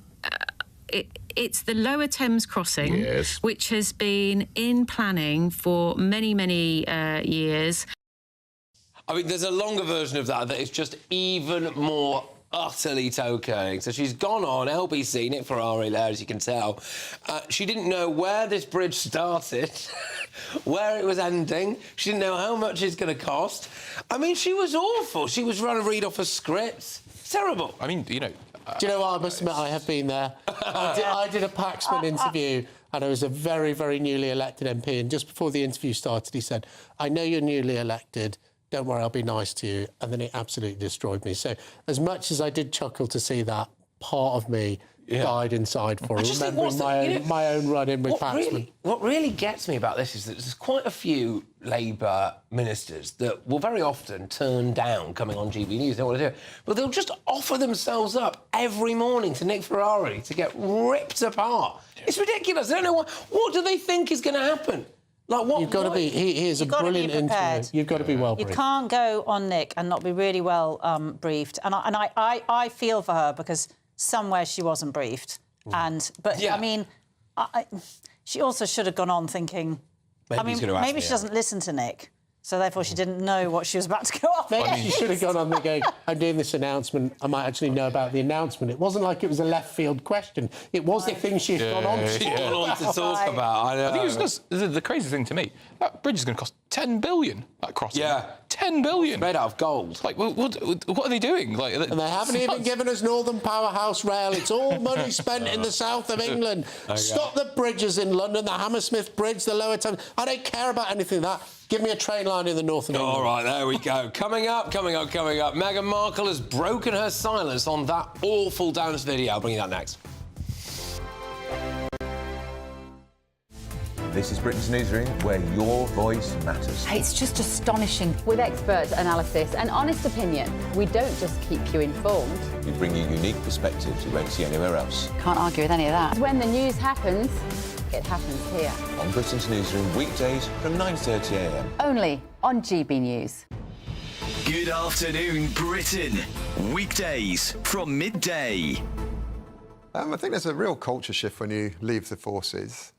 S7: Lower Thames crossing,
S5: yes,
S7: which has been in planning for many, many years.
S22: I mean, there's a longer version of that is just even more utterly toe-curling. So she's gone on LBC, Nick Ferrari there, as you can tell. She didn't know where this bridge started, where it was ending. She didn't know how much it's going to cost. I mean, she was awful. She was trying to read off a script. Terrible.
S2: I mean, you know...
S14: Do you know what? I must admit, I have been there. I did a Paxman interview, and I was a very, very newly elected MP, and just before the interview started, he said, I know you're newly elected, don't worry, I'll be nice to you. And then it absolutely destroyed me. So as much as I did chuckle to see that, part of me died inside for remembering my own run-in with Paxman.
S22: What really gets me about this is that there's quite a few Labour ministers that will very often turn down coming on GB News. They don't want to do it. But they'll just offer themselves up every morning to Nick Ferrari to get ripped apart. It's ridiculous. I don't know what do they think is going to happen? Like what?
S14: You've got to be. He is a brilliant interview. You've got to be well briefed.
S3: You can't go on Nick and not be really well briefed. And I feel for her because somewhere she wasn't briefed. I mean, she also should have gone on thinking. Maybe she doesn't listen to Nick. So therefore she didn't know what she was about to go off.
S14: Maybe she should have gone on the game. I'm doing this announcement. I might actually know about the announcement. It wasn't like it was a left field question. It was the thing she'd gone on to
S22: talk about. I know.
S2: I think it was the crazy thing to me. That bridge is going to cost 10 billion. That crossing.
S22: Yeah.
S2: 10 billion.
S22: Made out of gold.
S2: Like, what are they doing? Like,
S14: and they haven't even given us Northern Powerhouse Rail. It's all money spent in the south of England. Stop the bridges in London, the Hammersmith Bridge, the Lower Thames. I don't care about anything like that. Give me a train line in the north of England.
S22: All right, there we go. Coming up. Meghan Markle has broken her silence on that awful dance video. I'll bring you that next.
S11: This is Britain's Newsroom, where your voice matters.
S24: It's just astonishing. With expert analysis and honest opinion, we don't just keep you informed.
S11: We bring you unique perspectives you won't see anywhere else.
S24: Can't argue with any of that. When the news happens, it happens here.
S11: On Britain's Newsroom, weekdays from 9:30 a.m.
S24: Only on GB News.
S15: Good afternoon, Britain. Weekdays from midday.
S13: I think there's a real culture shift when you leave the forces,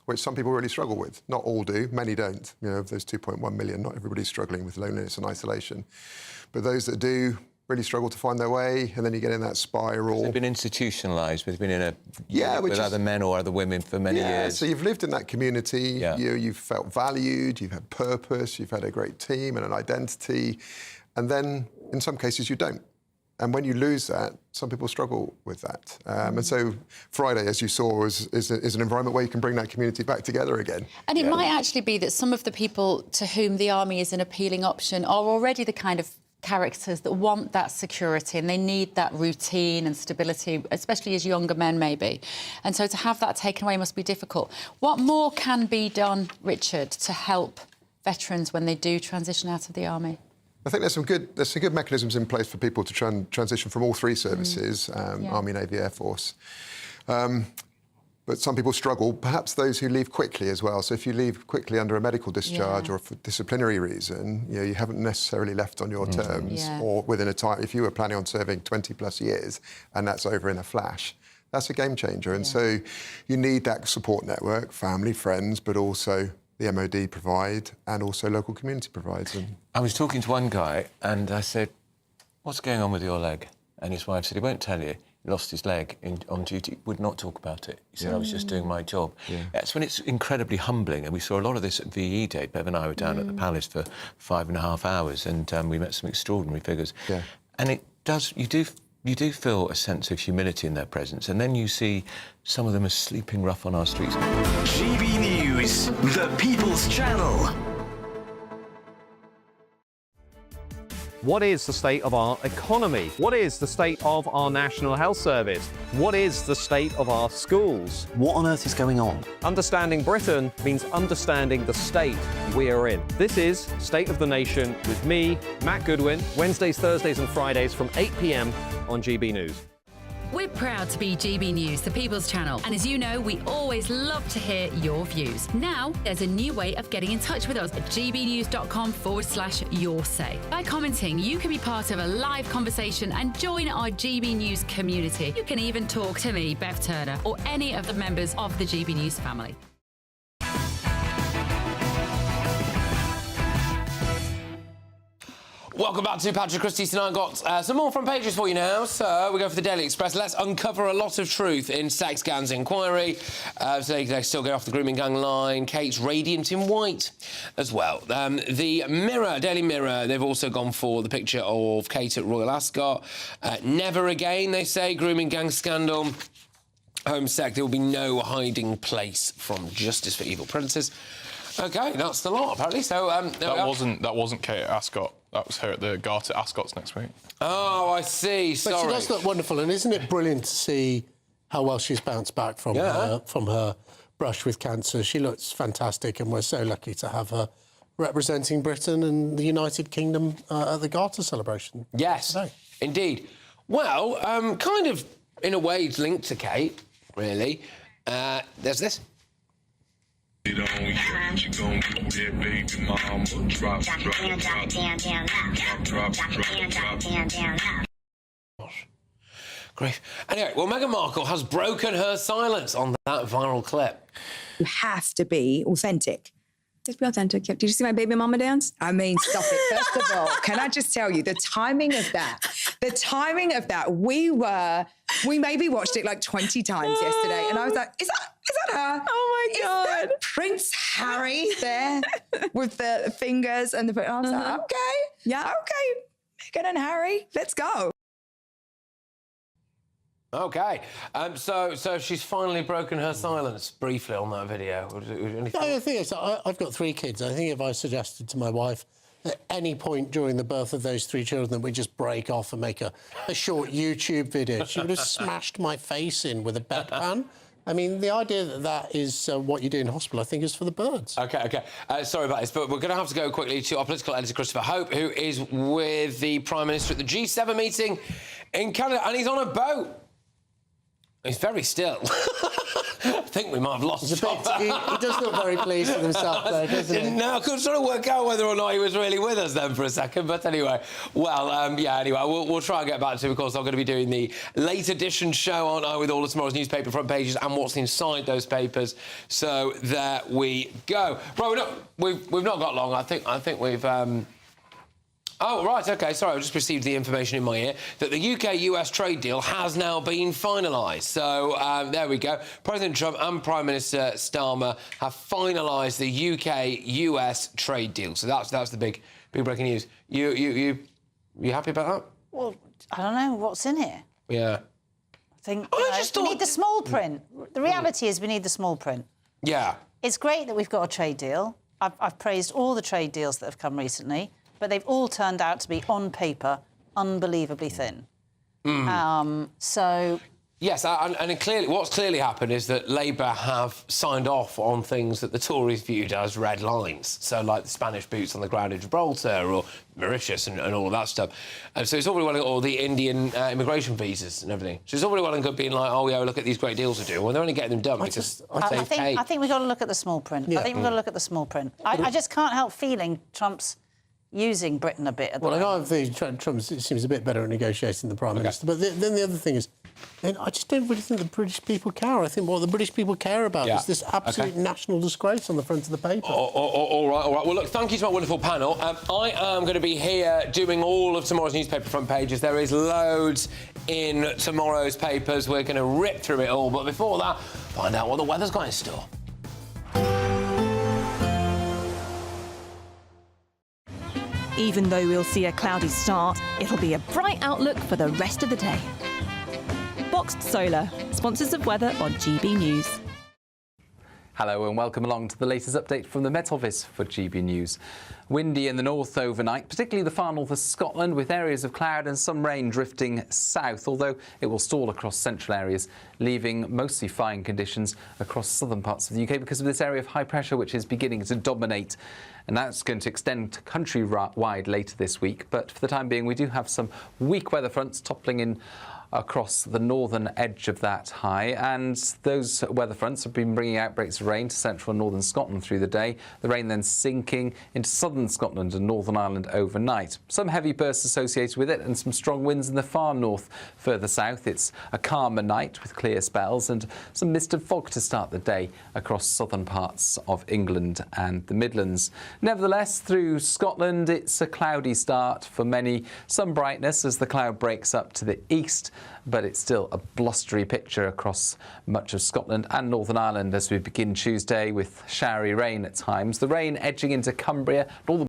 S13: which some people really struggle with. Not all do, many don't. You know, of those 2.1 million, not everybody's struggling with loneliness and isolation. But those that do really struggle to find their way, and then you get in that spiral.
S11: They've been institutionalised. They've been in a with other men or other women for many years.
S13: So you've lived in that community. You've felt valued. You've had purpose. You've had a great team and an identity, and then in some cases you don't. And when you lose that, some people struggle with that. And so Friday, as you saw, is an environment where you can bring that community back together again.
S24: And it might actually be that some of the people to whom the army is an appealing option are already the kind of characters that want that security and they need that routine and stability, especially as younger men maybe. And so to have that taken away must be difficult. What more can be done, Richard, to help veterans when they do transition out of the army?
S13: I think there's some good mechanisms in place for people to transition from all three services, Army, Navy, Air Force. But some people struggle, perhaps those who leave quickly as well. So if you leave quickly under a medical discharge or for disciplinary reason, you haven't necessarily left on your terms or within a time. If you were planning on serving 20 plus years and that's over in a flash, that's a game changer. And so you need that support network, family, friends, but also the MOD provide and also local community provides.
S11: I was talking to one guy and I said, what's going on with your leg? And his wife said, he won't tell you. He lost his leg on duty, would not talk about it. He said, I was just doing my job. That's when it's incredibly humbling, and we saw a lot of this at VE Day. Bev and I were down at the Palace for 5.5 hours, and we met some extraordinary figures. And it does, you do you do feel a sense of humility in their presence, and then you see some of them are sleeping rough on our streets.
S15: GB News, the People's Channel.
S4: What is the state of our economy? What is the state of our National Health Service? What is the state of our schools?
S6: What on earth is going on?
S4: Understanding Britain means understanding the state we are in. This is State of the Nation with me, Matt Goodwin, Wednesdays, Thursdays and Fridays from 8 p.m. on GB News.
S24: We're proud to be GB News, the People's Channel. And as you know, we always love to hear your views. Now, there's a new way of getting in touch with us at gbnews.com/yoursay. By commenting, you can be part of a live conversation and join our GB News community. You can even talk to me, Bev Turner, or any of the members of the GB News family.
S22: Welcome back to Patrick Christys tonight. I've got some more front pages for you now. So we go for the Daily Express. Let's uncover a lot of truth in sex gangs inquiry. So they still go off the grooming gang line. Kate's radiant in white as well. The Mirror, Daily Mirror, they've also gone for the picture of Kate at Royal Ascot. Never again, they say, grooming gang scandal. Home Sec, there will be no hiding place from justice for evil princes. OK, that's the lot, apparently. So
S2: that wasn't Kate at Ascot. That was her at the Garter Ascot's next week.
S22: Oh, I see. Sorry.
S14: But she does look wonderful, and isn't it brilliant to see how well she's bounced back from her brush with cancer? She looks fantastic, and we're so lucky to have her representing Britain and the United Kingdom at the Garter celebration.
S22: Yes,
S14: today.
S22: Indeed. Well, kind of in a way linked to Kate, really. There's this. Grief. Anyway, well, Meghan Markle has broken her silence on that viral clip.
S16: You have to be authentic. Just be authentic. Did you see my baby mama dance? I mean, stop it. First of all, can I just tell you, the timing of that, we maybe watched it like 20 times yesterday, and I was like, is that her? Oh, my God. Is that Prince Harry there with the fingers and the... I was like, OK, yeah, OK, Meghan and Harry, let's go.
S22: OK, so she's finally broken her silence briefly on that video.
S14: I think I've got 3 kids. I think if I suggested to my wife at any point during the birth of those 3 children that we just break off and make a short YouTube video, she would have smashed my face in with a bedpan. I mean, the idea that is what you do in hospital, I think, is for the birds.
S22: OK. Sorry about this, but we're going to have to go quickly to our political editor, Christopher Hope, who is with the Prime Minister at the G7 meeting in Canada, and he's on a boat. He's very still. I think we might have lost him.
S14: He does look very pleased with himself, though, doesn't he?
S22: No, I couldn't sort of work out whether or not he was really with us then for a second. But anyway, we'll try and get back to him. Of course, I'm going to be doing the late edition show, aren't I, with all of tomorrow's newspaper front pages and what's inside those papers. So there we go. Right, we've not got long. I think we've... Oh, right, OK, sorry, I just received the information in my ear that the UK-US trade deal has now been finalised. So, there we go. President Trump and Prime Minister Starmer have finalised the UK-US trade deal. So that's the big breaking news. You happy about that?
S3: Well, I don't know. What's in it?
S22: Yeah.
S3: I think we need the small print. The reality is we need the small print.
S22: Yeah.
S3: It's great that we've got a trade deal. I've praised all the trade deals that have come recently, but they've all turned out to be, on paper, unbelievably thin.
S22: Yes, and clearly, what's clearly happened is that Labour have signed off on things that the Tories viewed as red lines. So, like the Spanish boots on the ground in Gibraltar or Mauritius and all of that stuff. And so it's all very well, or the Indian immigration visas and everything. So it's all very well and good being like, oh, yeah, look at these great deals we're doing. Well, they're only getting them done because
S3: I think we've got to look at the small print.
S14: Yeah.
S3: I think we've got to look at the small print. I just can't help feeling Trump's using Britain a bit.
S14: Well, I can't think Trump seems a bit better at negotiating than the Prime Minister. But then the other thing is, I just don't really think the British people care. I think what the British people care about is this absolute national disgrace on the front of the paper.
S22: All right. Well, look, thank you to my wonderful panel. I am going to be here doing all of tomorrow's newspaper front pages. There is loads in tomorrow's papers. We're going to rip through it all. But before that, find out what the weather's got in store.
S1: Even though we'll see a cloudy start, it'll be a bright outlook for the rest of the day. Boxed Solar, sponsors of weather on GB News.
S9: Hello and welcome along to the latest update from the Met Office for GB News. Windy in the north overnight, particularly the far north of Scotland, with areas of cloud and some rain drifting south, although it will stall across central areas, leaving mostly fine conditions across southern parts of the UK because of this area of high pressure which is beginning to dominate. And that's going to extend countrywide later this week. But for the time being, we do have some weak weather fronts toppling in across the northern edge of that high, and those weather fronts have been bringing outbreaks of rain to central and northern Scotland through the day. The rain then sinking into southern Scotland and Northern Ireland overnight. Some heavy bursts associated with it and some strong winds in the far north. Further south, it's a calmer night with clear spells and some mist and fog to start the day across southern parts of England and the Midlands. Nevertheless, through Scotland, it's a cloudy start for many. Some brightness as the cloud breaks up to the east, but it's still a blustery picture across much of Scotland and Northern Ireland as we begin Tuesday with showery rain at times. The rain edging into Cumbria and all the